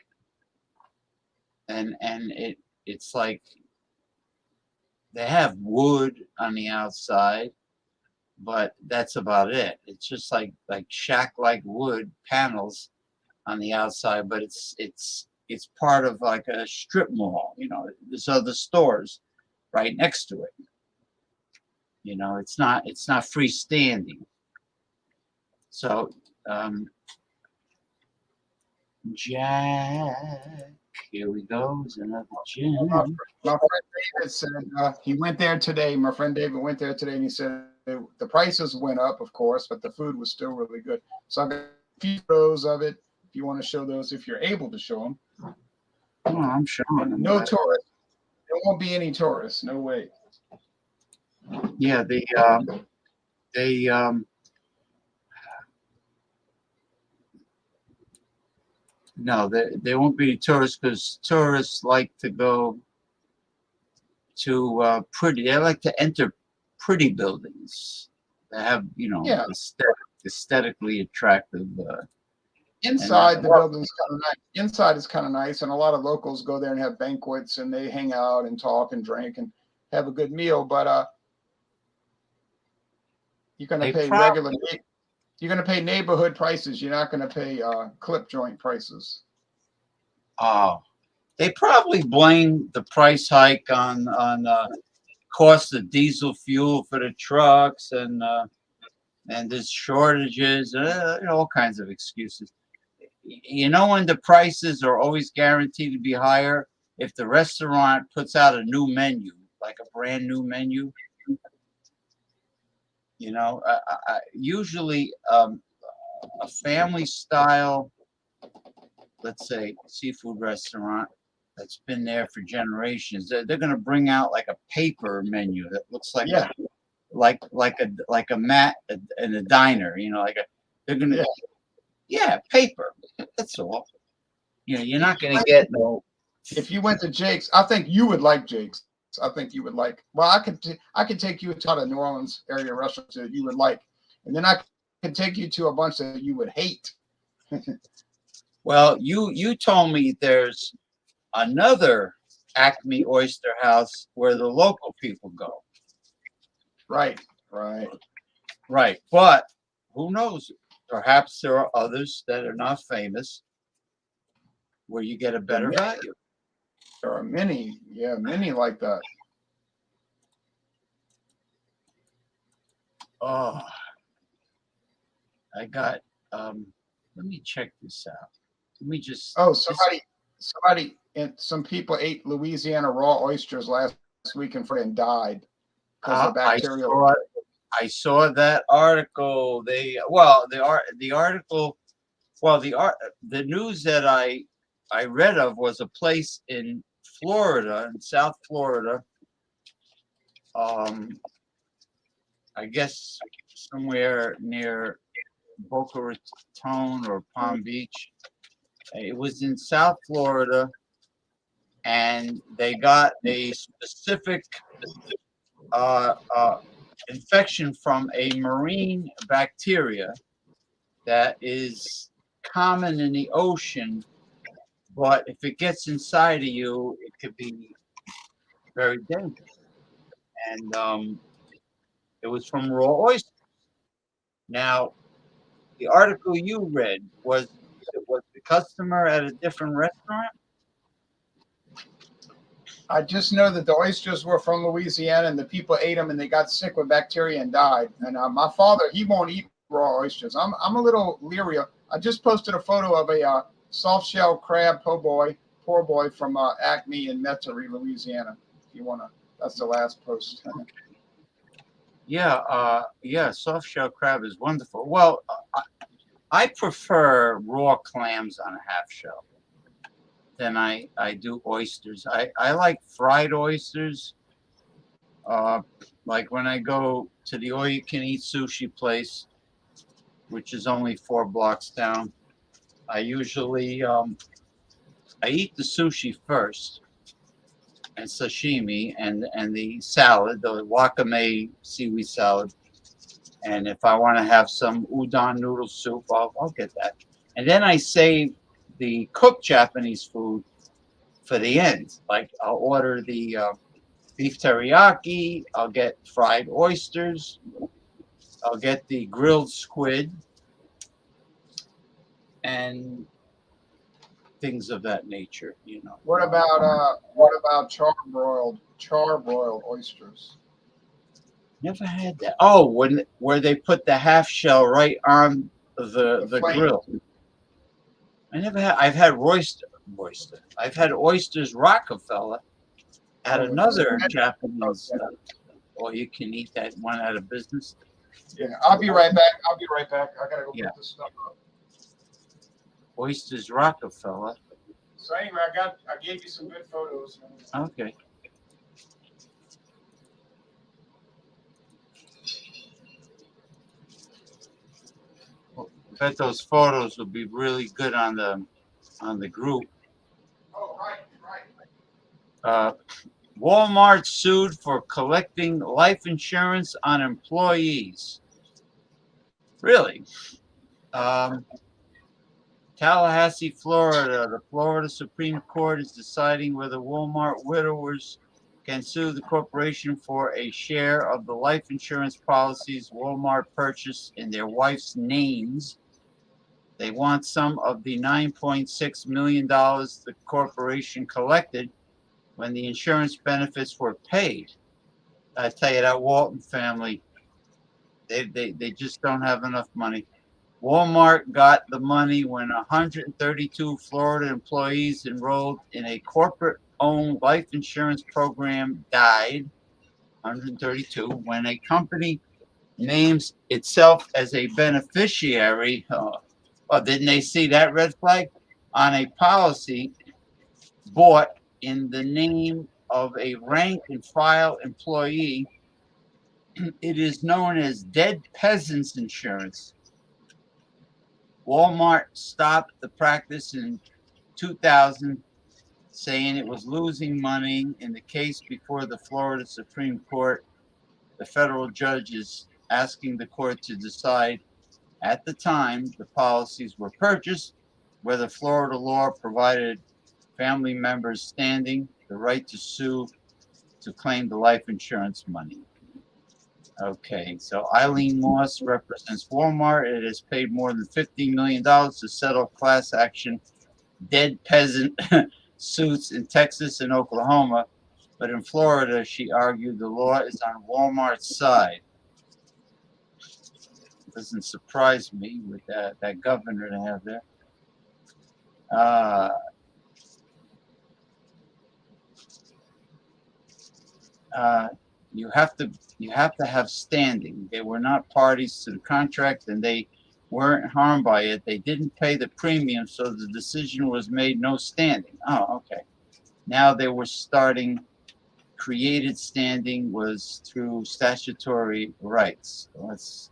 [SPEAKER 1] and it's like they have wood on the outside, but that's about it. It's just like shack-like wood panels on the outside, but it's part of like a strip mall. There's other stores right next to it. It's not freestanding. So Jack Here we go. There's another gym.
[SPEAKER 11] My friend David said he went there today. My friend David went there today, and he said the prices went up, of course, but the food was still really good. So I've got a few photos of it. If you want to show those, if you're able to show them.
[SPEAKER 1] Oh, I'm showing them.
[SPEAKER 11] No tourists. There won't be any tourists. No way.
[SPEAKER 1] Yeah, no, there won't be tourists because tourists like to go to pretty. They like to enter pretty buildings that have, you know,
[SPEAKER 11] Yeah.
[SPEAKER 1] aesthetically attractive.
[SPEAKER 11] Inside the building's kind of nice. Inside is kind of nice, and a lot of locals go there and have banquets, and they hang out and talk and drink and have a good meal. But you're going to pay regular. You're going to pay neighborhood prices. You're not going to pay clip joint prices.
[SPEAKER 1] Oh, they probably blame the price hike on cost of diesel fuel for the trucks and there's shortages, all kinds of excuses. You know when the prices are always guaranteed to be higher? If the restaurant puts out a new menu, like a brand new menu, you know, usually a family style, let's say seafood restaurant that's been there for generations, they're going to bring out like a paper menu that looks like like a mat in a diner, you know, they're going to paper. That's all. You know, you're not going to get no.
[SPEAKER 11] If you went to Jake's, I think you would like Jake's. I think you would like. Well, I could take you to the New Orleans area restaurants that you would like, and then I could take you to a bunch that you would hate.
[SPEAKER 1] Well, you told me there's another Acme Oyster House where the local people go.
[SPEAKER 11] Right.
[SPEAKER 1] But who knows? Perhaps there are others that are not famous where you get a better value.
[SPEAKER 11] There are many like that.
[SPEAKER 1] Oh, I got, let me check this out. Let me just.
[SPEAKER 11] Oh, somebody, and some people ate Louisiana raw oysters last week and died because of bacterial.
[SPEAKER 1] I saw that article. The news that I read of was a place in Florida, in South Florida. I guess somewhere near Boca Raton or Palm Beach. It was in South Florida, and they got a specific infection from a marine bacteria that is common in the ocean, but if it gets inside of you, it could be very dangerous. And it was from raw oysters. Now, the article you read was the customer at a different restaurant?
[SPEAKER 11] I just know that the oysters were from Louisiana, and the people ate them, and they got sick with bacteria and died. And my father, he won't eat raw oysters. I'm a little leery. I just posted a photo of a soft shell crab poor boy from Acme in Metairie, Louisiana. If you wanna, that's the last post.
[SPEAKER 1] Yeah, soft shell crab is wonderful. Well, I prefer raw clams on a half shell than I do oysters. I like fried oysters. Like when I go to the all-you-can-eat sushi place, which is only 4 blocks down, I usually I eat the sushi first, and sashimi, and the salad, the wakame seaweed salad. And if I want to have some udon noodle soup, I'll get that. And then I save the cooked Japanese food for the end. Like I'll order the beef teriyaki, I'll get fried oysters, I'll get the grilled squid, and things of that nature, you know.
[SPEAKER 11] What about charbroiled oysters?
[SPEAKER 1] Never had that. Oh, where they put the half shell right on the grill. I never had. I've had oyster. I've had oysters Rockefeller at another Japanese. Or you can eat that one out of business.
[SPEAKER 11] Yeah, I'll be right back. I gotta go
[SPEAKER 1] Yeah.
[SPEAKER 11] put this stuff up.
[SPEAKER 1] Oysters Rockefeller.
[SPEAKER 11] So anyway, I gave you some good photos.
[SPEAKER 1] Okay. I bet those photos will be really good on the group.
[SPEAKER 11] Oh, right.
[SPEAKER 1] Walmart sued for collecting life insurance on employees. Really? Tallahassee, Florida. The Florida Supreme Court is deciding whether Walmart widowers can sue the corporation for a share of the life insurance policies Walmart purchased in their wife's names. They want some of the $9.6 million the corporation collected when the insurance benefits were paid. I tell you, that Walton family, they just don't have enough money. Walmart got the money when 132 Florida employees enrolled in a corporate-owned life insurance program died. 132. When a company names itself as a beneficiary, didn't they see that red flag? On a policy bought in the name of a rank and file employee, it is known as dead peasants insurance. Walmart stopped the practice in 2000, saying it was losing money. In the case before the Florida Supreme Court, the federal judge is asking the court to decide at the time the policies were purchased whether Florida law provided family members standing the right to sue to claim the life insurance money. Okay, so Eileen Moss represents Walmart. It has paid more than $50 million to settle class action dead peasant suits in Texas and Oklahoma. But in Florida, she argued the law is on Walmart's side. It doesn't surprise me with that governor to have there. You have to have standing. They were not parties to the contract, and they weren't harmed by it. They didn't pay the premium, so the decision was made no standing. Oh, okay. Now they were starting. Created standing was through statutory rights. So let's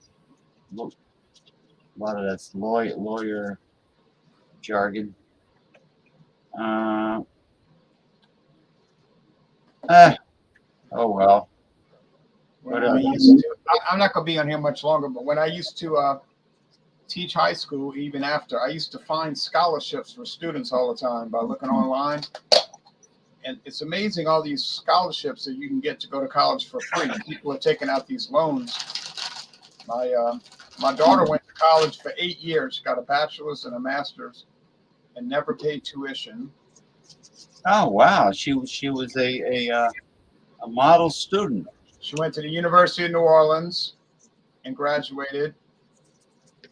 [SPEAKER 1] look. A lot of that's lawyer jargon. Oh well.
[SPEAKER 11] When I used to, I'm not going to be on here much longer, but when I used to teach high school, even after, I used to find scholarships for students all the time by looking online. And it's amazing all these scholarships that you can get to go to college for free. People are taking out these loans. My daughter went to college for 8 years. She got a bachelor's and a master's and never paid tuition.
[SPEAKER 1] Oh wow, she was a model student.
[SPEAKER 11] She went to the University of New Orleans and graduated.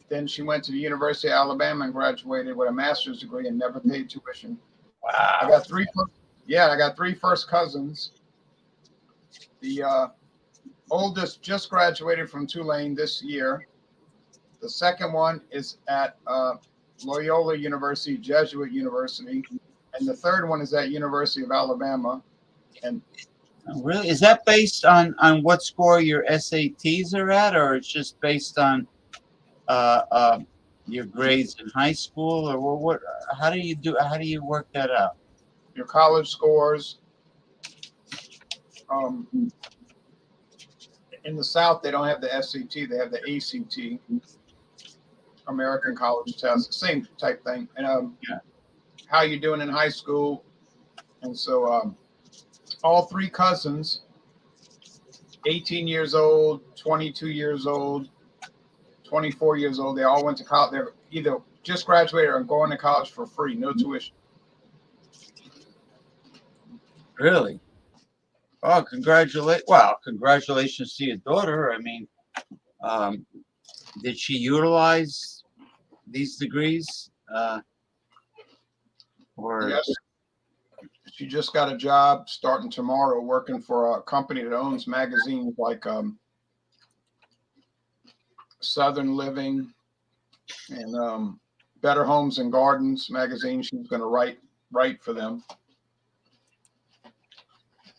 [SPEAKER 11] Then she went to the University of Alabama and graduated with a master's degree and never paid tuition.
[SPEAKER 1] Wow.
[SPEAKER 11] I got three first cousins. The oldest just graduated from Tulane this year. The second one is at Loyola University, Jesuit University. And the third one is at University of Alabama. And
[SPEAKER 1] really, is that based on what score your SATs are at, or it's just based on your grades in high school, or what? How do you work that out?
[SPEAKER 11] Your college scores. In the South, they don't have the SAT; they have the ACT, American College Test, same type thing. And how you doing in high school? And so, all three cousins, 18 years old, 22 years old, 24 years old, they all went to college. They're either just graduated or going to college for free, no tuition.
[SPEAKER 1] Really? Oh, congratulations to your daughter. I mean, did she utilize these degrees? Or
[SPEAKER 11] Yes. She just got a job starting tomorrow working for a company that owns magazines like Southern Living and Better Homes and Gardens magazine. She's going to write for them.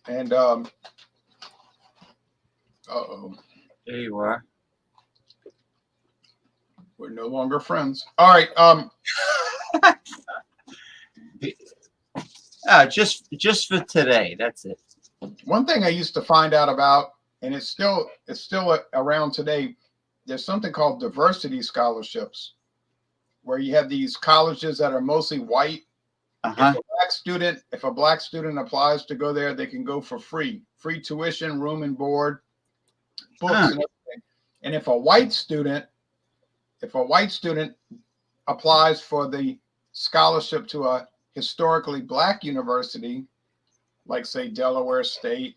[SPEAKER 11] And uh-oh.
[SPEAKER 1] there you are.
[SPEAKER 11] We're no longer friends. All right.
[SPEAKER 1] Just for today. That's it.
[SPEAKER 11] One thing I used to find out about, and it's still around today, there's something called diversity scholarships, where you have these colleges that are mostly white.
[SPEAKER 1] Uh-huh.
[SPEAKER 11] If a black student applies to go there, they can go for free tuition, room and board, books, and everything. And if a white student applies for the scholarship to a historically black university, like say Delaware State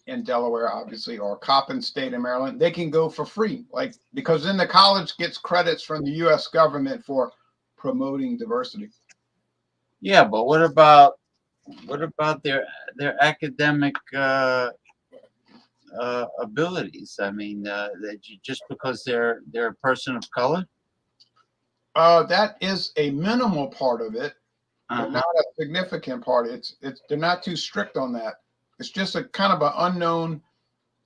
[SPEAKER 11] in Delaware, obviously, or Coppin State in Maryland, they can go for free, like, because then the college gets credits from the U.S. government for promoting diversity.
[SPEAKER 1] Yeah, but what about their academic abilities? I mean, just because they're a person of color?
[SPEAKER 11] That is a minimal part of it, but not a significant part. It's they're not too strict on that. It's just a kind of an unknown.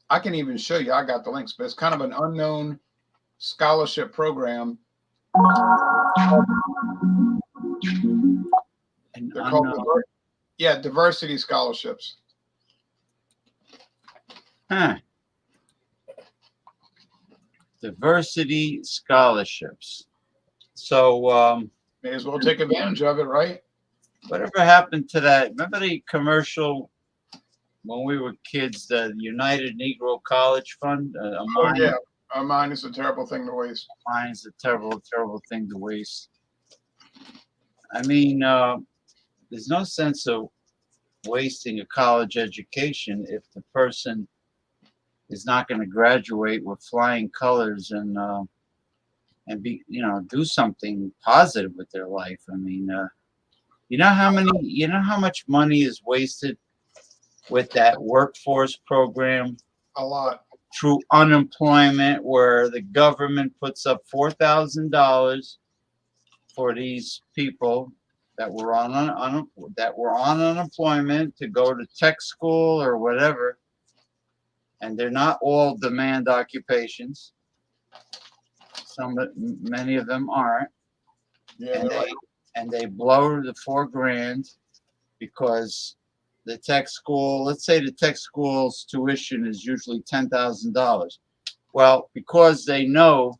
[SPEAKER 11] I can even show you. I got the links, but it's kind of an unknown scholarship program. They're called diversity scholarships.
[SPEAKER 1] Huh. Diversity scholarships. So
[SPEAKER 11] may as well take advantage of it, right?
[SPEAKER 1] Whatever happened to that? Remember the commercial when we were kids, the United Negro College Fund?
[SPEAKER 11] A mine is a terrible thing to waste.
[SPEAKER 1] Mine's a terrible, terrible thing to waste. I mean, there's no sense of wasting a college education if the person is not going to graduate with flying colors and be, do something positive with their life. I mean, you know how much money is wasted with that workforce program?
[SPEAKER 11] A lot.
[SPEAKER 1] Through unemployment, where the government puts up $4,000 for these people that were on unemployment to go to tech school or whatever, and they're not all demand occupations. Many of them aren't.
[SPEAKER 11] Yeah,
[SPEAKER 1] and they blow the $4,000 because the tech school, let's say the tech school's tuition is usually $10,000. Well, because they know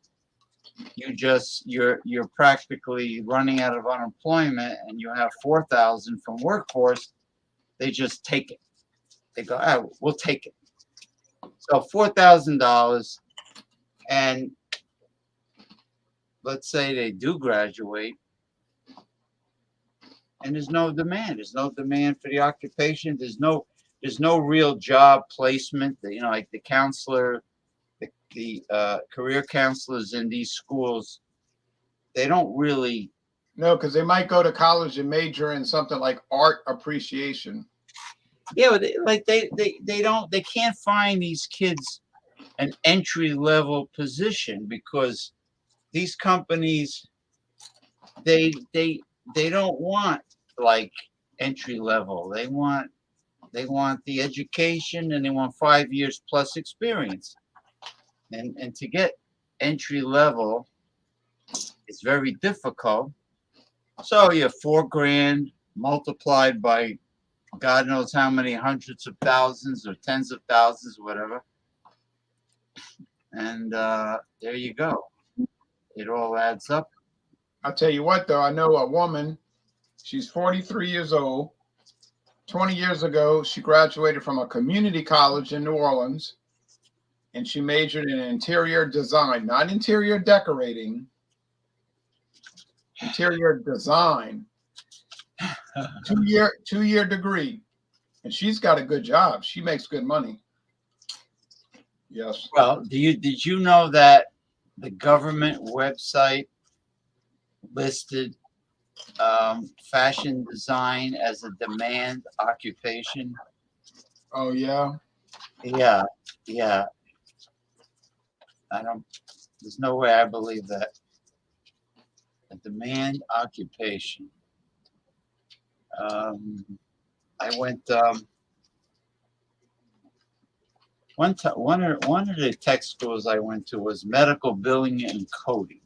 [SPEAKER 1] you're practically running out of unemployment and you have $4,000 from workforce, they just take it. They go, oh, we'll take it. So $4,000, and let's say they do graduate, and there's no demand. There's no demand for the occupation. There's no real job placement. Like the counselor, the career counselors in these schools, they don't really.
[SPEAKER 11] No, because they might go to college and major in something like art appreciation.
[SPEAKER 1] Yeah, but they can't find these kids an entry level position because these companies, they don't want like entry level. They want the education, and they want 5 years plus experience. And to get entry level is very difficult. So you have $4,000 multiplied by God knows how many hundreds of thousands or tens of thousands, whatever. And there you go. It all adds up.
[SPEAKER 11] I'll tell you what, though, I know a woman, she's 43 years old. 20 years ago, she graduated from a community college in New Orleans, and she majored in interior design, not interior decorating, interior design. Two-year degree, and she's got a good job. She makes good money. Yes.
[SPEAKER 1] Well, did you know that the government website listed fashion design as a demand occupation.
[SPEAKER 11] Oh yeah.
[SPEAKER 1] Yeah, yeah. I don't. There's no way I believe that. A demand occupation. I went one of the tech schools I went to was medical billing and coding,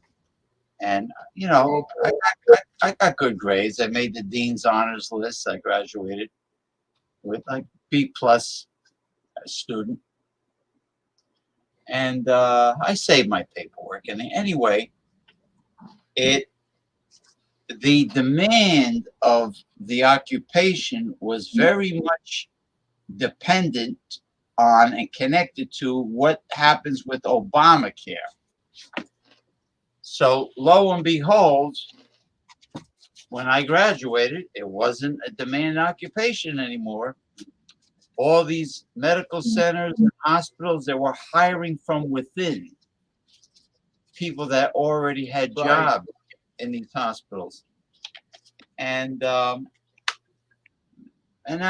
[SPEAKER 1] and I got good grades. I made the dean's honors list. I graduated with like B plus student, and I saved my paperwork. And anyway, the demand of the occupation was very much dependent on and connected to what happens with Obamacare. So lo and behold, when I graduated, it wasn't a demand occupation anymore. All these medical centers and hospitals, they were hiring from within people that already had jobs in these hospitals. And that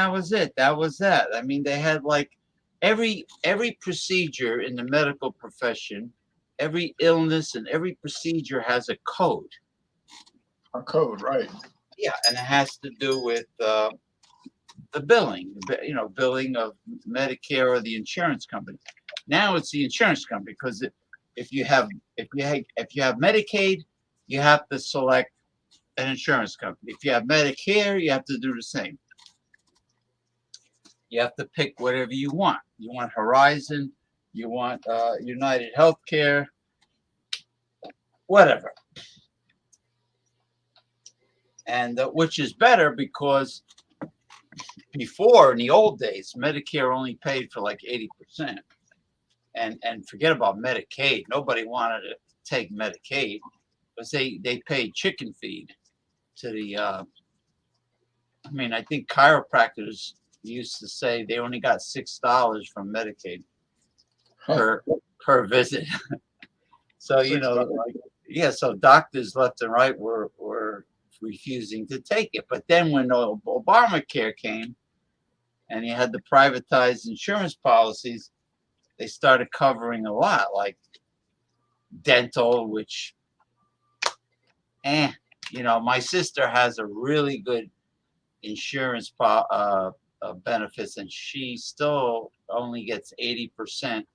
[SPEAKER 1] was it. That was that. I mean, they had like every procedure in the medical profession, every illness and every procedure has a code.
[SPEAKER 11] A code, right?
[SPEAKER 1] Yeah, and it has to do with the billing, billing of Medicare or the insurance company. Now it's the insurance company because if you have Medicaid, you have to select an insurance company. If you have Medicare, you have to do the same. You have to pick whatever you want. You want Horizon, you want United Healthcare, whatever. And which is better because before, in the old days, Medicare only paid for like 80%. And forget about Medicaid. Nobody wanted to take Medicaid because they paid chicken feed to the I think chiropractors used to say they only got $6 from Medicaid per visit. So so doctors left and right were refusing to take it. But then when Obamacare came and you had the privatized insurance policies, they started covering a lot, like dental, which my sister has a really good insurance benefits, and she still only gets 80%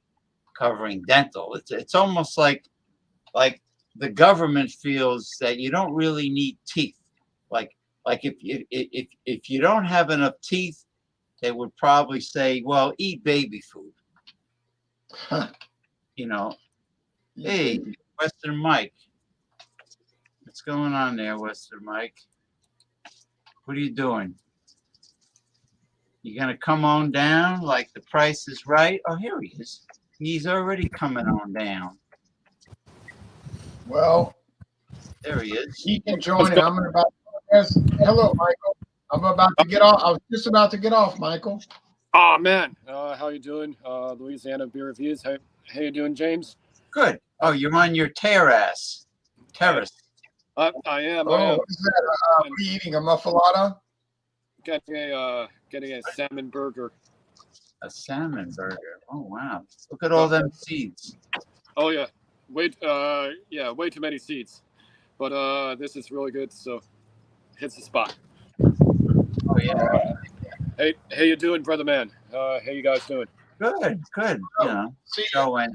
[SPEAKER 1] covering dental. It's almost like the government feels that you don't really need teeth. Like if you don't have enough teeth, they would probably say, well, eat baby food. Hey, Western Mike. What's going on there, Western Mike? What are you doing? You gonna come on down like the price is right? Oh, here he is. He's already coming on down.
[SPEAKER 11] Well,
[SPEAKER 1] there he is.
[SPEAKER 11] He can join. Hello, Michael. I'm about to get off. I was just about to get off, Michael.
[SPEAKER 12] Oh man, how you doing? Louisiana Beer Reviews. How you doing, James?
[SPEAKER 1] Good. Oh, you're on your terrace.
[SPEAKER 12] I am.
[SPEAKER 11] Oh, is that are you eating a muffalata?
[SPEAKER 12] Getting a salmon burger.
[SPEAKER 1] A salmon burger. Oh wow! Look at all them seeds.
[SPEAKER 12] Oh yeah, way too many seeds. But this is really good. So hits the spot.
[SPEAKER 1] Oh yeah.
[SPEAKER 12] Hey, how you doing, brother man? How you guys doing?
[SPEAKER 1] Good. Showing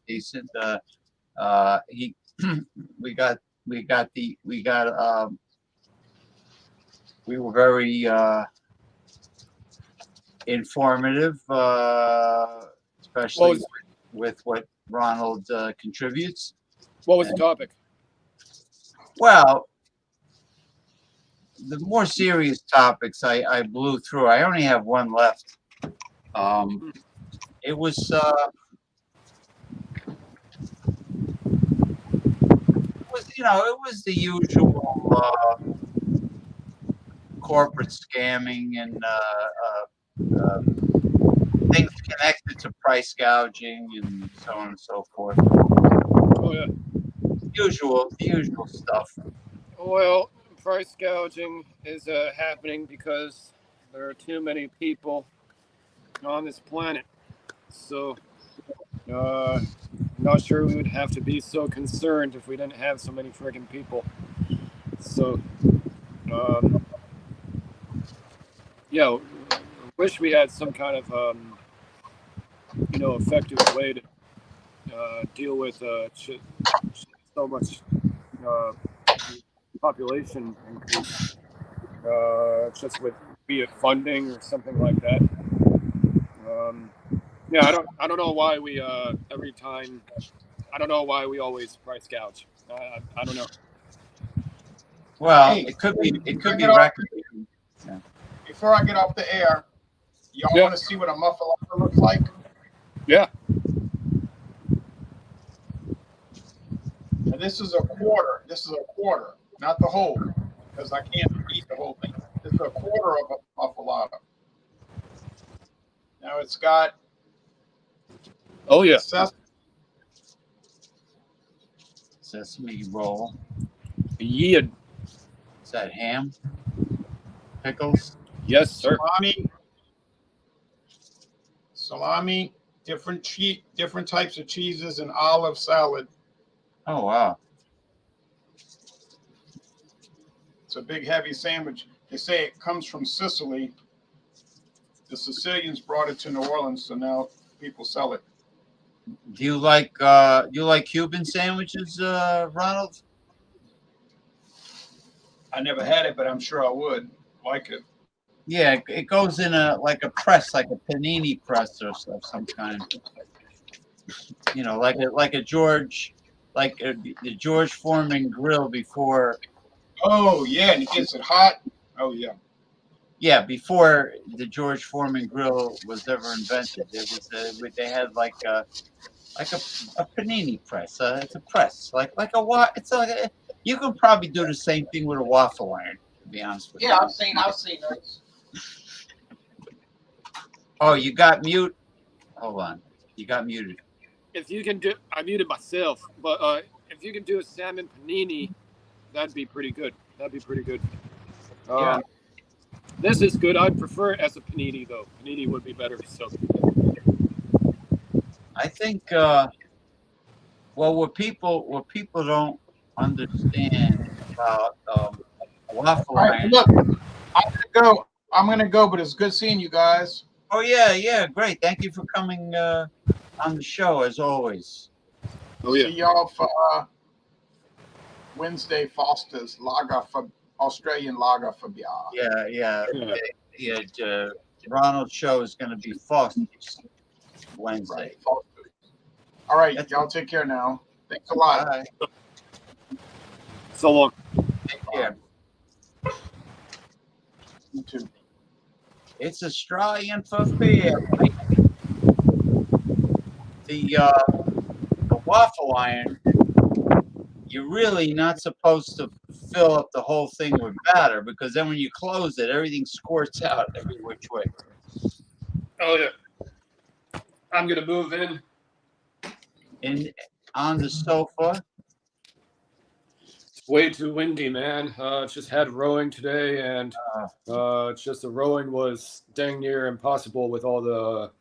[SPEAKER 1] decent. We were very informative, especially with what Ronald contributes.
[SPEAKER 12] What was the topic?
[SPEAKER 1] Well, the more serious topics I blew through. I only have one left. It was the usual corporate scamming and things connected to price gouging and so on and so forth.
[SPEAKER 12] Oh yeah.
[SPEAKER 1] The usual stuff.
[SPEAKER 12] Well, price gouging is happening because there are too many people on this planet. So, I'm not sure we would have to be so concerned if we didn't have so many friggin' people. So, yeah, wish we had some kind of, effective way to deal with so much population increase, just with be it funding or something like that. Yeah, I don't know why we every time. I don't know why we always price gouge. I don't know.
[SPEAKER 1] Well,
[SPEAKER 11] Hey,
[SPEAKER 1] it could be
[SPEAKER 11] off-
[SPEAKER 1] record. Yeah.
[SPEAKER 11] Before I get off the air, y'all
[SPEAKER 12] Yeah.
[SPEAKER 11] want to see what a muffalata looks like?
[SPEAKER 12] Yeah.
[SPEAKER 11] Now, this is a quarter. This is a quarter, not the whole, because I can't eat the whole thing. This is a quarter of a muffalata. Now it's got.
[SPEAKER 12] Oh yeah.
[SPEAKER 1] Sesame roll.
[SPEAKER 12] Yeah.
[SPEAKER 1] Is that ham? Pickles?
[SPEAKER 12] Yes, sir.
[SPEAKER 11] Salami, different types of cheeses, and olive salad.
[SPEAKER 1] Oh wow.
[SPEAKER 11] It's a big, heavy sandwich. They say it comes from Sicily. The Sicilians brought it to New Orleans, so now people sell it.
[SPEAKER 1] Do you like Cuban sandwiches, Ronald?
[SPEAKER 11] I never had it, but I'm sure I would like it.
[SPEAKER 1] Yeah, it goes in a press, like a panini press or some kind. You know, like a George, the George Foreman grill before.
[SPEAKER 11] Oh yeah, and it gets it hot. Oh yeah.
[SPEAKER 1] Yeah, before the George Foreman grill was ever invented, it was they had like a panini press. It's a press, you can probably do the same thing with a waffle iron. To be honest with you.
[SPEAKER 11] Yeah, I've seen those.
[SPEAKER 1] Oh, you got mute. Hold on, you got muted.
[SPEAKER 12] If you can do, I muted myself, but if you can do a salmon panini, that'd be pretty good.
[SPEAKER 1] Yeah.
[SPEAKER 12] This is good. I'd prefer it as a panini though. Panini would be better. So.
[SPEAKER 1] I think. Well, what people don't understand about waffle
[SPEAKER 11] All right,
[SPEAKER 1] iron.
[SPEAKER 11] look, I'm gonna go, but it's good seeing you guys.
[SPEAKER 1] Oh yeah, great. Thank you for coming on the show as always.
[SPEAKER 12] Oh yeah.
[SPEAKER 11] See y'all for Wednesday. Foster's Lager for Australian Lager for beer.
[SPEAKER 1] Yeah. Ronald's show is going to be Foster's Wednesday.
[SPEAKER 11] Right, Foster's. All right, y'all take care now. Thanks a lot.
[SPEAKER 1] Bye.
[SPEAKER 12] So long.
[SPEAKER 1] Take care.
[SPEAKER 11] You too.
[SPEAKER 1] It's Australian for beer. The waffle iron, you're really not supposed to fill up the whole thing with batter, because then when you close it, everything squirts out every which way.
[SPEAKER 12] Oh yeah. I'm gonna move in.
[SPEAKER 1] On the sofa.
[SPEAKER 12] It's way too windy, man. Just had rowing today, and just the rowing was dang near impossible with all the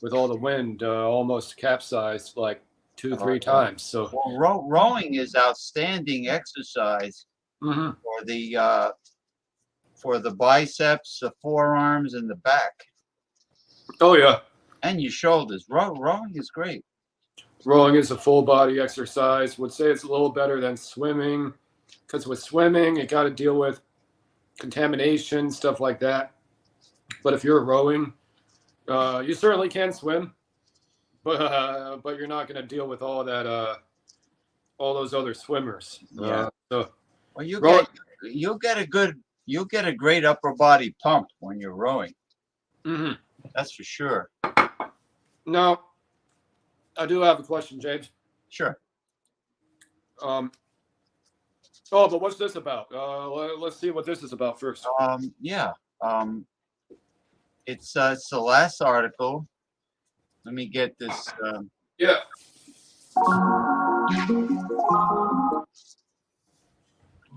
[SPEAKER 12] wind. Almost capsized like 2-3 times. So
[SPEAKER 1] well, rowing is outstanding exercise
[SPEAKER 12] mm-hmm.
[SPEAKER 1] for the biceps, the forearms, and the back.
[SPEAKER 12] Oh yeah.
[SPEAKER 1] And your shoulders. Rowing is great.
[SPEAKER 12] Rowing is a full body exercise. Would say it's a little better than swimming, because with swimming you got to deal with contamination, stuff like that. But if you're rowing, you certainly can swim, but you're not going to deal with all that, all those other swimmers.
[SPEAKER 1] Yeah.
[SPEAKER 12] So
[SPEAKER 1] well, you'll get a great upper body pump when you're rowing.
[SPEAKER 12] Mm-hmm.
[SPEAKER 1] That's for sure.
[SPEAKER 12] Now, I do have a question, James.
[SPEAKER 1] Sure.
[SPEAKER 12] But what's this about? Let's see what this is about first.
[SPEAKER 1] Yeah. It's the last article. Let me get this.
[SPEAKER 12] Yeah.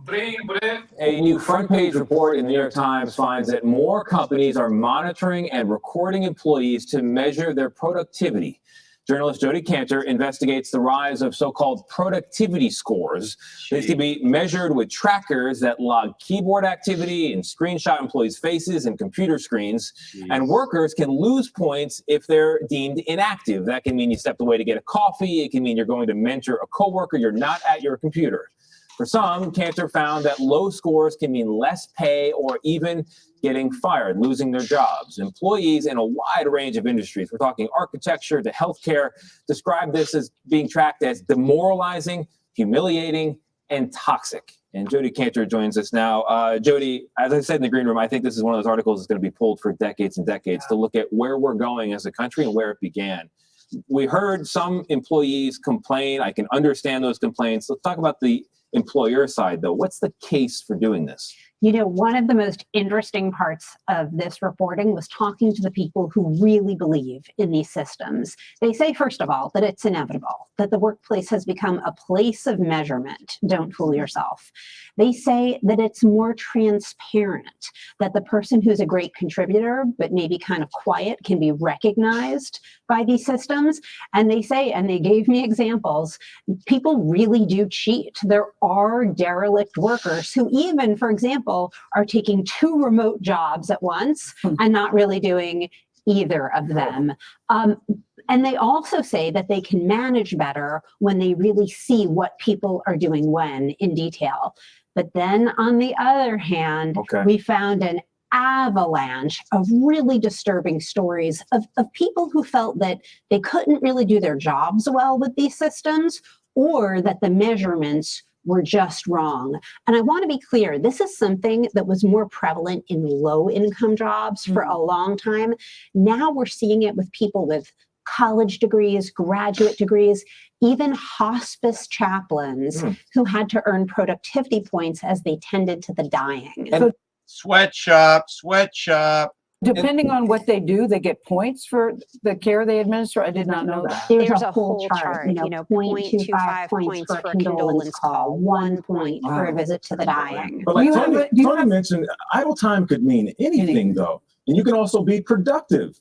[SPEAKER 13] A new front page report in the New York Times finds that more companies are monitoring and recording employees to measure their productivity. Journalist Jody Cantor investigates the rise of so-called productivity scores. These can be measured with trackers that log keyboard activity and screenshot employees' faces and computer screens. And workers can lose points if they're deemed inactive. That can mean you stepped away to get a coffee. It can mean you're going to mentor a coworker. You're not at your computer. For some, Cantor found that low scores can mean less pay or even getting fired, losing their jobs. Employees in a wide range of industries, we're talking architecture to healthcare, describe this as being tracked as demoralizing, humiliating, and toxic. And Jody Cantor joins us now. Jody, as I said in the green room, I think this is one of those articles that's going to be pulled for decades and decades to look at where we're going as a country and where it began. We heard some employees complain. I can understand those complaints. Let's talk about the employer side, though. What's the case for doing this?
[SPEAKER 14] You know, one of the most interesting parts of this reporting was talking to the people who really believe in these systems. They say, first of all, that it's inevitable, that the workplace has become a place of measurement. Don't fool yourself. They say that it's more transparent, that the person who's a great contributor, but maybe kind of quiet, can be recognized by these systems. And they say, and they gave me examples, people really do cheat. There are derelict workers who even, for example, are taking 2 remote jobs at once and not really doing either of them. And they also say that they can manage better when they really see what people are doing when in detail. But then on the other hand, we found an avalanche of really disturbing stories of people who felt that they couldn't really do their jobs well with these systems, or that the measurements were just wrong. And I want to be clear, this is something that was more prevalent in low-income jobs for a long time. Now we're seeing it with people with college degrees, graduate degrees, even hospice chaplains who had to earn productivity points as they tended to the dying.
[SPEAKER 1] And sweatshop.
[SPEAKER 15] Depending on what they do, they get points for the care they administer. I did not know that.
[SPEAKER 14] There's a whole chart, you know, 0.25 points for a condolence call, 1 point for a visit to the dying.
[SPEAKER 16] But like Tony mentioned, idle time could mean anything though. And you can also be productive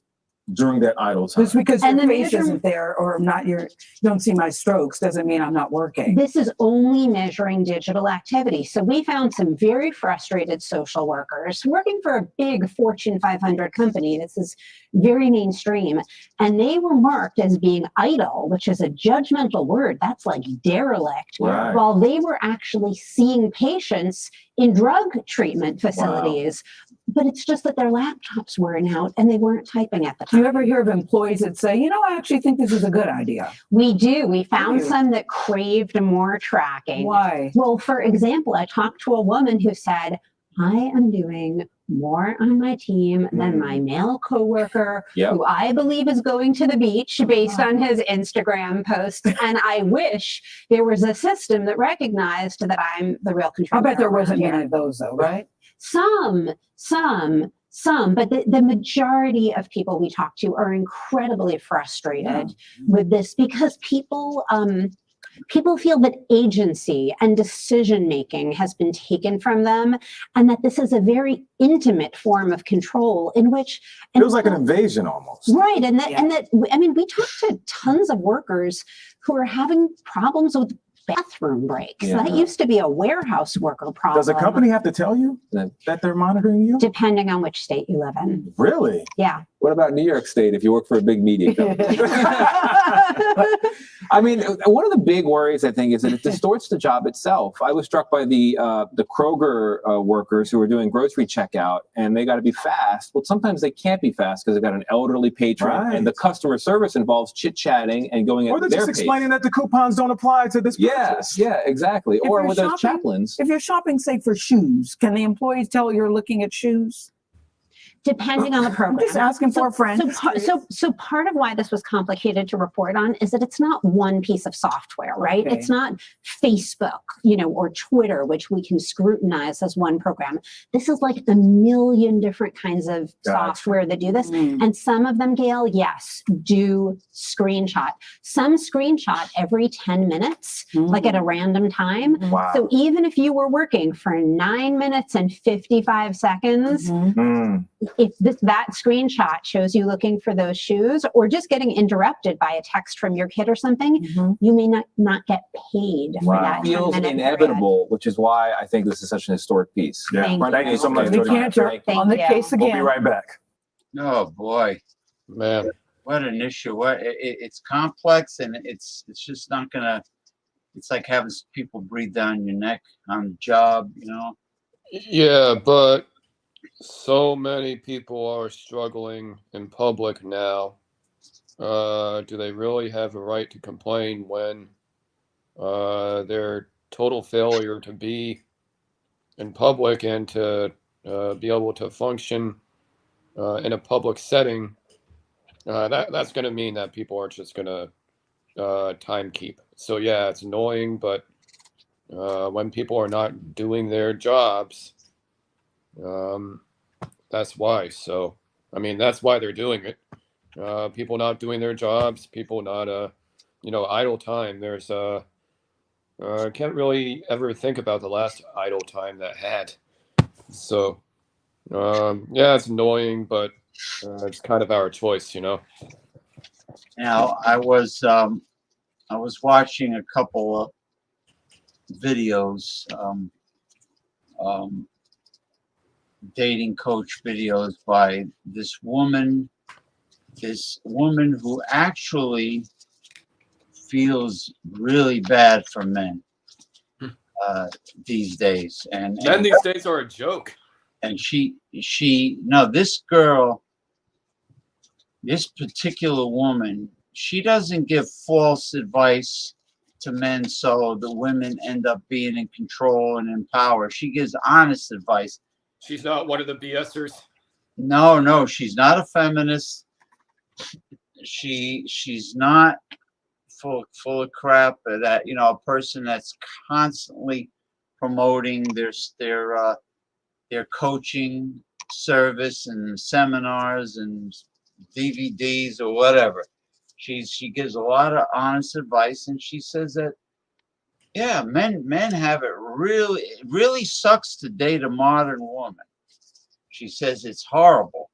[SPEAKER 16] during that idle time.
[SPEAKER 15] Just because your face isn't there or not, you don't see my strokes doesn't mean I'm not working.
[SPEAKER 14] This is only measuring digital activity. So we found some very frustrated social workers working for a big Fortune 500 company. This is very mainstream. And they were marked as being idle, which is a judgmental word. That's like derelict.
[SPEAKER 16] Right.
[SPEAKER 14] While they were actually seeing patients in drug treatment facilities. Wow. But it's just that their laptops weren't out and they weren't typing at the time.
[SPEAKER 15] Do you ever hear of employees that say, you know, I actually think this is a good idea?
[SPEAKER 14] We do. We found some that craved more tracking.
[SPEAKER 15] Why?
[SPEAKER 14] Well, for example, I talked to a woman who said, I am doing more on my team than my male coworker, who I believe is going to the beach based on his Instagram posts. And I wish there was a system that recognized that I'm the real contributor.
[SPEAKER 15] I bet there wasn't many of those though, right?
[SPEAKER 14] Some, but the majority of people we talk to are incredibly frustrated with this because people feel that agency and decision-making has been taken from them, and that this is a very intimate form of control in which—
[SPEAKER 16] feels like an invasion almost.
[SPEAKER 14] Right, and that, I mean, we talk to tons of workers who are having problems with bathroom breaks. That used to be a warehouse worker problem.
[SPEAKER 16] Does a company have to tell you that they're monitoring you?
[SPEAKER 14] Depending on which state you live in.
[SPEAKER 16] Really?
[SPEAKER 14] Yeah.
[SPEAKER 13] What about New York State if you work for a big media company? I mean, one of the big worries, I think, is that it distorts the job itself. I was struck by the Kroger workers who were doing grocery checkout, and they got to be fast. Well, sometimes they can't be fast because they've got an elderly patron, and the customer service involves chit-chatting and going at their pace.
[SPEAKER 16] Or they're just explaining that the coupons don't apply to this purchase.
[SPEAKER 13] Yeah, exactly. Or with those chaplains.
[SPEAKER 15] If you're shopping, say, for shoes, can the employees tell you're looking at shoes?
[SPEAKER 14] Depending on the program.
[SPEAKER 15] Just asking for a friend.
[SPEAKER 14] So part of why this was complicated to report on is that it's not one piece of software, right?
[SPEAKER 15] Okay.
[SPEAKER 14] It's not Facebook, or Twitter, which we can scrutinize as one program. This is like a million different kinds of software that do this. And some of them, Gail, yes, do screenshot. Some screenshot every 10 minutes, like at a random time.
[SPEAKER 16] Wow.
[SPEAKER 14] So even if you were working for 9 minutes and 55 seconds, if that screenshot shows you looking for those shoes or just getting interrupted by a text from your kid or something, you may not get paid for that.
[SPEAKER 13] It feels inevitable, which is why I think this is such an historic piece.
[SPEAKER 16] Yeah.
[SPEAKER 14] Thank
[SPEAKER 16] you so much.
[SPEAKER 15] We can't on the case again.
[SPEAKER 16] We'll be right back.
[SPEAKER 1] Oh boy,
[SPEAKER 12] Man.
[SPEAKER 1] what an issue! It's complex, and it's just not gonna. It's like having people breathe down your neck on the job,
[SPEAKER 12] Yeah, but so many people are struggling in public now. Do they really have a right to complain when their total failure to be in public and to be able to function in a public setting? That's going to mean that people are just going to time keep. So yeah, it's annoying, but when people are not doing their jobs, that's why. So, I mean, that's why they're doing it. People not doing their jobs, people not, idle time. There's, can't really ever think about the last idle time that had. So, yeah, it's annoying, but it's kind of our choice,
[SPEAKER 1] Now, I was watching a couple of videos, dating coach videos by this woman who actually feels really bad for men these days. And
[SPEAKER 12] men these days are a joke.
[SPEAKER 1] And this particular woman, she doesn't give false advice to men so the women end up being in control and in power. She gives honest advice.
[SPEAKER 12] She's not one of the BSers.
[SPEAKER 1] No, she's not a feminist. She's not full of crap. That a person that's constantly promoting their coaching service and seminars and DVDs or whatever. She gives a lot of honest advice, and she says that men have it really sucks to date a modern woman. She says it's horrible.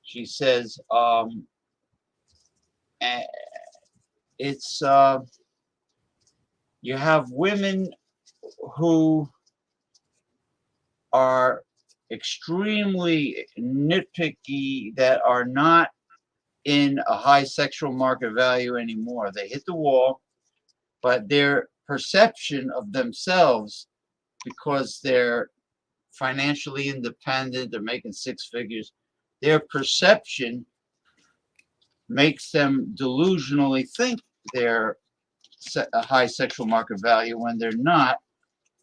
[SPEAKER 1] She says it's you have women who are extremely nitpicky, that are not in a high sexual market value anymore. They hit the wall, but their perception of themselves, because they're financially independent, they're making six figures, their perception makes them delusionally think they're a high sexual market value when they're not.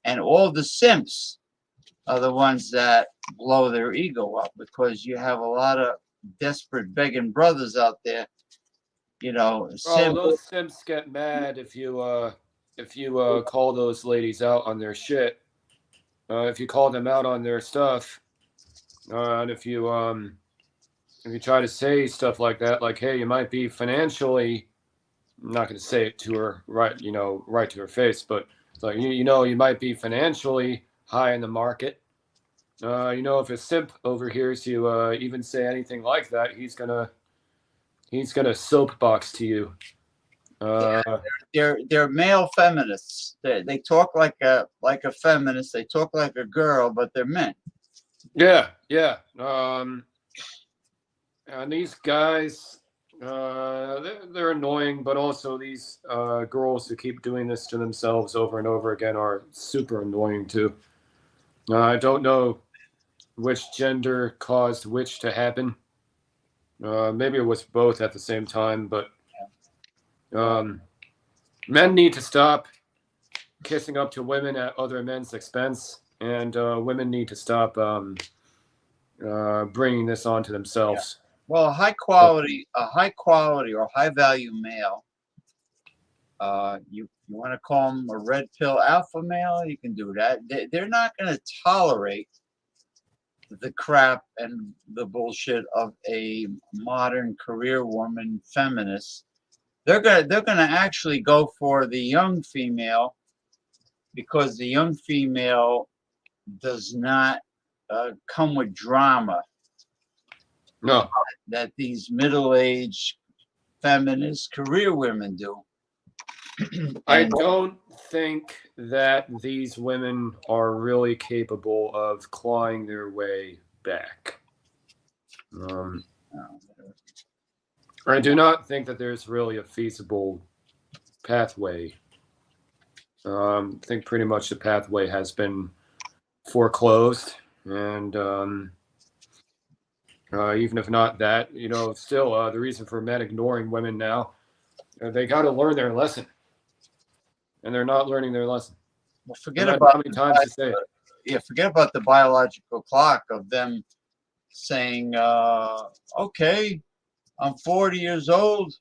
[SPEAKER 1] And all the simps are the ones that blow their ego up, because you have a lot of desperate begging brothers out there,
[SPEAKER 12] those simps get mad if you call those ladies out on their shit. If you call them out on their stuff, and if you try to say stuff like that, like, hey, you might be financially, I'm not going to say it to her right to her face, but like, you might be financially high in the market. If a simp overhears you even say anything like that, he's gonna soapbox to you.
[SPEAKER 1] They're male feminists. They talk like a feminist. They talk like a girl, but they're men.
[SPEAKER 12] Yeah. And these guys, they're annoying, but also these girls who keep doing this to themselves over and over again are super annoying too. I don't know which gender caused which to happen. Maybe it was both at the same time, but men need to stop kissing up to women at other men's expense, and women need to stop bringing this onto themselves.
[SPEAKER 1] Well, a high quality or high value male, you want to call him a red pill alpha male, you can do that. They're not going to tolerate the crap and the bullshit of a modern career woman feminist. They're gonna actually go for the young female, because the young female does not come with drama.
[SPEAKER 12] No.
[SPEAKER 1] That these middle-aged feminist career women do.
[SPEAKER 12] I don't think that these women are really capable of clawing their way back. I do not think that there's really a feasible pathway. I think pretty much the pathway has been foreclosed, and even if not that, still the reason for men ignoring women now, they got to learn their lesson, and they're not learning their lesson.
[SPEAKER 1] Well, forget
[SPEAKER 12] no
[SPEAKER 1] about
[SPEAKER 12] how many times to say it.
[SPEAKER 1] Yeah, forget about the biological clock of them saying, "Okay, I'm 40 years old.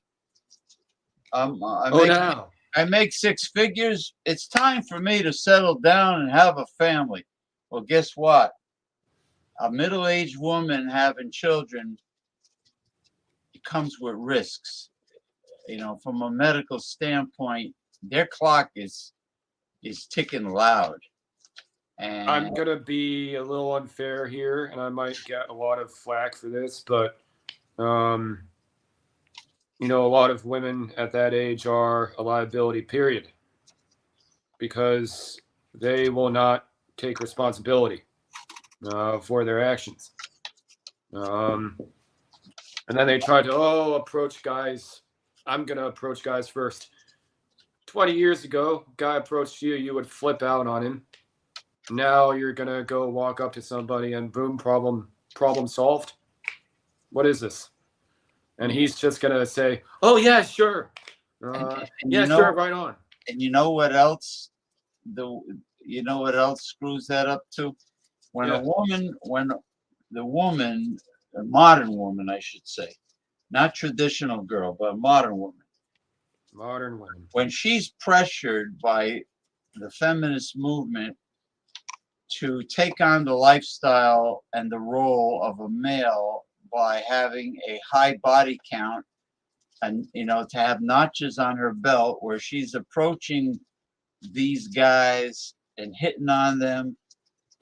[SPEAKER 1] I make six figures. It's time for me to settle down and have a family." Well, guess what? A middle-aged woman having children, it comes with risks. From a medical standpoint, their clock is ticking loud. And
[SPEAKER 12] I'm gonna be a little unfair here, and I might get a lot of flack for this, but a lot of women at that age are a liability, period, because they will not take responsibility for their actions. And then they try to approach guys. I'm gonna approach guys first. 20 years ago, guy approached you, you would flip out on him. Now you're gonna go walk up to somebody and boom, problem solved. What is this? And he's just gonna say, "Oh yeah, sure, sure, right on."
[SPEAKER 1] And you know what else? What else screws that up too? When a modern woman, I should say, not traditional girl, but a modern woman.
[SPEAKER 12] Modern women.
[SPEAKER 1] When she's pressured by the feminist movement to take on the lifestyle and the role of a male by having a high body count and, to have notches on her belt where she's approaching these guys and hitting on them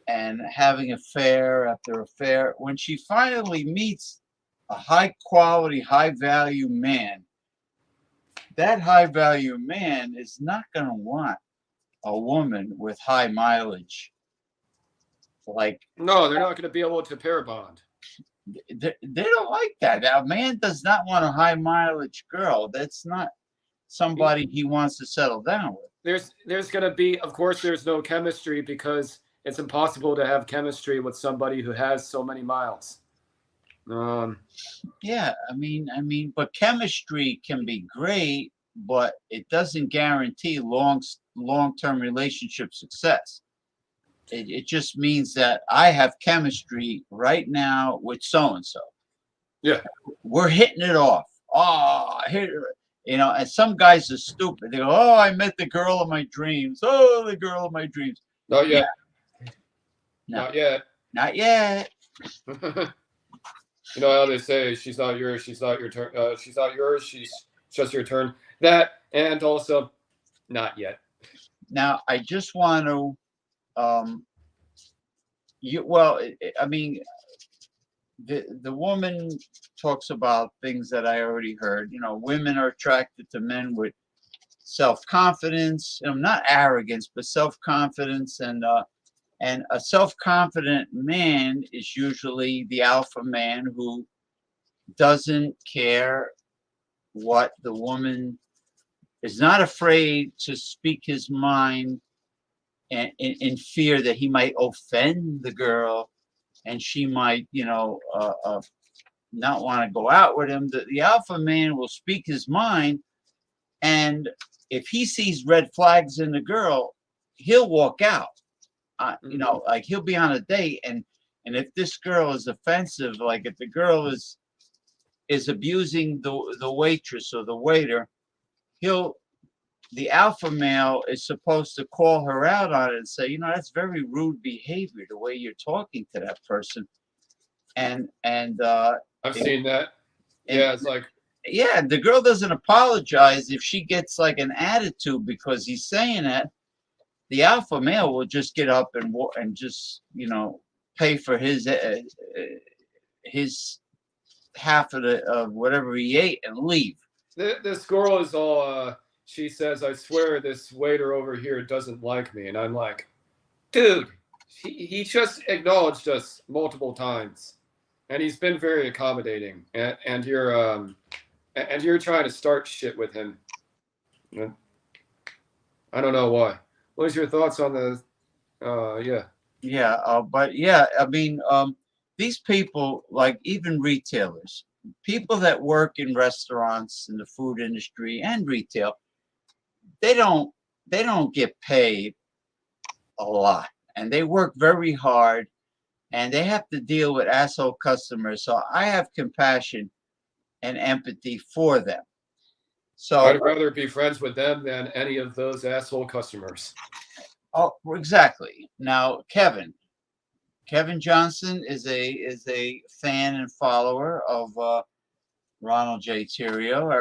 [SPEAKER 1] and having affair after affair, when she finally meets a high quality, high value man, that high value man is not going to want a woman with high mileage.
[SPEAKER 12] No, they're not going to be able to pair bond.
[SPEAKER 1] They don't like that. A man does not want a high mileage girl. That's not somebody he wants to settle down with.
[SPEAKER 12] There's going to be, of course, there's no chemistry, because it's impossible to have chemistry with somebody who has so many miles.
[SPEAKER 1] Yeah, but chemistry can be great, but it doesn't guarantee long-term relationship success. It just means that I have chemistry right now with so-and-so.
[SPEAKER 12] Yeah.
[SPEAKER 1] We're hitting it off. And some guys are stupid. They go, "Oh, I met the girl of my dreams. Oh, the girl of my dreams."
[SPEAKER 12] Not yet.
[SPEAKER 1] Yeah.
[SPEAKER 12] Not yet.
[SPEAKER 1] Not yet.
[SPEAKER 12] You know how they say, she's not yours, she's not your turn. She's not yours, she's just your turn. That, and also, not yet.
[SPEAKER 1] Now, I just want to, the woman talks about things that I already heard. Women are attracted to men with self-confidence, not arrogance, but self-confidence, and a self-confident man is usually the alpha man who doesn't care what the woman is, not afraid to speak his mind and in fear that he might offend the girl and she might, not want to go out with him. The alpha man will speak his mind, and if he sees red flags in the girl, he'll walk out. He'll be on a date, and And if this girl is offensive, like if the girl is abusing the waitress or the waiter, the alpha male is supposed to call her out on it and say, you know, that's very rude behavior, the way you're talking to that person. And
[SPEAKER 12] I've seen that. Yeah, it's like,
[SPEAKER 1] yeah, the girl doesn't apologize if she gets like an attitude because he's saying that. The alpha male will just get up and just, you know, pay for his half of whatever he ate and leave.
[SPEAKER 12] This girl is all, she says, I swear this waiter over here doesn't like me. And I'm like, dude, he just acknowledged us multiple times. And he's been very accommodating. And you're trying to start shit with him. I don't know why. What was your thoughts on the, yeah.
[SPEAKER 1] Yeah, but yeah, I mean, these people, like even retailers, people that work in restaurants in the food industry and retail, they don't get paid a lot, and they work very hard, and they have to deal with asshole customers. So I have compassion and empathy for them. So
[SPEAKER 12] I'd rather be friends with them than any of those asshole customers.
[SPEAKER 1] Oh, exactly. Now, Kevin Johnson is a fan and follower of Ronald J. Theriot.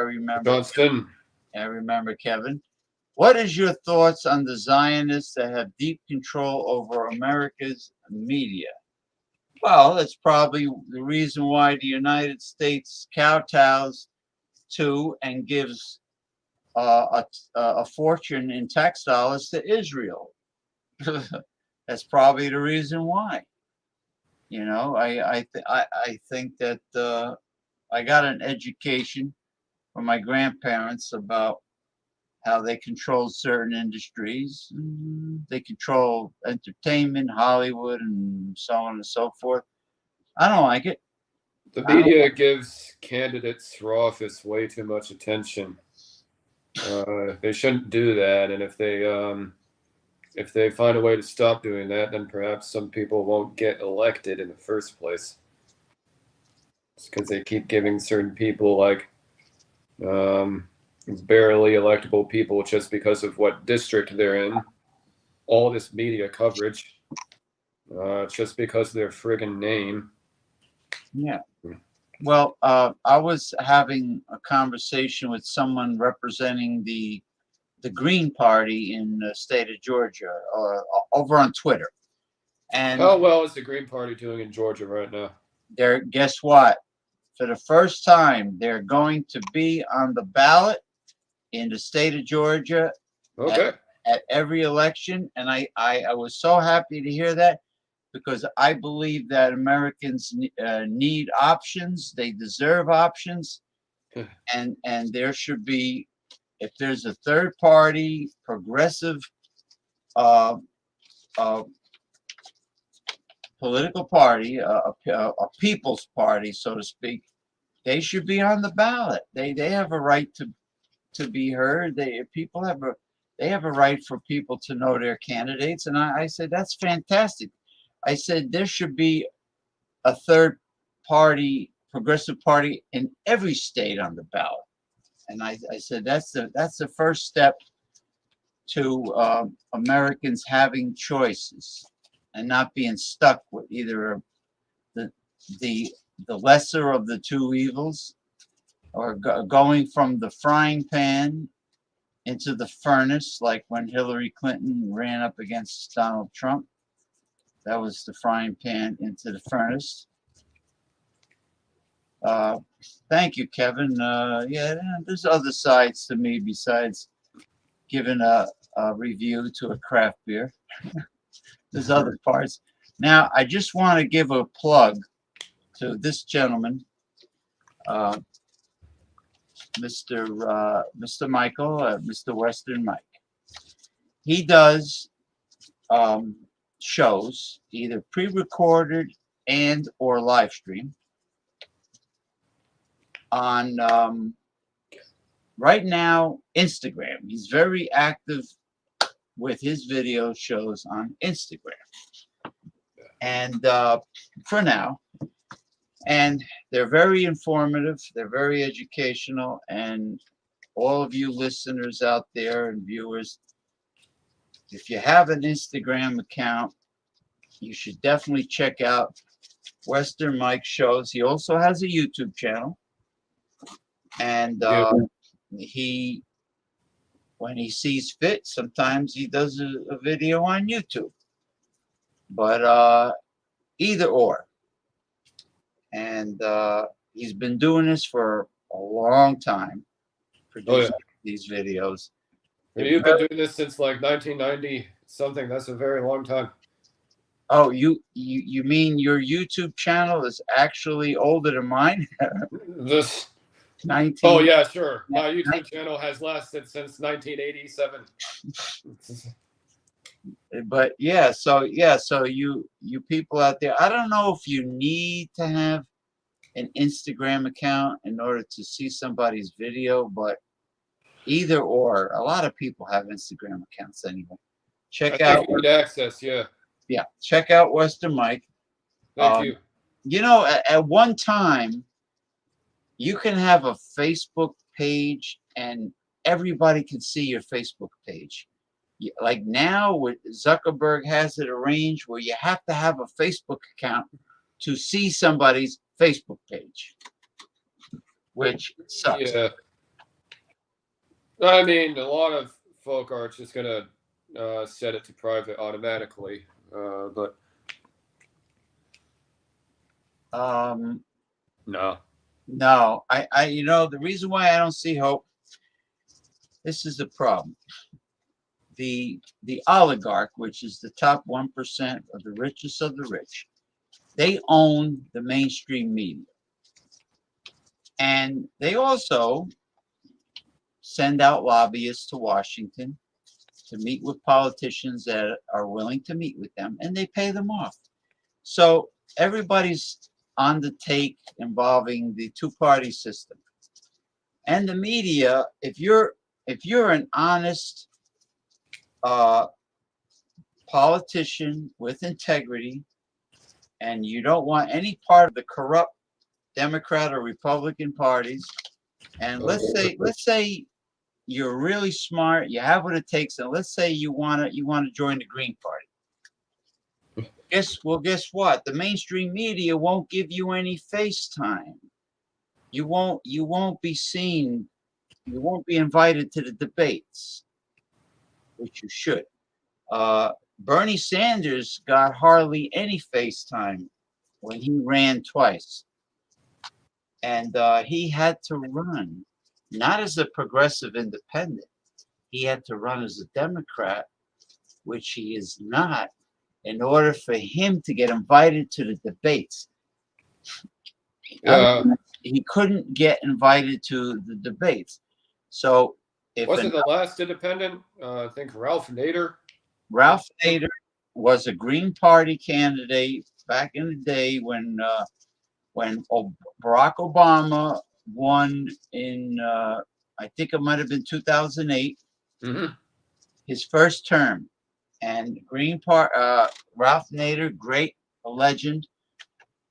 [SPEAKER 1] I remember Kevin. What is your thoughts on the Zionists that have deep control over America's media? Well, that's probably the reason why the United States kowtows to and gives a fortune in tax dollars to Israel. That's probably the reason why. You know, I think that I got an education from my grandparents about how they control certain industries. They control entertainment, Hollywood, and so on and so forth. I don't like it.
[SPEAKER 12] The media gives candidates for office way too much attention. They shouldn't do that, and if they find a way to stop doing that, then perhaps some people won't get elected in the first place. It's because they keep giving certain people like barely electable people just because of what district they're in all this media coverage just because of their friggin' name.
[SPEAKER 1] Yeah. Well, I was having a conversation with someone representing the Green Party in the state of Georgia over on Twitter. And
[SPEAKER 12] how well is the Green Party doing in Georgia right now?
[SPEAKER 1] Guess what? For the first time, they're going to be on the ballot in the state of Georgia at every election. And I was so happy to hear that, because I believe that Americans need options. They deserve options. And there should be, if there's a third party, progressive political party, a people's party, so to speak, they should be on the ballot. They have a right to be heard. People have a right for people to know their candidates. And I said, that's fantastic. I said there should be a third party, progressive party in every state on the ballot. And I said that's the first step to Americans having choices and not being stuck with either the lesser of the two evils, or going from the frying pan into the furnace, like when Hillary Clinton ran up against Donald Trump. That was the frying pan into the furnace. Thank you, Kevin. Yeah, there's other sides to me besides giving a review to a craft beer. There's other parts. Now, I just want to give a plug to this gentleman, Mr. Michael, Mr. Western Mike. He does shows, either pre-recorded and or live stream, on right now Instagram. He's very active with his video shows on Instagram. and for now. And they're very informative. They're very educational. And all of you listeners out there and viewers, if you have an Instagram account, you should definitely check out Western Mike Shows. He also has a YouTube channel. And he, when he sees fit, sometimes he does a video on YouTube. But either or. And he's been doing this for a long time, producing these videos.
[SPEAKER 12] You've been doing this since like 1990 something. That's a very long time.
[SPEAKER 1] Oh, you mean your YouTube channel is actually older than mine?
[SPEAKER 12] This
[SPEAKER 1] 19.
[SPEAKER 12] Oh yeah, sure. My YouTube channel has lasted since 1987.
[SPEAKER 1] But yeah, so you people out there, I don't know if you need to have an Instagram account in order to see somebody's video, but either or, a lot of people have Instagram accounts anyway. Check out
[SPEAKER 12] access, yeah.
[SPEAKER 1] Yeah, check out Western Mike.
[SPEAKER 12] Thank you.
[SPEAKER 1] You know, at one time, you can have a Facebook page and everybody can see your Facebook page. Like now, Zuckerberg has it arranged where you have to have a Facebook account to see somebody's Facebook page, which sucks.
[SPEAKER 12] Yeah. I mean, a lot of folk are just going to set it to private automatically. But
[SPEAKER 1] no, I you know, the reason why I don't see hope, this is the problem. The oligarch, which is the top 1% of the richest of the rich, they own the mainstream media. And they also send out lobbyists to Washington to meet with politicians that are willing to meet with them, and they pay them off. So everybody's on the take involving the two-party system. And the media, if you're an honest politician with integrity, and you don't want any part of the corrupt Democrat or Republican parties, and let's say you're really smart, you have what it takes, and let's say you want to join the Green Party. Guess what? The mainstream media won't give you any face time. You won't be seen. You won't be invited to the debates, which you should. Bernie Sanders got hardly any face time when he ran twice. And he had to run, not as a progressive independent. He had to run as a Democrat, which he is not, in order for him to get invited to the debates. He couldn't get invited to the debates. So
[SPEAKER 12] wasn't the last independent, I think Ralph Nader?
[SPEAKER 1] Ralph Nader was a Green Party candidate back in the day when Barack Obama won in, I think it might have been 2008, his first term. And Ralph Nader, great, a legend.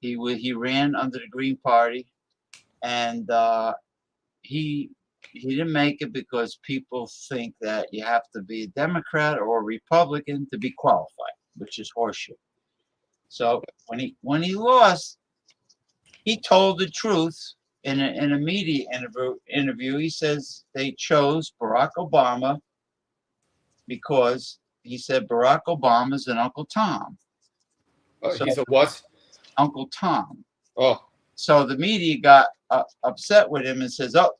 [SPEAKER 1] He ran under the Green Party, and he didn't make it because people think that you have to be a Democrat or a Republican to be qualified, which is horseshit. So when he lost, he told the truth in a media interview. He says they chose Barack Obama because he said Barack Obama's an Uncle Tom.
[SPEAKER 12] So, he's a what?
[SPEAKER 1] Uncle Tom.
[SPEAKER 12] Oh.
[SPEAKER 1] So the media got upset with him and says, "Oh,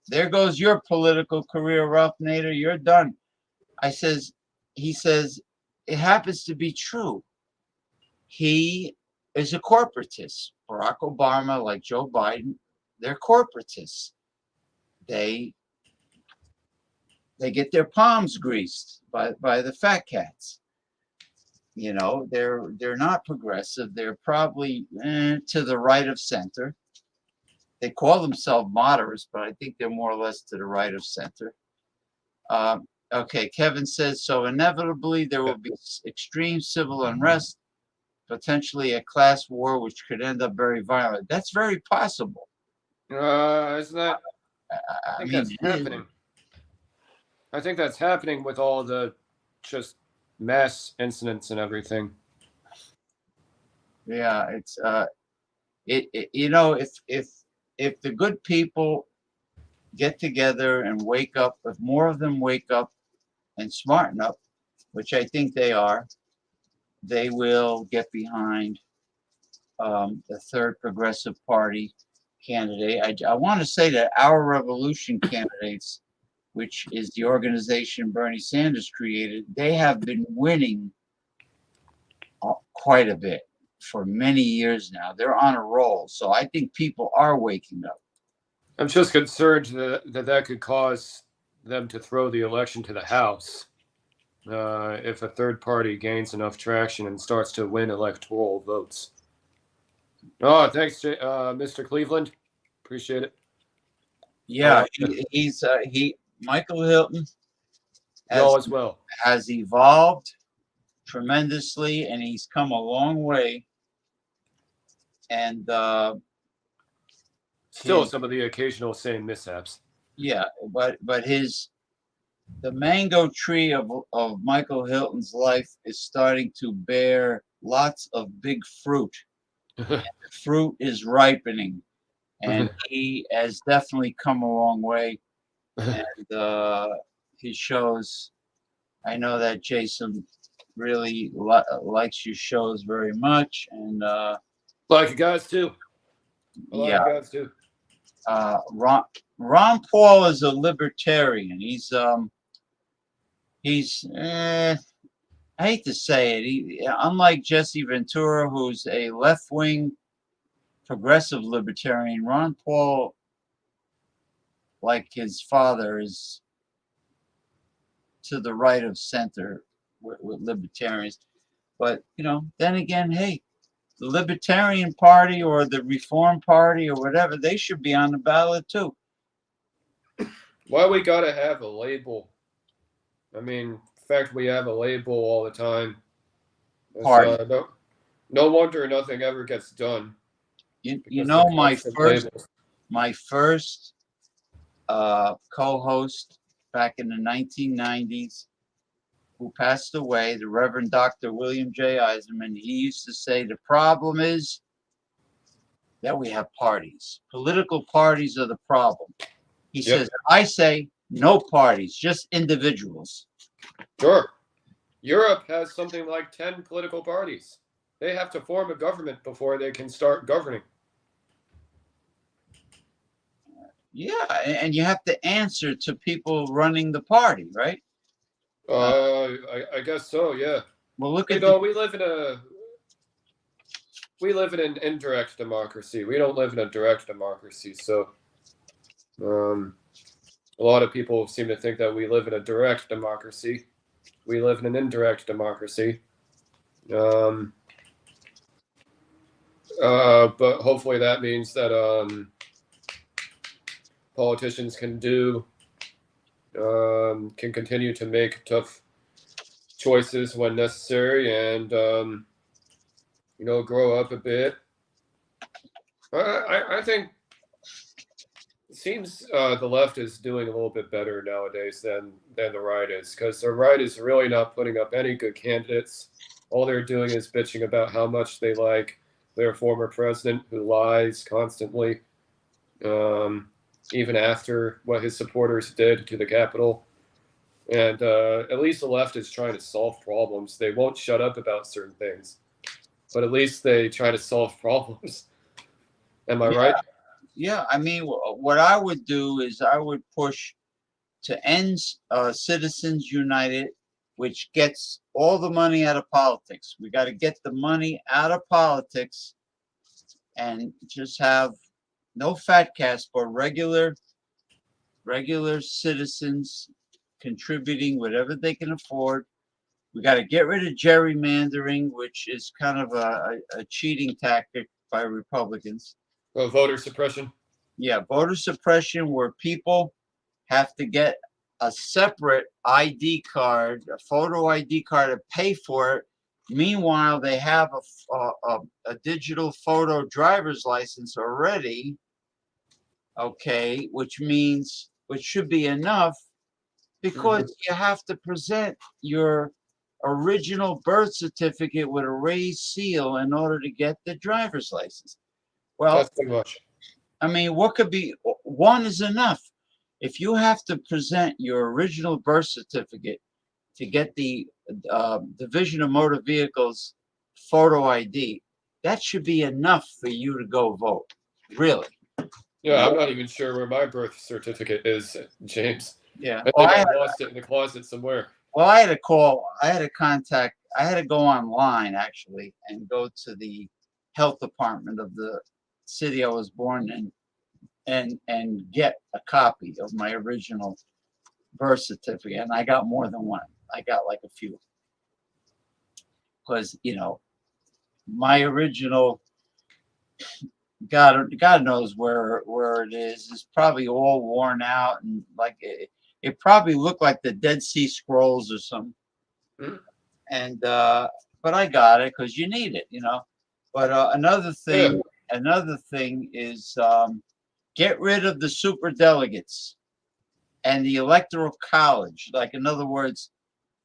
[SPEAKER 1] there goes your political career, Ralph Nader. You're done." He says, it happens to be true. He is a corporatist. Barack Obama, like Joe Biden, they're corporatists. They get their palms greased by the fat cats. You know, they're not progressive. They're probably to the right of center. They call themselves moderates, but I think they're more or less to the right of center. Okay, Kevin says, so inevitably there will be extreme civil unrest. potentially a class war, which could end up very violent. That's very possible.
[SPEAKER 12] Isn't that? I think
[SPEAKER 1] mean,
[SPEAKER 12] that's happening. I think that's happening with all the just mass incidents and everything.
[SPEAKER 1] Yeah, it's you know, if the good people get together and wake up, if more of them wake up and smarten up, which I think they are, they will get behind the third progressive party candidate. I want to say that Our Revolution candidates, which is the organization Bernie Sanders created, they have been winning quite a bit for many years now. They're on a roll. So I think people are waking up.
[SPEAKER 12] I'm just concerned that could cause them to throw the election to the House if a third party gains enough traction and starts to win electoral votes. Oh, thanks, Mr. Cleveland. Appreciate it.
[SPEAKER 1] Yeah, Michael Hilton has evolved tremendously, and he's come a long way. And
[SPEAKER 12] still some of the occasional same mishaps.
[SPEAKER 1] Yeah, but the mango tree of Michael Hilton's life is starting to bear lots of big fruit. And the fruit is ripening, and he has definitely come a long way. And his shows, I know that Jason really likes your shows very much, and
[SPEAKER 12] like you guys too.
[SPEAKER 1] Yeah, Ron Paul is a libertarian. I hate to say it. Unlike Jesse Ventura, who's a left-wing progressive libertarian, Ron Paul, like his father, is to the right of center with libertarians. But, then again, hey, the Libertarian Party or the Reform Party or whatever, they should be on the ballot too.
[SPEAKER 12] Why we gotta have a label? I mean, in fact, we have a label all the time. No wonder nothing ever gets done.
[SPEAKER 1] My first co-host back in the 1990s, who passed away, the Reverend Dr. William J. Eisenman, he used to say the problem is that we have parties. Political parties are the problem. He says, I say no parties, just individuals.
[SPEAKER 12] Sure. Europe has something like 10 political parties. They have to form a government before they can start governing.
[SPEAKER 1] Yeah, and you have to answer to people running the party, right?
[SPEAKER 12] I guess so, yeah.
[SPEAKER 1] Well, look
[SPEAKER 12] we live in an indirect democracy. We don't live in a direct democracy. So a lot of people seem to think that we live in a direct democracy. We live in an indirect democracy. But hopefully that means that politicians can continue to make tough choices when necessary and grow up a bit. I think it seems the left is doing a little bit better nowadays than the right is, because the right is really not putting up any good candidates. All they're doing is bitching about how much they like their former president, who lies constantly, even after what his supporters did to the Capitol. And at least the left is trying to solve problems. They won't shut up about certain things, but at least they try to solve problems. Am I right?
[SPEAKER 1] Yeah, I mean, what I would do is I would push to end Citizens United, which gets all the money out of politics. We got to get the money out of politics and just have no fat cats, but regular citizens contributing whatever they can afford. We got to get rid of gerrymandering, which is kind of a cheating tactic by Republicans.
[SPEAKER 12] Voter suppression.
[SPEAKER 1] Yeah, voter suppression, where people have to get a separate ID card, a photo ID card, to pay for it Meanwhile, they have a digital photo driver's license already, okay, which should be enough, because you have to present your original birth certificate with a raised seal in order to get the driver's license. Well,
[SPEAKER 12] That's too much.
[SPEAKER 1] I mean, what could be one is enough. If you have to present your original birth certificate to get the Division of Motor Vehicles photo ID, that should be enough for you to go vote. Really?
[SPEAKER 12] Yeah, I'm not even sure where my birth certificate is, James.
[SPEAKER 1] Yeah.
[SPEAKER 12] I think I lost it in the closet somewhere.
[SPEAKER 1] Well, I had to go online actually and go to the health department of the city I was born in and get a copy of my original birth certificate. And I got more than one. I got like a few. Because, my original, God knows where it is. It's probably all worn out, and like it probably looked like the Dead Sea Scrolls or something. And but I got it because you need it, But another thing is get rid of the super delegates and the electoral college. Like, in other words,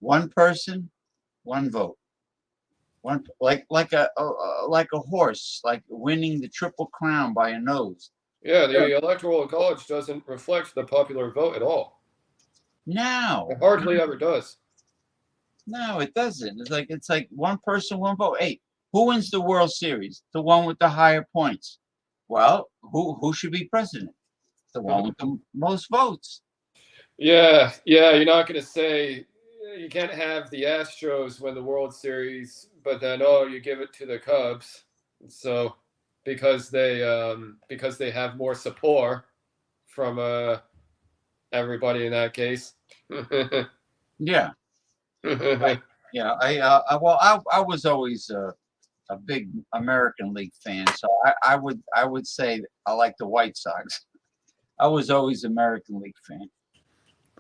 [SPEAKER 1] one person, one vote. One, like a horse, like winning the Triple Crown by a nose.
[SPEAKER 12] Yeah, the Electoral College doesn't reflect the popular vote at all.
[SPEAKER 1] No.
[SPEAKER 12] It hardly ever does.
[SPEAKER 1] No, it doesn't. It's like one person, one vote. Hey, who wins the World Series? The one with the higher points. Well, who should be president? The one with the most votes.
[SPEAKER 12] Yeah, you're not going to say you can't have the Astros win the World Series, but then you give it to the Cubs. So because they have more support from everybody in that case.
[SPEAKER 1] Yeah. I was always a big American League fan, so I would say I like the White Sox. I was always American League fan.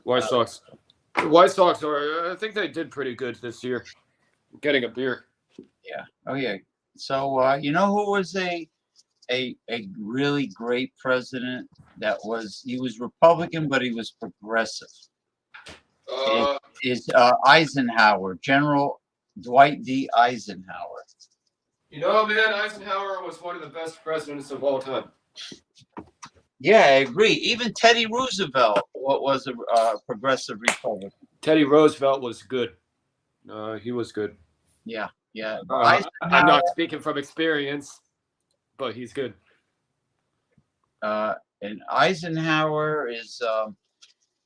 [SPEAKER 12] White Sox. The White Sox I think they did pretty good this year. Getting a beer.
[SPEAKER 1] Yeah. Oh yeah. So who was a really great president? He was Republican, but he was progressive. Is Eisenhower, General Dwight D. Eisenhower.
[SPEAKER 12] Man, Eisenhower was one of the best presidents of all time.
[SPEAKER 1] Yeah, I agree. Even Teddy Roosevelt was a progressive Republican.
[SPEAKER 12] Teddy Roosevelt was good. He was good.
[SPEAKER 1] Yeah.
[SPEAKER 12] I'm not speaking from experience, but he's good.
[SPEAKER 1] And Eisenhower is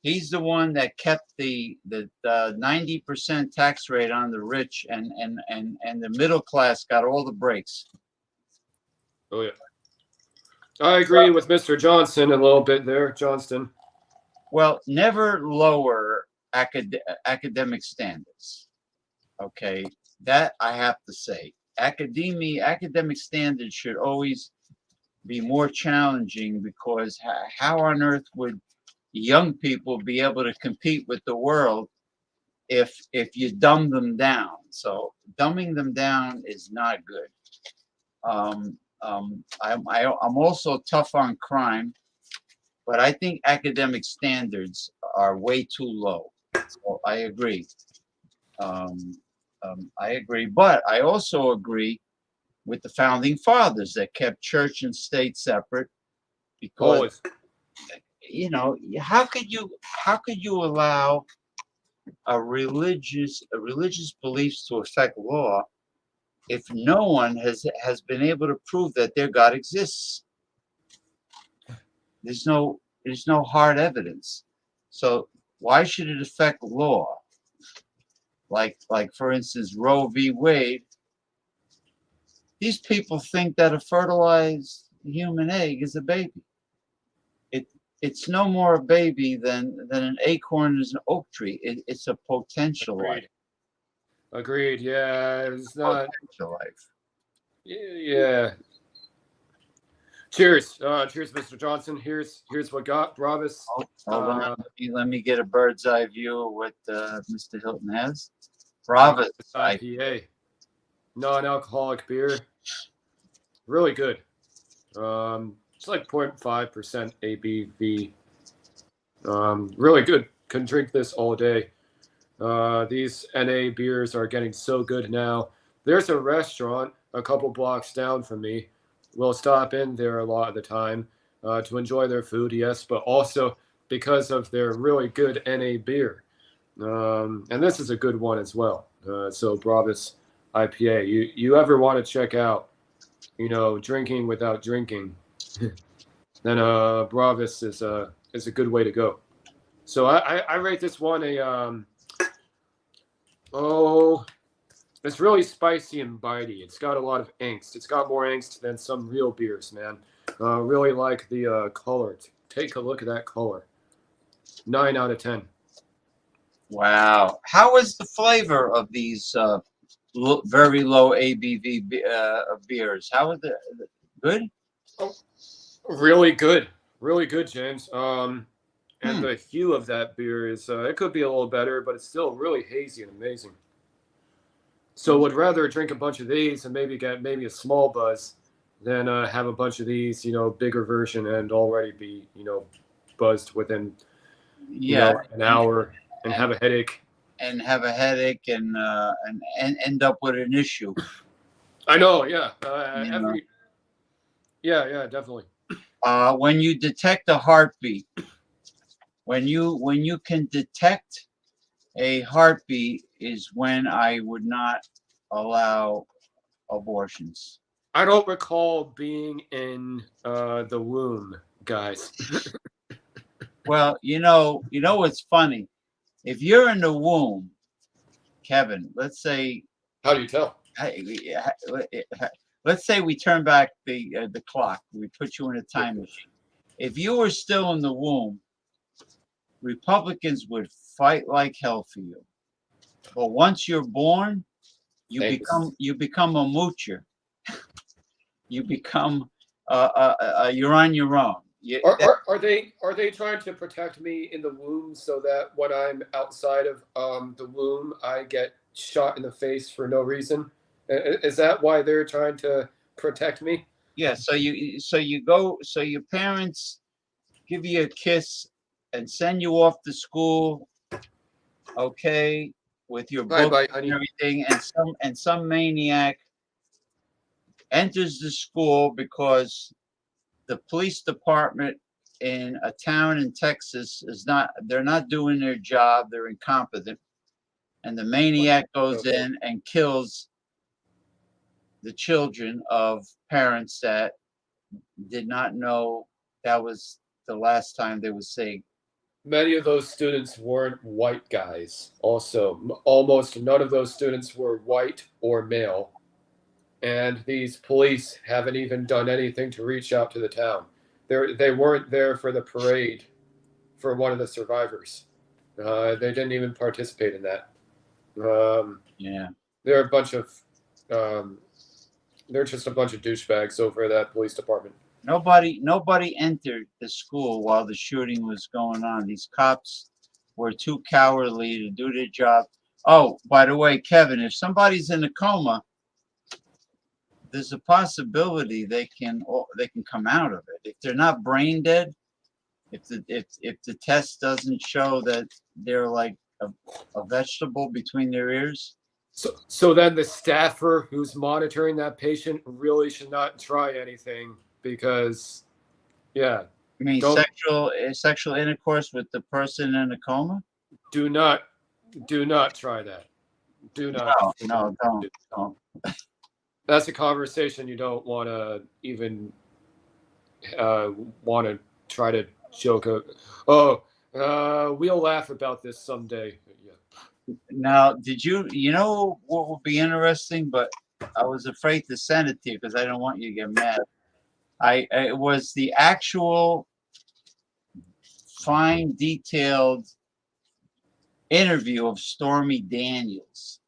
[SPEAKER 1] he's the one that kept the 90% tax rate on the rich, and the middle class got all the breaks.
[SPEAKER 12] Oh yeah. I agree with Mr. Johnson a little bit there, Johnston.
[SPEAKER 1] Well, never lower academic standards. Okay, that I have to say. Academic standards should always be more challenging, because how on earth would young people be able to compete with the world if you dumb them down? So dumbing them down is not good. I'm also tough on crime, but I think academic standards are way too low. So I agree. I agree, but I also agree with the founding fathers that kept church and state separate, because how could you allow a religious beliefs to affect law if no one has been able to prove that their God exists? There's no hard evidence. So why should it affect law? Like for instance, Roe v. Wade. These people think that a fertilized human egg is a baby. It's no more a baby than an acorn is an oak tree. It's a potential life.
[SPEAKER 12] Agreed. Yeah, it's not
[SPEAKER 1] potential life.
[SPEAKER 12] Yeah. Cheers, Mr. Johnson. Here's what got Bravis.
[SPEAKER 1] Hold on. Let me get a bird's eye view of what Mr. Hilton has. Bravis IPA.
[SPEAKER 12] non-alcoholic beer. Really good. It's like 0.5% ABV. Really good. Can drink this all day. These NA beers are getting so good now. There's a restaurant a couple blocks down from me. We'll stop in there a lot of the time to enjoy their food, yes, but also because of their really good NA beer. And this is a good one as well. So Bravis IPA. You ever want to check out, drinking without drinking, then Bravis is a good way to go. So I rate this one it's really spicy and bitey. It's got a lot of angst. It's got more angst than some real beers, man. Really like the color. Take a look at that color. 9 out of 10.
[SPEAKER 1] Wow. How is the flavor of these very low ABV beers? How is it? Good?
[SPEAKER 12] Oh, really good. Really good, James. And the hue of that beer is, it could be a little better, but it's still really hazy and amazing. So would rather drink a bunch of these and maybe get a small buzz than have a bunch of these, bigger version and already be, buzzed within an hour and have a headache.
[SPEAKER 1] And have a headache and end up with an issue.
[SPEAKER 12] I know, yeah. Yeah, definitely.
[SPEAKER 1] When you detect a heartbeat, when you can detect a heartbeat is when I would not allow abortions.
[SPEAKER 12] I don't recall being in the womb, guys.
[SPEAKER 1] Well, you know what's funny? If you're in the womb, Kevin, let's say.
[SPEAKER 12] How do you tell?
[SPEAKER 1] Let's say we turn back the clock. We put you in a time machine. If you were still in the womb, Republicans would fight like hell for you. But once you're born, you become a moocher. You become you're on your own.
[SPEAKER 12] Are they trying to protect me in the womb so that when I'm outside of the womb, I get shot in the face for no reason? Is that why they're trying to protect me?
[SPEAKER 1] Yeah. So your parents give you a kiss and send you off to school, okay, with your book and everything, and some maniac enters the school because the police department in a town in Texas they're not doing their job, they're incompetent, and the maniac goes in and kills the children of parents that did not know that was the last time they would say.
[SPEAKER 12] Many of those students weren't white guys. Also, almost none of those students were white or male. And these police haven't even done anything to reach out to the town. They weren't there for the parade for one of the survivors. They didn't even participate in that.
[SPEAKER 1] Yeah.
[SPEAKER 12] They're a bunch of they're just a bunch of douchebags over at that police department.
[SPEAKER 1] Nobody entered the school while the shooting was going on. These cops were too cowardly to do their job. Oh, by the way, Kevin, if somebody's in a coma, there's a possibility they can come out of it. If they're not brain dead, if the test doesn't show that they're like a vegetable between their ears.
[SPEAKER 12] So then the staffer who's monitoring that patient really should not try anything because, yeah.
[SPEAKER 1] You mean sexual intercourse with the person in a coma?
[SPEAKER 12] Do not try that. Do not.
[SPEAKER 1] No, don't.
[SPEAKER 12] That's a conversation you don't want to even want to try to joke. We'll laugh about this someday. Yeah.
[SPEAKER 1] Now, you know what would be interesting, but I was afraid to send it to you because I don't want you to get mad. It was the actual fine, detailed interview of Stormy Daniels.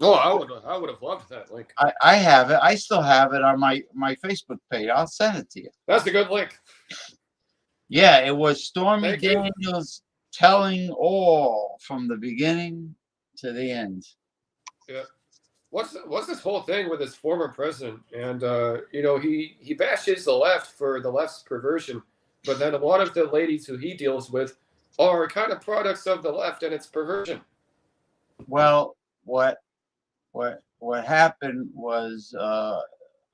[SPEAKER 12] Oh, I would have loved that link.
[SPEAKER 1] I have it. I still have it on my Facebook page. I'll send it to you.
[SPEAKER 12] That's a good link.
[SPEAKER 1] Yeah, it was Stormy Daniels telling all from the beginning to the end.
[SPEAKER 12] Yeah. what's this whole thing with his former president? And he bashes the left for the left's perversion, but then a lot of the ladies who he deals with are kind of products of the left and its perversion.
[SPEAKER 1] Well, what happened was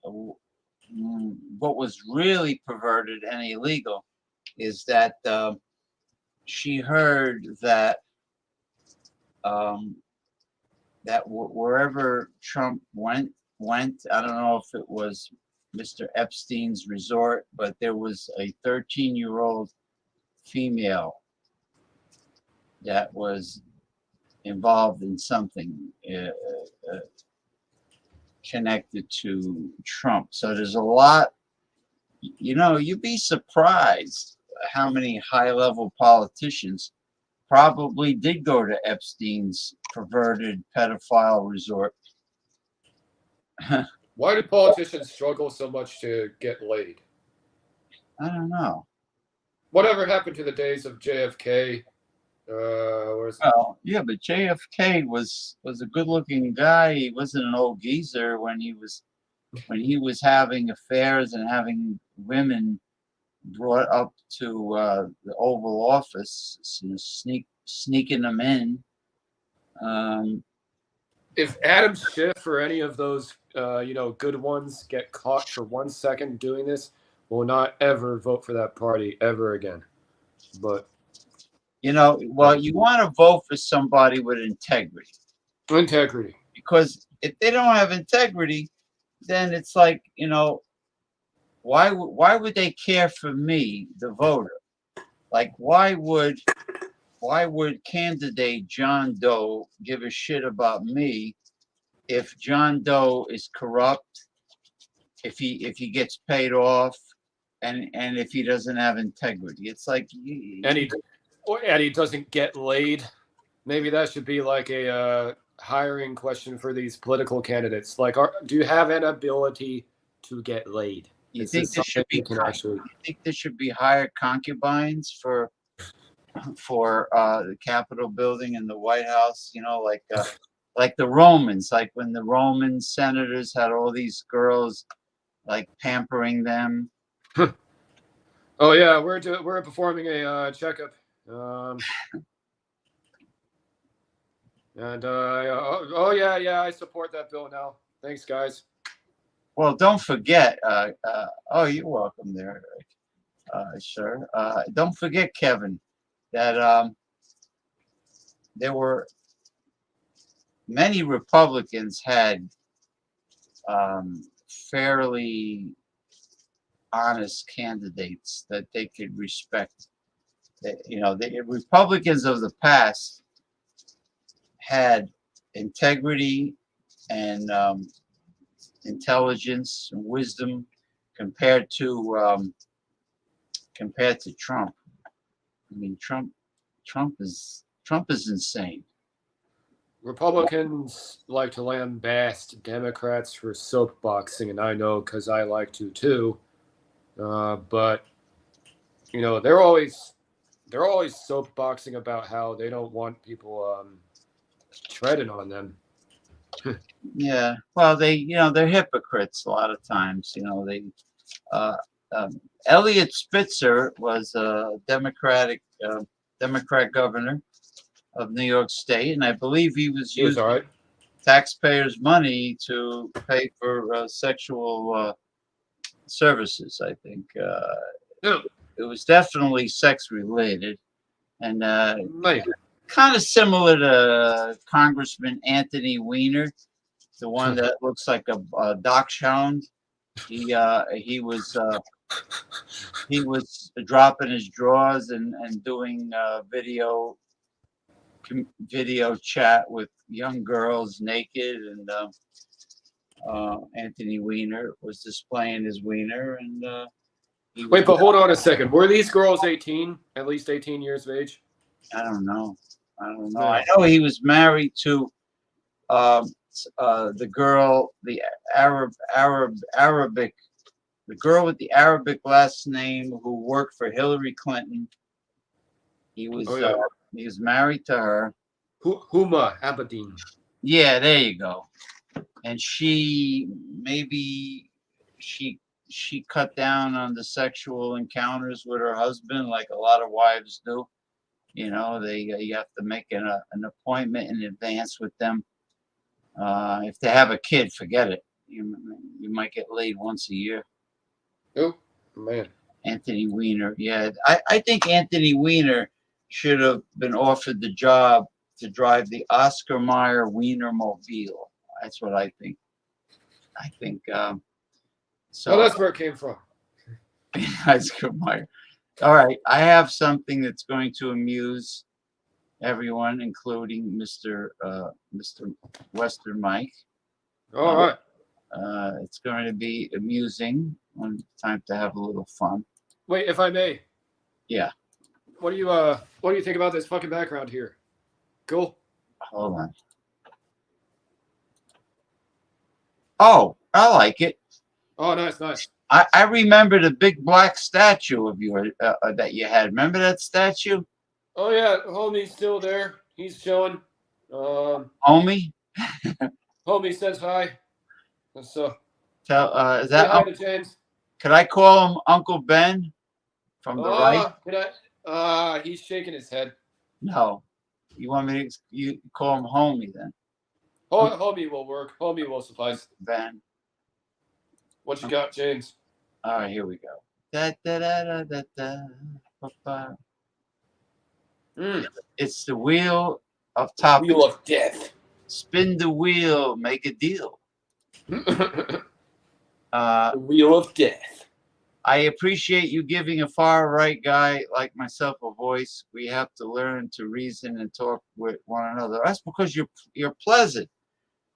[SPEAKER 1] what was really perverted and illegal is that she heard that wherever Trump went, I don't know if it was Mr. Epstein's resort, but there was a 13-year-old female that was involved in something connected to Trump. So there's a lot, you'd be surprised how many high-level politicians probably did go to Epstein's perverted pedophile resort.
[SPEAKER 12] Why do politicians struggle so much to get laid?
[SPEAKER 1] I don't know.
[SPEAKER 12] Whatever happened to the days of JFK?
[SPEAKER 1] Well, yeah, but JFK was a good-looking guy. He wasn't an old geezer when he was having affairs and having women brought up to the Oval Office, sneaking them in.
[SPEAKER 12] If Adam Schiff or any of those good ones get caught for 1 second doing this, will not ever vote for that party ever again. But
[SPEAKER 1] well, you want to vote for somebody with integrity.
[SPEAKER 12] Integrity.
[SPEAKER 1] Because if they don't have integrity, then it's like, why would they care for me, the voter? Like, why would candidate John Doe give a shit about me if John Doe is corrupt, if he gets paid off, and if he doesn't have integrity? It's like
[SPEAKER 12] and he doesn't get laid. Maybe that should be like a hiring question for these political candidates. Like, do you have an ability to get laid?
[SPEAKER 1] You think there should be hired concubines for the Capitol building and the White House? Like the Romans, like when the Roman senators had all these girls, like pampering them.
[SPEAKER 12] Oh yeah, we're performing a checkup. I support that bill now. Thanks, guys.
[SPEAKER 1] Well, don't forget. You're welcome there, sir. Don't forget, Kevin, that there were many Republicans had fairly honest candidates that they could respect. The Republicans of the past had integrity and intelligence and wisdom compared to Trump. I mean, Trump is insane.
[SPEAKER 12] Republicans like to lambast Democrats for soapboxing, and I know because I like to too. But they're always soapboxing about how they don't want people treading on them.
[SPEAKER 1] Yeah, well, they're hypocrites a lot of times. Elliot Spitzer was a Democrat governor of New York State, and I believe he was using taxpayers' money to pay for sexual services. I think it was definitely sex related, and kind of similar to Congressman Anthony Weiner, the one that looks like a dachshund. He was dropping his drawers and doing video chat with young girls naked, and Anthony Weiner was displaying his wiener. And
[SPEAKER 12] wait, but hold on a second. Were these girls 18, at least 18 years of age?
[SPEAKER 1] I don't know. I know he was married to the girl, the Arabic, the girl with the Arabic last name who worked for Hillary Clinton. He was married to her.
[SPEAKER 12] Huma Abedin.
[SPEAKER 1] Yeah, there you go. and she cut down on the sexual encounters with her husband, like a lot of wives do. You know, you have to make an appointment in advance with them. If they have a kid, forget it. You might get laid once a year.
[SPEAKER 12] Oh, man.
[SPEAKER 1] Anthony Weiner. Yeah, I think Anthony Weiner should have been offered the job to drive the Oscar Mayer Wienermobile. That's what I think. I think so.
[SPEAKER 12] Well, that's where it came from.
[SPEAKER 1] Oscar Mayer. All right, I have something that's going to amuse everyone, including Mr. Western Mike.
[SPEAKER 12] All right.
[SPEAKER 1] It's going to be amusing. Time to have a little fun.
[SPEAKER 12] Wait, if I may.
[SPEAKER 1] Yeah.
[SPEAKER 12] What do you think about this fucking background here? Cool.
[SPEAKER 1] Hold on. Oh, I like it.
[SPEAKER 12] Oh, nice, nice.
[SPEAKER 1] I remember the big black statue of yours that you had. Remember that statue?
[SPEAKER 12] Oh yeah, homie's still there. He's chilling.
[SPEAKER 1] Homie?
[SPEAKER 12] Homie says hi. So
[SPEAKER 1] Is
[SPEAKER 12] say
[SPEAKER 1] that
[SPEAKER 12] hi to James?
[SPEAKER 1] Could I call him Uncle Ben from the right?
[SPEAKER 12] Can I? He's shaking his head.
[SPEAKER 1] No. You want me to you call him homie then?
[SPEAKER 12] Homie will work. Homie will suffice.
[SPEAKER 1] Ben.
[SPEAKER 12] What you got, James?
[SPEAKER 1] All right, here we go. Da, da, da, da, da, da, It's the wheel of topics.
[SPEAKER 12] Wheel of death.
[SPEAKER 1] Spin the wheel, make a deal.
[SPEAKER 12] The wheel of death.
[SPEAKER 1] I appreciate you giving a far right guy like myself a voice. We have to learn to reason and talk with one another. That's because you're pleasant.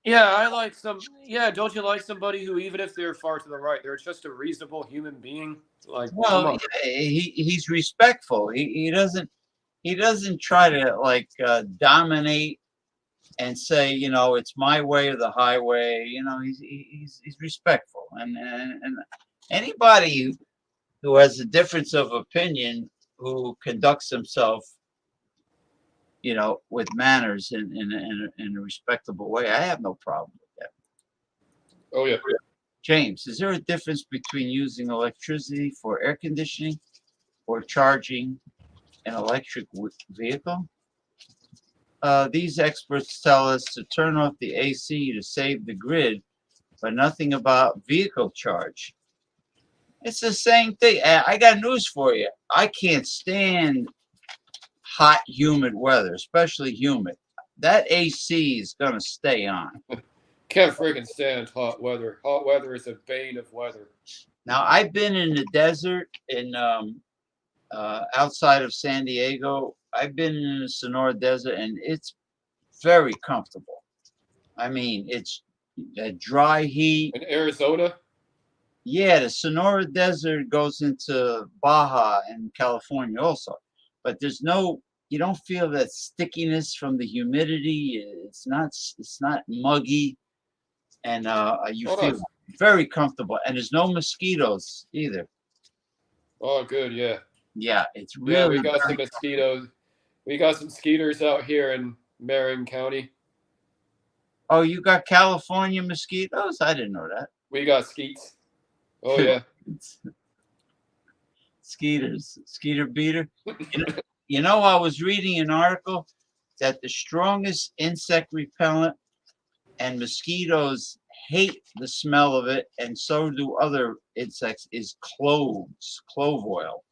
[SPEAKER 12] Yeah, I like some. Yeah, don't you like somebody who, even if they're far to the right, they're just a reasonable human being? Like, come
[SPEAKER 1] Well,
[SPEAKER 12] on.
[SPEAKER 1] he's respectful. He doesn't try to like dominate and say, you know, it's my way or the highway. You know, he's respectful, and anybody who has a difference of opinion, who conducts himself, you know, with manners in a respectable way, I have no problem with that.
[SPEAKER 12] Oh yeah.
[SPEAKER 1] James, is there a difference between using electricity for air conditioning or charging an electric vehicle? These experts tell us to turn off the AC to save the grid, but nothing about vehicle charge. It's the same thing. I got news for you. I can't stand hot, humid weather, especially humid. That AC is going to stay on.
[SPEAKER 12] Can't friggin' stand hot weather. Hot weather is a bane of weather.
[SPEAKER 1] Now, I've been in the desert in outside of San Diego. I've been in the Sonora Desert, and it's very comfortable. I mean, it's a dry heat.
[SPEAKER 12] In Arizona?
[SPEAKER 1] Yeah, the Sonora Desert goes into Baja in California also. But there's no, you don't feel that stickiness from the humidity. It's not muggy, and you feel very comfortable. And there's no mosquitoes either.
[SPEAKER 12] Oh, good, yeah.
[SPEAKER 1] Yeah, it's really.
[SPEAKER 12] Yeah, we got some mosquitoes. We got some skeeters out here in Marin County.
[SPEAKER 1] Oh, you got California mosquitoes? I didn't know that.
[SPEAKER 12] We got skeets. Oh yeah.
[SPEAKER 1] Skeeter beater. You know, I was reading an article that the strongest insect repellent, and mosquitoes hate the smell of it, and so do other insects, is clove oil.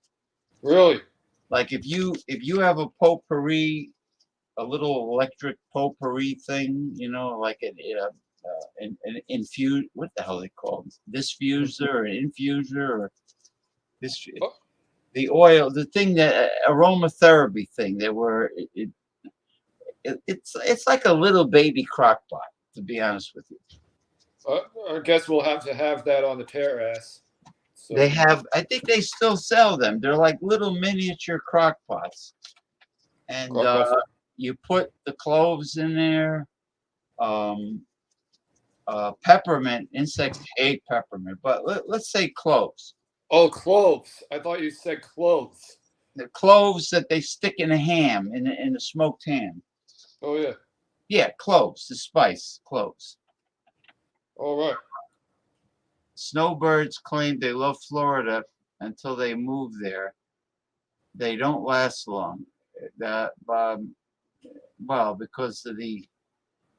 [SPEAKER 12] Really?
[SPEAKER 1] Like if you have a potpourri, a little electric potpourri thing, you know, like an infuse, what the hell are they called? Diffuser or infuser or this. The oil, the thing that aromatherapy thing, that were it's like a little baby crock pot, to be honest with you.
[SPEAKER 12] I guess we'll have to have that on the terrace. So.
[SPEAKER 1] They have, I think they still sell them. They're like little miniature crock pots, and you put the cloves in there. Peppermint, insects hate peppermint, but let's say cloves.
[SPEAKER 12] Oh, cloves. I thought you said cloves.
[SPEAKER 1] The cloves that they stick in a ham, in a smoked ham.
[SPEAKER 12] Oh, yeah.
[SPEAKER 1] Yeah, cloves, the spice, cloves.
[SPEAKER 12] All right.
[SPEAKER 1] Snowbirds claim they love Florida until they move there. They don't last long. That well, because of the,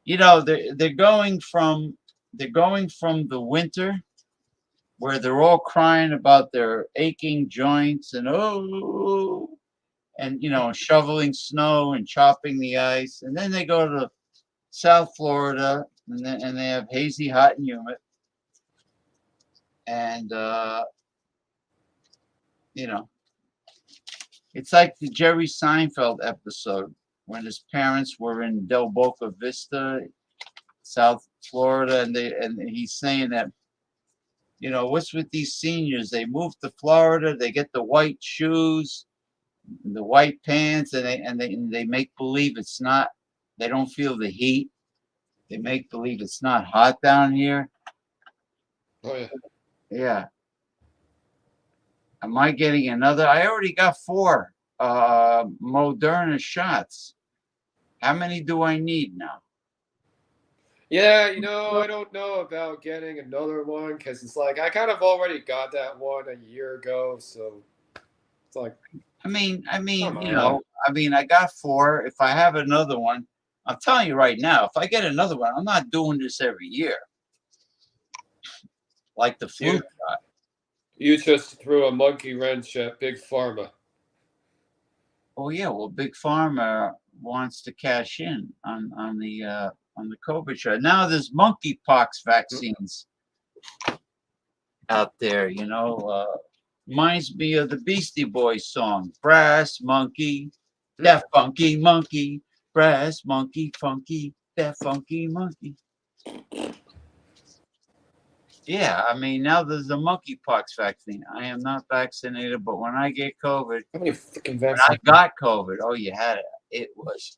[SPEAKER 1] they're going from the winter where they're all crying about their aching joints and shoveling snow and chopping the ice, and then they go to South Florida and they have hazy, hot, and humid, and it's like the Jerry Seinfeld episode when his parents were in Del Boca Vista, South Florida, and he's saying that, what's with these seniors? They move to Florida, they get the white shoes, the white pants, and they make believe it's not. They don't feel the heat. They make believe it's not hot down here.
[SPEAKER 12] Oh yeah.
[SPEAKER 1] Yeah. Am I getting another? I already got 4 Moderna shots. How many do I need now?
[SPEAKER 12] Yeah, I don't know about getting another one because it's like I kind of already got that one a year ago, so it's like.
[SPEAKER 1] I got 4. If I have another one, I'm telling you right now, if I get another one, I'm not doing this every year. Like the flu shot.
[SPEAKER 12] You just threw a monkey wrench at Big Pharma.
[SPEAKER 1] Oh yeah, well, Big Pharma wants to cash in on the COVID shot. Now there's monkeypox vaccines out there. Reminds me of the Beastie Boys song, "Brass Monkey, that funky monkey, brass monkey, funky, that funky monkey." Yeah, now there's a monkeypox vaccine. I am not vaccinated, but when I get COVID,
[SPEAKER 12] when
[SPEAKER 1] I got COVID, oh, you had it. It was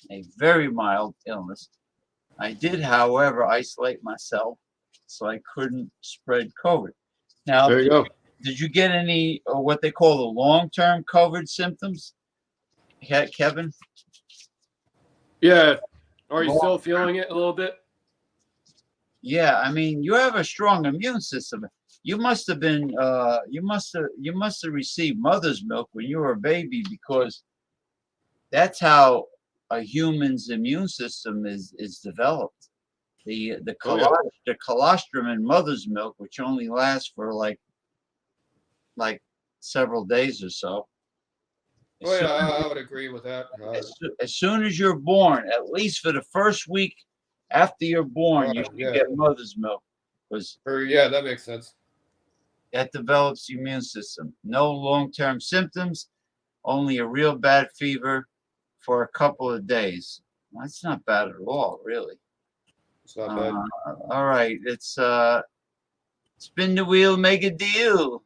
[SPEAKER 1] a very mild illness. I did, however, isolate myself so I couldn't spread COVID. Now,
[SPEAKER 12] there you go.
[SPEAKER 1] Did you get any what they call the long-term COVID symptoms, Kevin?
[SPEAKER 12] Yeah. Are you still feeling it a little bit?
[SPEAKER 1] Yeah, you have a strong immune system. You must have been you must have received mother's milk when you were a baby, because that's how a human's immune system is developed. The colostrum in mother's milk, which only lasts for like several days or so.
[SPEAKER 12] Oh yeah, I would agree with that.
[SPEAKER 1] As soon as you're born, at least for the first week after you're born, you should get mother's milk.
[SPEAKER 12] Yeah, that makes sense.
[SPEAKER 1] That develops the immune system. No long-term symptoms, only a real bad fever for a couple of days. That's not bad at all, really.
[SPEAKER 12] It's not bad.
[SPEAKER 1] All right, it's spin the wheel, make a deal.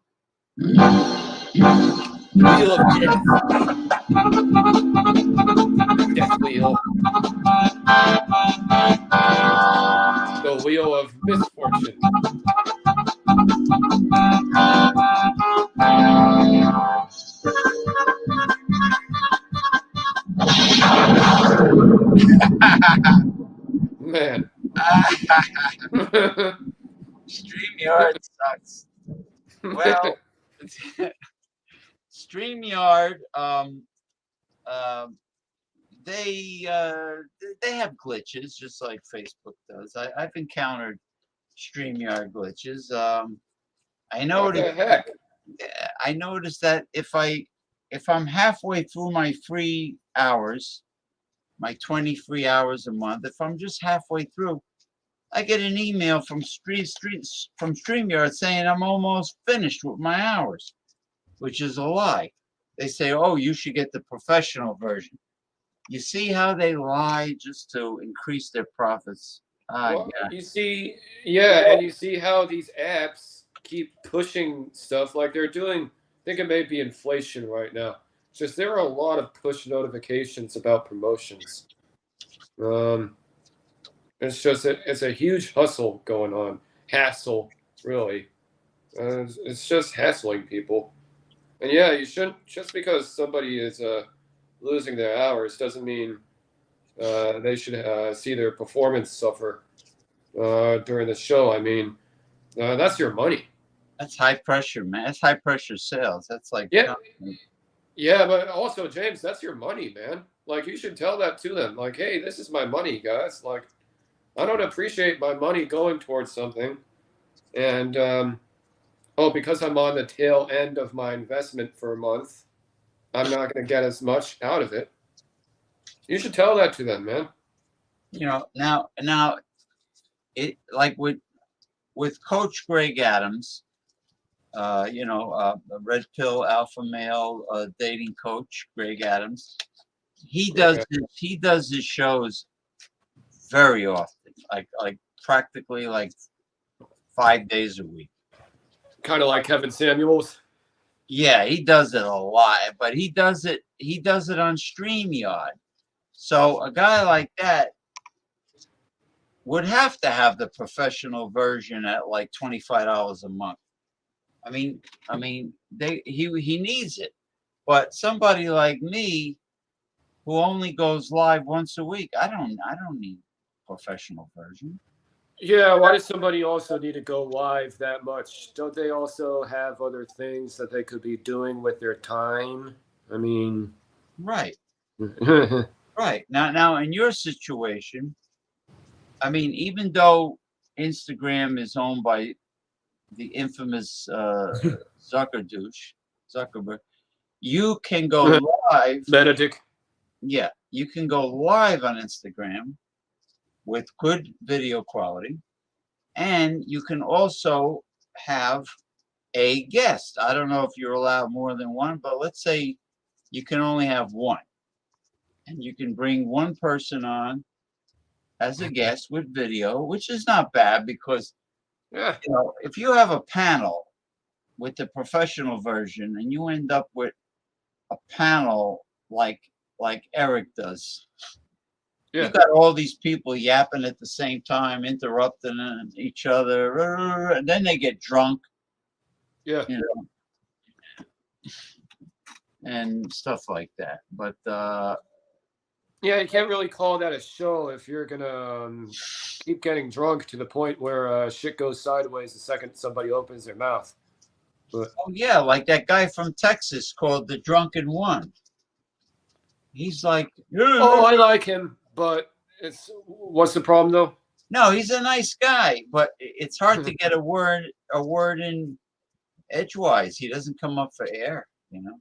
[SPEAKER 12] Wheel of death. Death wheel. The wheel of misfortune. Man.
[SPEAKER 1] StreamYard sucks. Well, StreamYard, they have glitches just like Facebook does. I've encountered StreamYard glitches. I noticed that if I'm halfway through my free hours, my 20 free hours a month, if I'm just halfway through, I get an email from StreamYard saying I'm almost finished with my hours, which is a lie. They say, oh, you should get the professional version. You see how they lie just to increase their profits?
[SPEAKER 12] Well, you see, and you see how these apps keep pushing stuff like they're doing. I think it may be inflation right now. It's just there are a lot of push notifications about promotions. It's just it's a huge hustle going on. Hassle, really. It's just hassling people. And yeah, you shouldn't, just because somebody is losing their hours doesn't mean they should see their performance suffer. during the show. I mean, that's your money.
[SPEAKER 1] That's high pressure, man. That's high pressure sales. That's like
[SPEAKER 12] Yeah. Yeah, but also, James, that's your money, man. Like, you should tell that to them. Like, hey, this is my money, guys. Like, I don't appreciate my money going towards something. And, because I'm on the tail end of my investment for a month, I'm not going to get as much out of it. You should tell that to them, man.
[SPEAKER 1] You know, now it like with Coach Greg Adams, the red pill alpha male dating coach Greg Adams. He does his shows very often, like practically like 5 days a week.
[SPEAKER 12] Kind of like Kevin Samuels.
[SPEAKER 1] Yeah, he does it a lot, but he does it on StreamYard. So a guy like that would have to have the professional version at like $25 a month. I mean, he needs it. But somebody like me, who only goes live once a week, I don't need professional version.
[SPEAKER 12] Yeah, why does somebody also need to go live that much? Don't they also have other things that they could be doing with their time? I mean,
[SPEAKER 1] right. Right. Now in your situation, I mean, even though Instagram is owned by the infamous Zuckerberg, you can go live.
[SPEAKER 12] Benedict.
[SPEAKER 1] Yeah, you can go live on Instagram with good video quality, and you can also have a guest. I don't know if you're allowed more than one, but let's say you can only have one, and you can bring one person on as a guest with video, which is not bad because if you have a panel with the professional version and you end up with a panel like Eric does. Yeah. You got all these people yapping at the same time, interrupting each other, and then they get drunk.
[SPEAKER 12] Yeah.
[SPEAKER 1] And stuff like that. But
[SPEAKER 12] yeah, you can't really call that a show if you're gonna keep getting drunk to the point where shit goes sideways the second somebody opens their mouth. But
[SPEAKER 1] oh yeah, like that guy from Texas called the Drunken One. He's like,
[SPEAKER 12] oh, I like him, but what's the problem though?
[SPEAKER 1] No, he's a nice guy, but it's hard to get a word in edgewise. He doesn't come up for air, you know.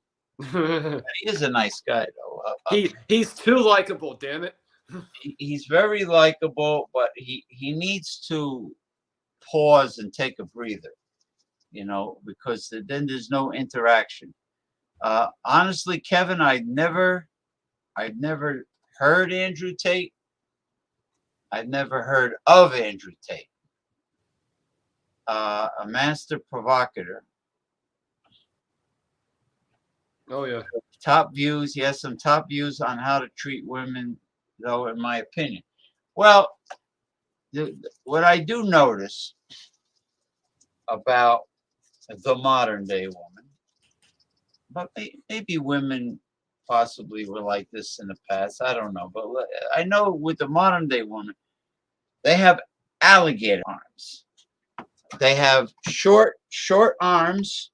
[SPEAKER 1] He is a nice guy though.
[SPEAKER 12] He's too likable, damn it.
[SPEAKER 1] He's very likable, but he needs to pause and take a breather, you know, because then there's no interaction. Honestly, Kevin, I'd never heard Andrew Tate. I'd never heard of Andrew Tate. A master provocateur.
[SPEAKER 12] Oh yeah.
[SPEAKER 1] Top views. He has some top views on how to treat women, though, in my opinion. Well, what I do notice about the modern day woman, but maybe women possibly were like this in the past. I don't know, but I know with the modern day woman, they have alligator arms. They have short arms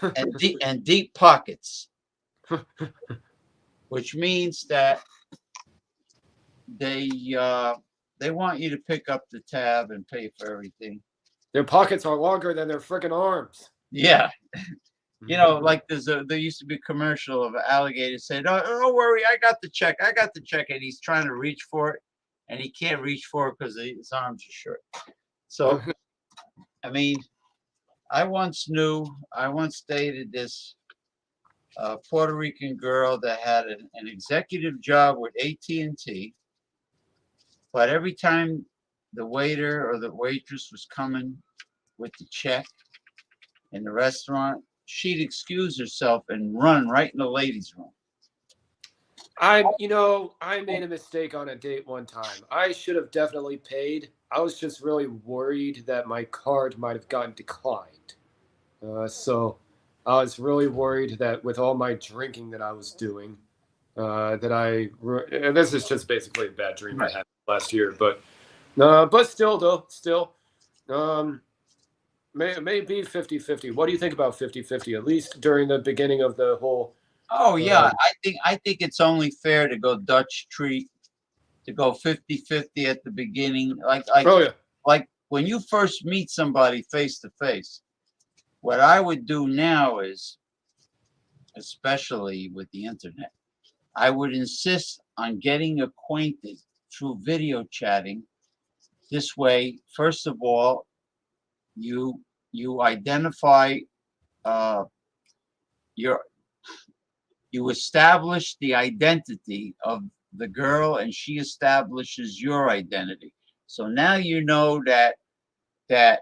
[SPEAKER 1] and deep pockets, which means that they want you to pick up the tab and pay for everything.
[SPEAKER 12] Their pockets are longer than their freaking arms.
[SPEAKER 1] Yeah. You know, like there used to be a commercial of an alligator saying, "Oh, don't worry, I got the check. And he's trying to reach for it, and he can't reach for it because his arms are short. So, I mean, I once dated this Puerto Rican girl that had an executive job with AT&T, but every time the waiter or the waitress was coming with the check in the restaurant, she'd excuse herself and run right in the ladies' room.
[SPEAKER 12] I made a mistake on a date one time. I should have definitely paid. I was just really worried that my card might have gotten declined. So I was really worried that with all my drinking that I was doing, and this is just basically a bad dream I had last year, but No, but still, though, maybe 50-50. What do you think about 50-50? At least during the beginning of the whole.
[SPEAKER 1] Oh yeah, I think it's only fair to go Dutch treat, to go 50-50 at the beginning.
[SPEAKER 12] Oh yeah.
[SPEAKER 1] Like when you first meet somebody face to face, what I would do now is, especially with the internet, I would insist on getting acquainted through video chatting. This way, first of all, you identify you establish the identity of the girl, and she establishes your identity. So now you know that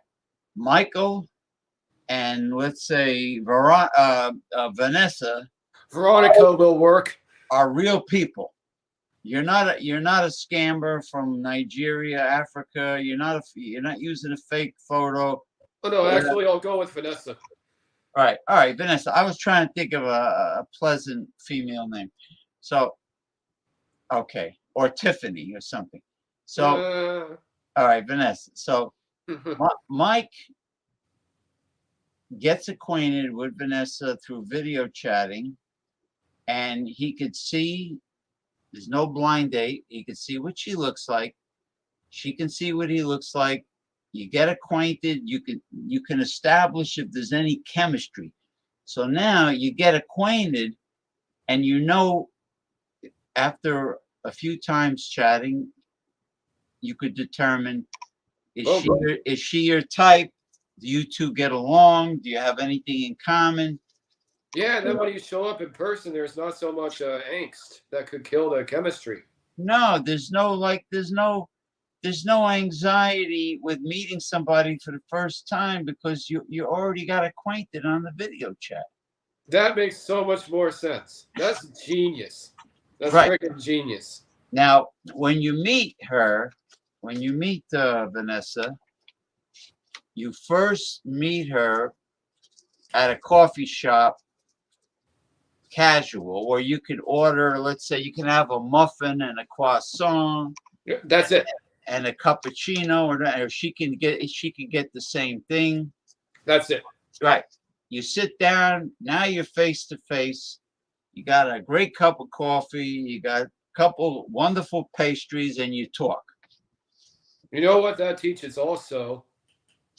[SPEAKER 1] Michael and let's say Vanessa,
[SPEAKER 12] Veronica will work,
[SPEAKER 1] are real people. You're not a scammer from Nigeria, Africa. You're not using a fake photo.
[SPEAKER 12] Oh no, actually, I'll go with Vanessa.
[SPEAKER 1] All right, Vanessa. I was trying to think of a pleasant female name. So, okay, or Tiffany or something. So, all right, Vanessa. So, Mike gets acquainted with Vanessa through video chatting, and he could see. There's no blind date. He can see what she looks like. She can see what he looks like. You get acquainted. You can establish if there's any chemistry. So now you get acquainted, and you know, after a few times chatting, you could determine is she your type? Do you two get along? Do you have anything in common?
[SPEAKER 12] Yeah, and then when you show up in person, there's not so much angst that could kill the chemistry.
[SPEAKER 1] No, there's no anxiety with meeting somebody for the first time because you already got acquainted on the video chat.
[SPEAKER 12] That makes so much more sense. That's genius. That's
[SPEAKER 1] right.
[SPEAKER 12] Freaking genius.
[SPEAKER 1] Now, when you meet Vanessa, you first meet her at a coffee shop, casual, where you could order, let's say you can have a muffin and a croissant.
[SPEAKER 12] That's it.
[SPEAKER 1] And a cappuccino, or she can get the same thing.
[SPEAKER 12] That's it.
[SPEAKER 1] Right. You sit down, now you're face to face. You got a great cup of coffee, you got a couple wonderful pastries, and you talk.
[SPEAKER 12] You know what that teaches also?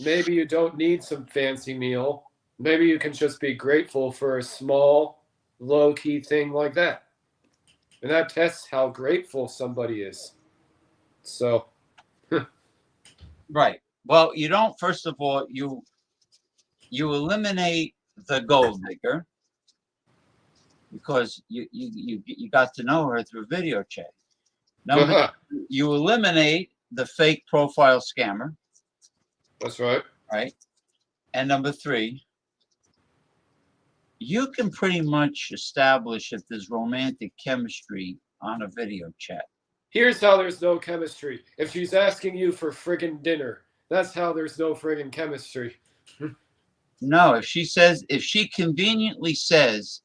[SPEAKER 12] Maybe you don't need some fancy meal. Maybe you can just be grateful for a small, low-key thing like that. And that tests how grateful somebody is. So,
[SPEAKER 1] right. Well, you don't, first of all, you eliminate the gold digger because you got to know her through video chat. Number you eliminate the fake profile scammer.
[SPEAKER 12] That's right.
[SPEAKER 1] Right. And number 3, you can pretty much establish if there's romantic chemistry on a video chat.
[SPEAKER 12] Here's how there's no chemistry. If she's asking you for friggin' dinner, that's how there's no friggin' chemistry.
[SPEAKER 1] No, if she conveniently says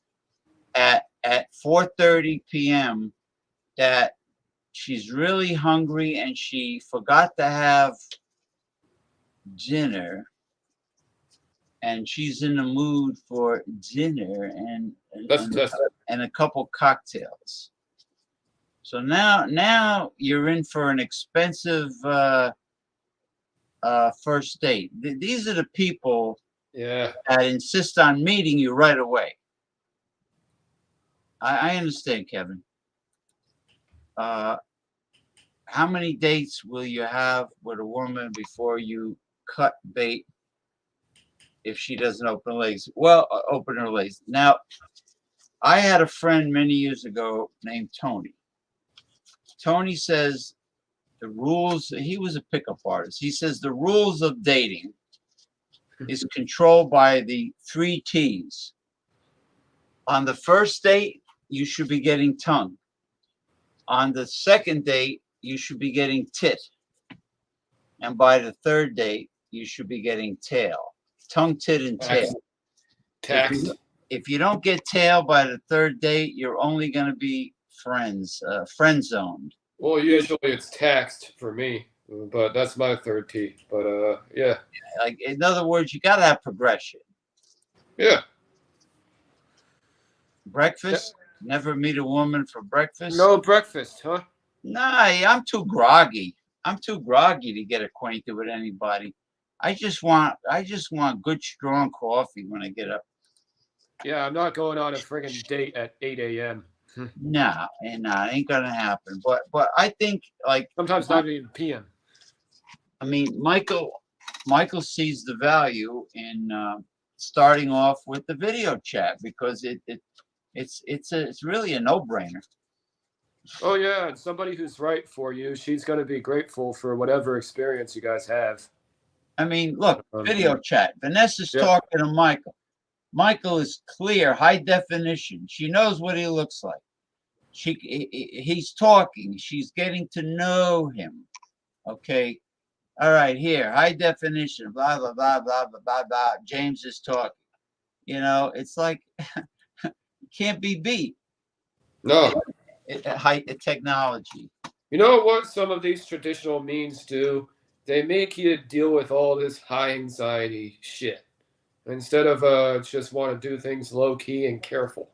[SPEAKER 1] at 4:30 p.m. that she's really hungry and she forgot to have dinner, and she's in the mood for dinner and a couple cocktails. So now you're in for an expensive first date. These are the people that insist on meeting you right away. I understand, Kevin. How many dates will you have with a woman before you cut bait if she doesn't open her legs? Well, open her legs. Now, I had a friend many years ago named Tony. Tony says the rules, he was a pickup artist. He says the rules of dating is controlled by the 3 T's. On the first date, you should be getting tongue. On the second date, you should be getting tit. And by the third date, you should be geting tail. Tongue, tit, and tail. If you don't get tail by the third date, you're only going to be friend zoned.
[SPEAKER 12] Well, usually it's taxed for me. But that's my third T. But yeah.
[SPEAKER 1] Like, in other words, you got to have progression.
[SPEAKER 12] Yeah.
[SPEAKER 1] Breakfast? Never meet a woman for breakfast?
[SPEAKER 12] No breakfast, huh?
[SPEAKER 1] Nah, I'm too groggy. I'm too groggy to get acquainted with anybody. I just want good strong coffee when I get up.
[SPEAKER 12] Yeah, I'm not going on a friggin' date at 8 a.m.
[SPEAKER 1] Nah, it ain't gonna happen. But I think, like,
[SPEAKER 12] sometimes not even PM.
[SPEAKER 1] I mean, Michael sees the value in starting off with the video chat because it's really a no-brainer.
[SPEAKER 12] Oh yeah, and somebody who's right for you, she's going to be grateful for whatever experience you guys have.
[SPEAKER 1] I mean, look, video chat. Vanessa's talking to Michael. Michael is clear, high definition. She knows what he looks like. He's talking. She's getting to know him. Okay. All right, here, high definition, blah, blah, blah, blah, blah, blah, blah. James is talking. You know, it's like, it can't be beat.
[SPEAKER 12] No.
[SPEAKER 1] Technology.
[SPEAKER 12] You know what some of these traditional means do? They make you deal with all this high anxiety shit instead of just want to do things low key and careful.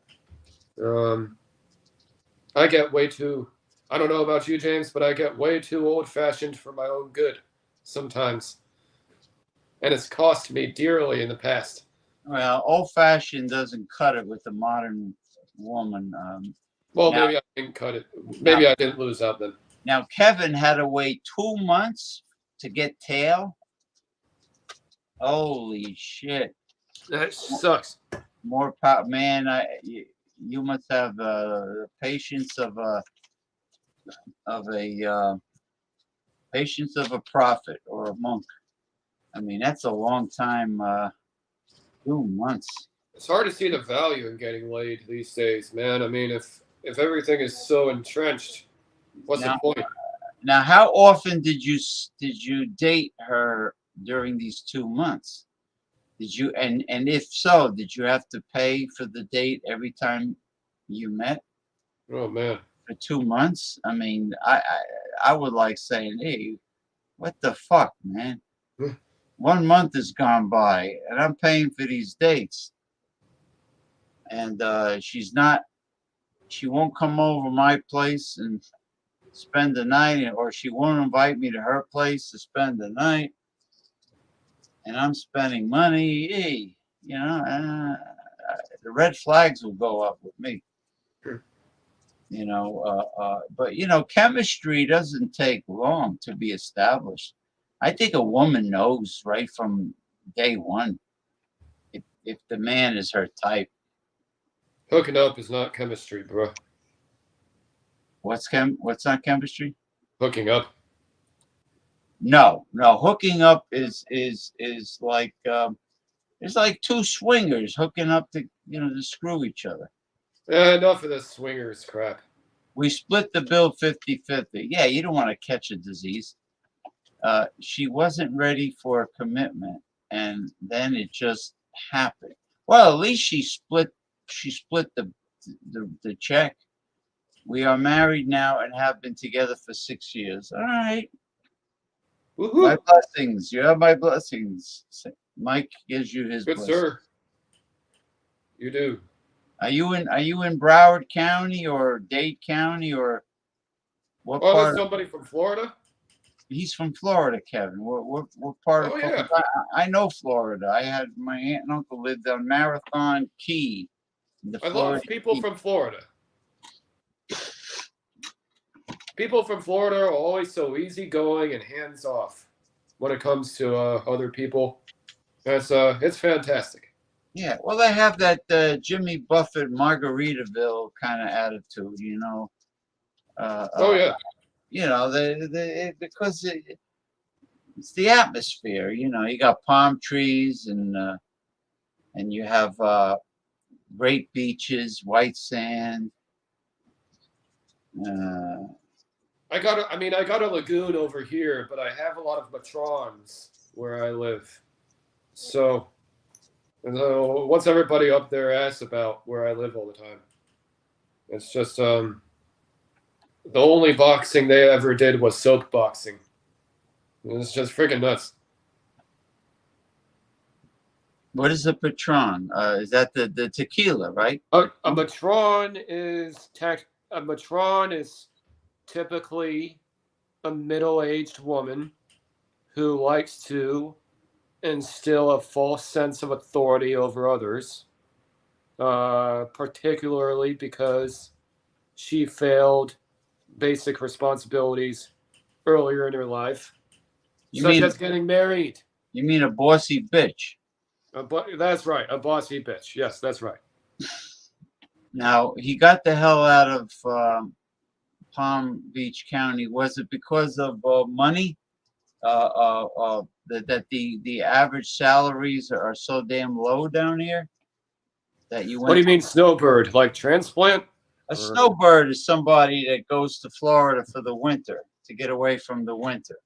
[SPEAKER 12] I get way too, I don't know about you, James, but I get way too old fashioned for my own good sometimes. And it's cost me dearly in the past.
[SPEAKER 1] Well, old fashioned doesn't cut it with the modern woman.
[SPEAKER 12] Well, maybe I didn't cut it. Maybe I didn't lose out then.
[SPEAKER 1] Now, Kevin had to wait 2 months to get tail. Holy shit!
[SPEAKER 12] That sucks.
[SPEAKER 1] More pop, man. You must have the patience of a patience of a prophet or a monk. I mean, that's a long time. 2 months.
[SPEAKER 12] It's hard to see the value in getting laid these days, man. I mean, if everything is so entrenched, what's the point?
[SPEAKER 1] Now, how often did you date her during these 2 months? Did you and if so, did you have to pay for the date every time you met?
[SPEAKER 12] Oh man.
[SPEAKER 1] For 2 months? I mean, I would like saying, hey, what the fuck, man? 1 month has gone by and I'm paying for these dates. And she won't come over my place and spend the night, or she won't invite me to her place to spend the night. And I'm spending money, hey, you know, the red flags will go up with me.
[SPEAKER 12] Sure.
[SPEAKER 1] You know, but you know, chemistry doesn't take long to be established. I think a woman knows right from day one if the man is her type.
[SPEAKER 12] Hooking up is not chemistry, bro.
[SPEAKER 1] What's not chemistry?
[SPEAKER 12] Hooking up.
[SPEAKER 1] No, hooking up is like it's like two swingers hooking up to to screw each other.
[SPEAKER 12] Enough of this swingers crap.
[SPEAKER 1] We split the bill 50-50. Yeah, you don't want to catch a disease. She wasn't ready for a commitment, and then it just happened. Well, at least she split the check. We are married now and have been together for 6 years. All right.
[SPEAKER 12] Woo-hoo.
[SPEAKER 1] My blessings. You have my blessings. Mike gives you his
[SPEAKER 12] Good
[SPEAKER 1] blessings.
[SPEAKER 12] sir. You do.
[SPEAKER 1] Are you in Broward County or Dade County or what
[SPEAKER 12] Oh,
[SPEAKER 1] part?
[SPEAKER 12] there's somebody from Florida?
[SPEAKER 1] He's from Florida, Kevin. What part of Florida?
[SPEAKER 12] Yeah.
[SPEAKER 1] I know Florida. I had my aunt and uncle lived on Marathon Key.
[SPEAKER 12] I love people from Florida. People from Florida are always so easygoing and hands off when it comes to other people. It's fantastic.
[SPEAKER 1] Yeah, well, they have that Jimmy Buffett Margaritaville kind of attitude, you know.
[SPEAKER 12] Oh yeah.
[SPEAKER 1] You know, because it's the atmosphere. You know, you got palm trees and you have great beaches, white sand.
[SPEAKER 12] I got a lagoon over here, but I have a lot of matrons where I live. So, what's everybody up there asks about where I live all the time? It's just the only boxing they ever did was soap boxing. It's just freaking nuts.
[SPEAKER 1] What is a Patron? Is that the tequila, right?
[SPEAKER 12] A Matron is typically a middle-aged woman who likes to instill a false sense of authority over others, particularly because she failed basic responsibilities earlier in her life, such as getting married.
[SPEAKER 1] You mean a bossy bitch?
[SPEAKER 12] That's right, a bossy bitch. Yes, that's right.
[SPEAKER 1] Now, he got the hell out of Palm Beach County. Was it because of money? That the average salaries are so damn low down here that you went.
[SPEAKER 12] What do you mean, snowbird? Like transplant?
[SPEAKER 1] A snowbird is somebody that goes to Florida for the winter to get away from the winter.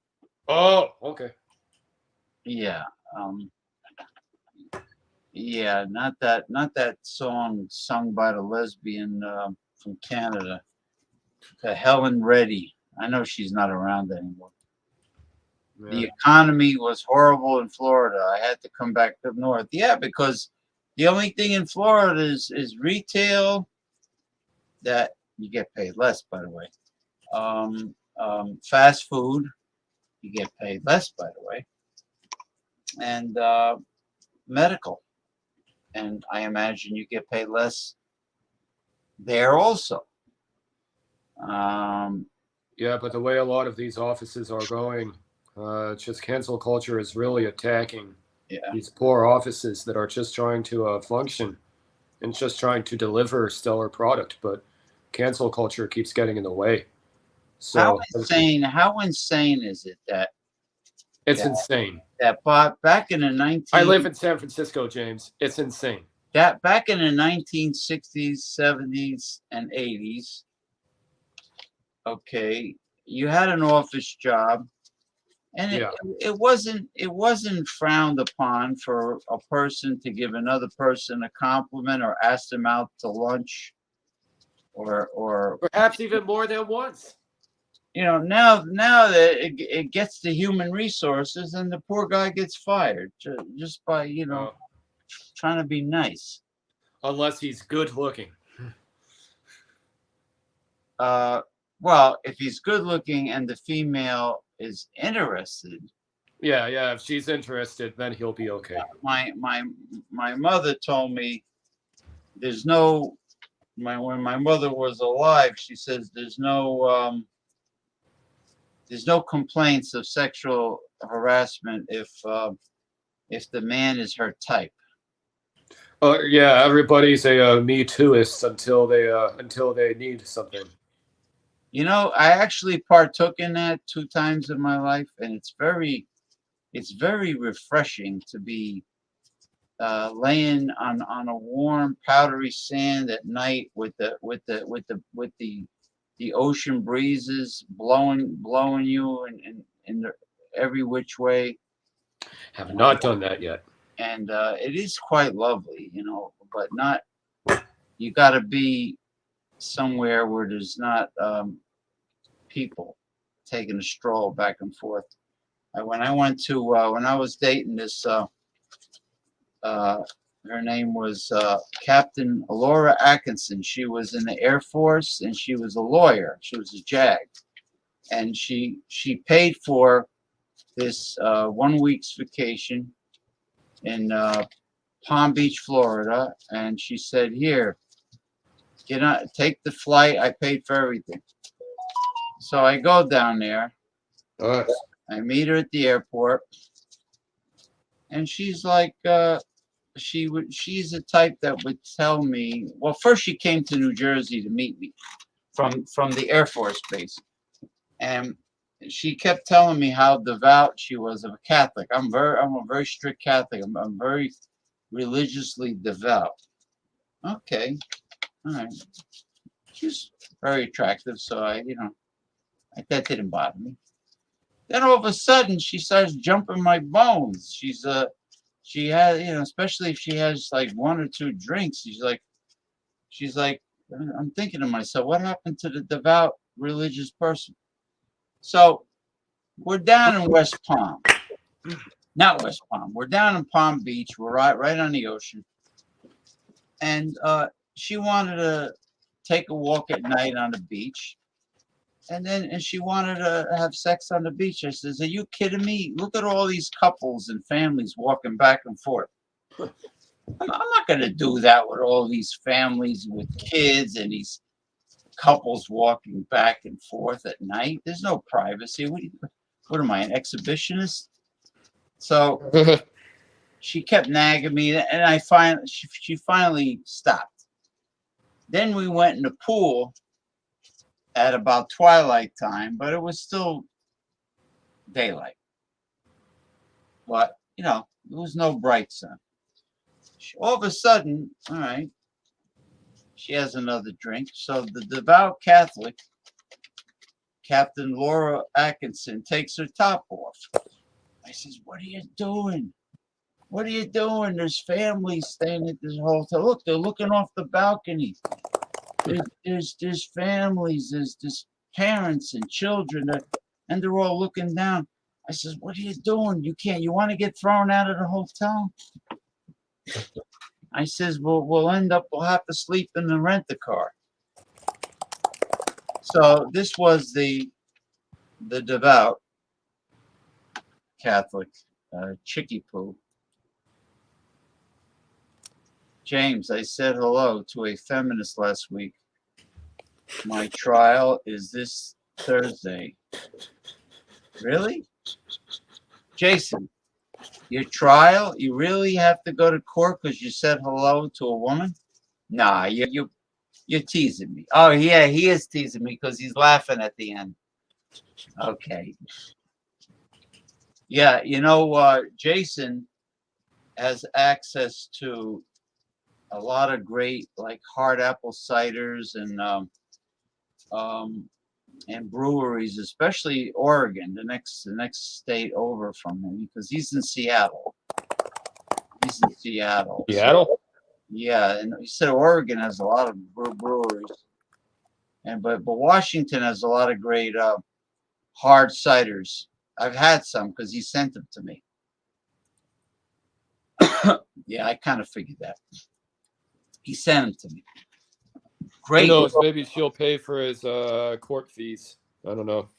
[SPEAKER 12] Oh, okay.
[SPEAKER 1] Yeah. Yeah, not that song sung by the lesbian from Canada, Helen Reddy. I know she's not around anymore. Yeah. The economy was horrible in Florida. I had to come back up north. Yeah, because the only thing in Florida is retail. That you get paid less, by the way. Fast food, you get paid less, by the way. And medical. And I imagine you get paid less there also.
[SPEAKER 12] Yeah, but the way a lot of these offices are going, just cancel culture is really attacking these poor offices that are just trying to function and just trying to deliver stellar product, but cancel culture keeps getting in the way. So
[SPEAKER 1] how insane is it that
[SPEAKER 12] it's insane?
[SPEAKER 1] That back in the
[SPEAKER 12] I live in San Francisco, James. It's insane.
[SPEAKER 1] That back in the 1960s, 70s, and 80s, okay, you had an office job, and it wasn't frowned upon for a person to give another person a compliment or ask them out to lunch, or
[SPEAKER 12] perhaps even more than once.
[SPEAKER 1] You know, now that it gets to human resources, and the poor guy gets fired just by trying to be nice.
[SPEAKER 12] Unless he's good looking.
[SPEAKER 1] Well, if he's good looking and the female is interested.
[SPEAKER 12] Yeah. If she's interested, then he'll be okay.
[SPEAKER 1] My mother told me there's no. When my mother was alive, she says there's no complaints of sexual harassment if the man is her type.
[SPEAKER 12] Yeah, everybody's a Me Tooist until they need something.
[SPEAKER 1] You know, I actually partook in that 2 times in my life, and it's very refreshing to be laying on a warm, powdery sand at night with the ocean breezes blowing you in every which way.
[SPEAKER 12] Have not done that yet.
[SPEAKER 1] And it is quite lovely, but not. You got to be somewhere where there's not people taking a stroll back and forth. When I was dating this, her name was Captain Laura Atkinson. She was in the Air Force, and she was a lawyer. She was a JAG, and she paid for this 1 week's vacation in Palm Beach, Florida, and she said, "Here, take the flight. I paid for everything." So I go down there. I meet her at the airport, and she's like, she's the type that would tell me. Well, first she came to New Jersey to meet me from the Air Force base, and she kept telling me how devout she was of a Catholic. I'm a very strict Catholic. I'm very religiously devout. Okay, all right. She's very attractive, so that didn't bother me. Then all of a sudden she starts jumping my bones. She has, especially if she has like 1 or 2 drinks. She's like, I'm thinking to myself, what happened to the devout religious person? So we're down in West Palm. Not West Palm. We're down in Palm Beach. We're right on the ocean. And she wanted to take a walk at night on the beach. And she wanted to have sex on the beach. I says, are you kidding me? Look at all these couples and families walking back and forth. I'm not going to do that with all these families with kids and these couples walking back and forth at night. There's no privacy. What am I, an exhibitionist? So she kept nagging me, and she finally stopped. Then we went in the pool at about twilight time, but it was still daylight. But, you know, there was no bright sun. All of a sudden, all right, she has another drink. So the devout Catholic, Captain Laura Atkinson, takes her top off. I says, what are you doing? What are you doing? There's families staying at this hotel. Look, they're looking off the balcony. There's families, there's parents and children, and they're all looking down. I says, what are you doing? You want to get thrown out of the hotel? I says, we'll have to sleep in the rent-a-car. So this was the devout Catholic Chickie Poo. James, I said hello to a feminist last week. My trial is this Thursday. Really? Jason, your trial? You really have to go to court because you said hello to a woman? Nah, you're teasing me. Oh, yeah, he is teasing me because he's laughing at the end. Okay. Yeah, you know, Jason has access to a lot of great, like, hard apple ciders and breweries, especially Oregon, the next state over from him, because he's in Seattle.
[SPEAKER 12] Seattle?
[SPEAKER 1] So, yeah, and he said Oregon has a lot of breweries, but Washington has a lot of great hard ciders. I've had some because he sent them to me. Yeah, I kind of figured that. He sent them to me. Great.
[SPEAKER 12] Who knows? Maybe she'll pay for his court fees. I don't know.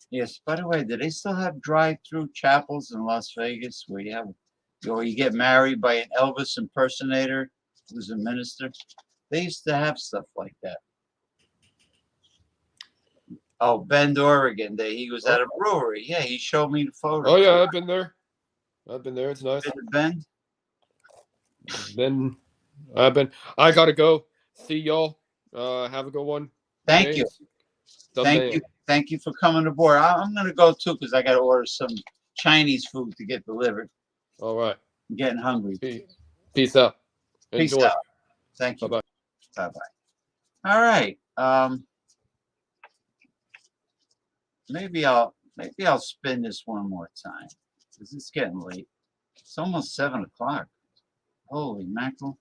[SPEAKER 1] Yes. By the way, do they still have drive-through chapels in Las Vegas where you get married by an Elvis impersonator who's a minister? They used to have stuff like that. Oh, Bend, Oregon. He was at a brewery. Yeah, he showed me the photo.
[SPEAKER 12] Oh yeah, I've been there. It's nice.
[SPEAKER 1] Bend.
[SPEAKER 12] I gotta go. See y'all. Have a good one.
[SPEAKER 1] Thank you. Thank you for coming aboard. I'm gonna go too because I gotta order some Chinese food to get delivered.
[SPEAKER 12] All right.
[SPEAKER 1] I'm getting hungry.
[SPEAKER 12] Peace out.
[SPEAKER 1] Peace
[SPEAKER 12] Enjoy.
[SPEAKER 1] out. Thank you.
[SPEAKER 12] Bye-bye.
[SPEAKER 1] Bye-bye. All right. Maybe I'll spin this one more time because it's getting late. It's almost 7 o'clock. Holy mackerel.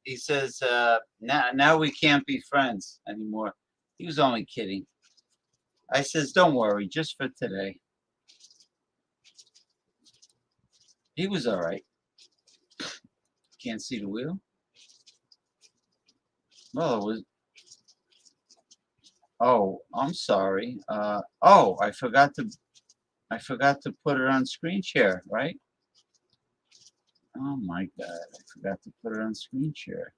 [SPEAKER 1] He says, now we can't be friends anymore. He was only kidding. I says, don't worry, just for today. He was all right. Can't see the wheel. Well, it was. Oh, I'm sorry. Oh, I forgot to put it on screen share, right? Oh my God, I forgot to put it on screen share.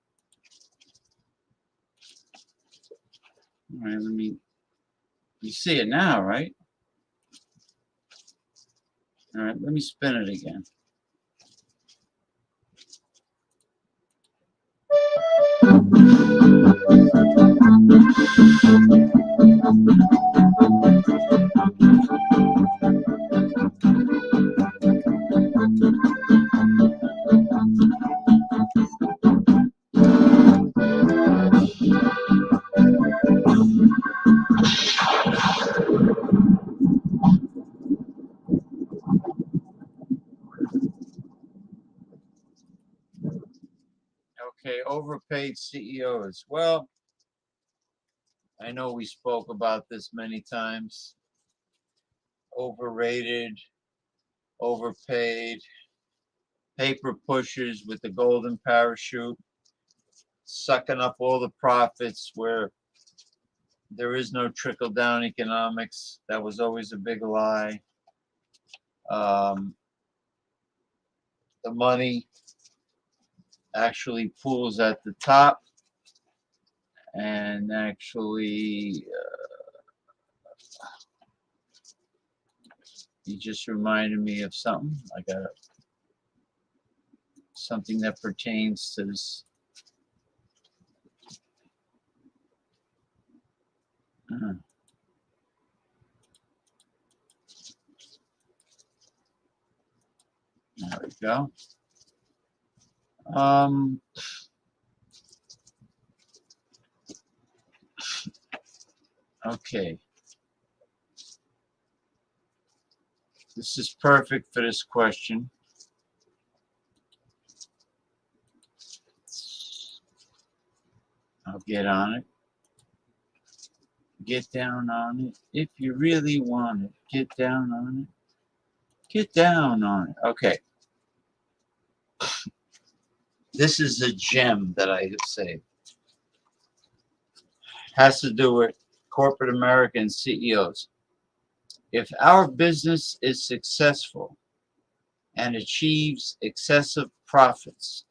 [SPEAKER 1] All right, you see it now, right? All right, let me spin it again. Okay, overpaid CEOs. Well, I know we spoke about this many times. Overrated, overpaid, paper pushers with the golden parachute, sucking up all the profits where there is no trickle down economics. That was always a big lie. The money actually pools at the top, and actually you just reminded me of something. I got something that pertains to this. There we go. Okay. This is perfect for this question. I'll get on it. Get down on it. If you really want it, get down on it. Get down on it. Okay. This is a gem that I say. Has to do with corporate American CEOs. If our business is successful and achieves excessive profits,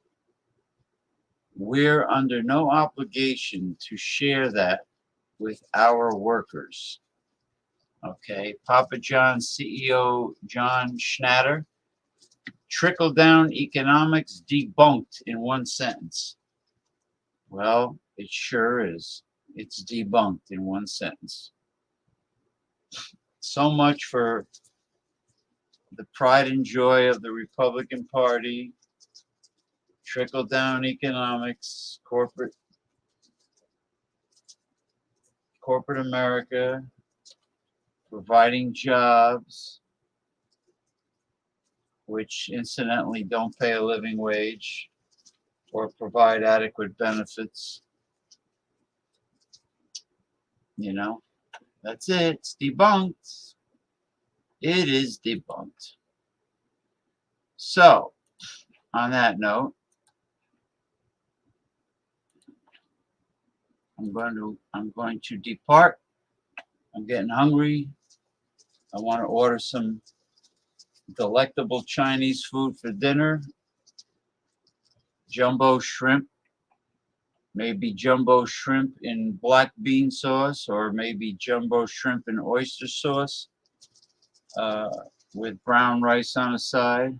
[SPEAKER 1] we're under no obligation to share that with our workers. Okay, Papa John's CEO John Schnatter, trickle-down economics debunked in one sentence. Well, it sure is. It's debunked in one sentence. So much for the pride and joy of the Republican Party, trickle-down economics, corporate America, providing jobs, which incidentally don't pay a living wage or provide adequate benefits. You know, that's it. It's debunked. It is debunked. So, on that note, I'm going to depart. I'm getting hungry. I want to order some delectable Chinese food for dinner. Jumbo shrimp. Maybe jumbo shrimp in black bean sauce, or maybe jumbo shrimp in oyster sauce with brown rice on the side.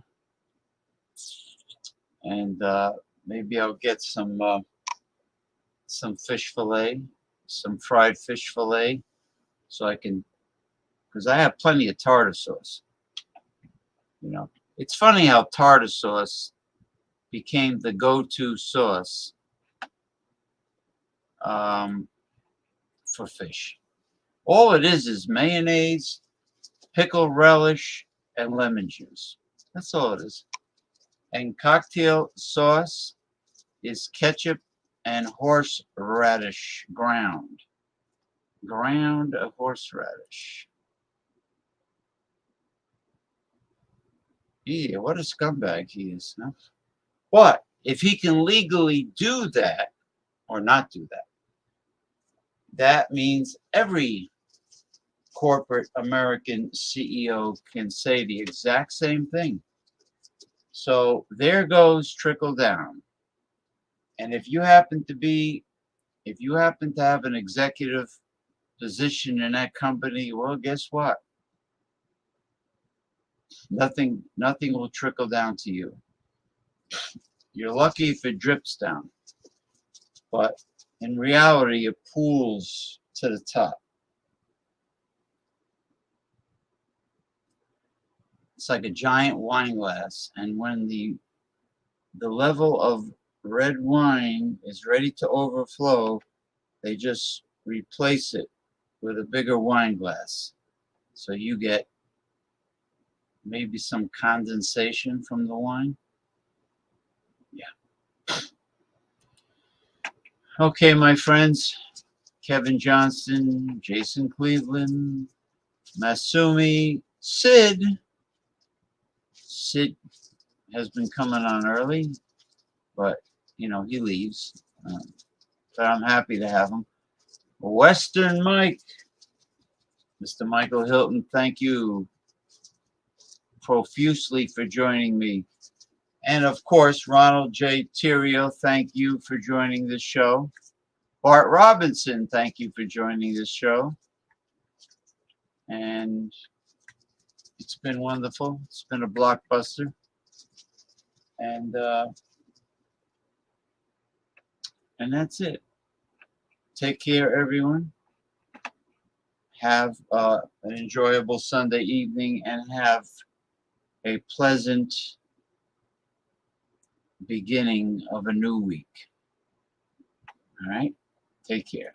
[SPEAKER 1] And maybe I'll get some fish fillet, some fried fish fillet, so I can, because I have plenty of tartar sauce. You know, it's funny how tartar sauce became the go-to sauce for fish. All it is mayonnaise, pickle relish, and lemon juice. That's all it is. And cocktail sauce is ketchup and horseradish ground. Ground of horseradish. Yeah, what a scumbag he is. Huh? But if he can legally do that, or not do that, that means every corporate American CEO can say the exact same thing. So there goes trickle down. And if you happen to have an executive position in that company, well, guess what? Nothing will trickle down to you. You're lucky if it drips down. But In reality, it pools to the top. It's like a giant wine glass, and when the level of red wine is ready to overflow, they just replace it with a bigger wine glass. So you get maybe some condensation from the wine. Yeah. Okay, my friends. Kevin Johnston, Jason Cleveland, Masumi, Sid. Sid has been coming on early, but you know, he leaves. But I'm happy to have him. Western Mike, Mr. Michael Hilton, thank you profusely for joining me. And of course, Ronald J. Theriot, thank you for joining this show. Bart Robinson, thank you for joining this show. And it's been wonderful. It's been a blockbuster. And that's it. Take care, everyone. Have an enjoyable Sunday evening and have a pleasant beginning of a new week. All right? Take care.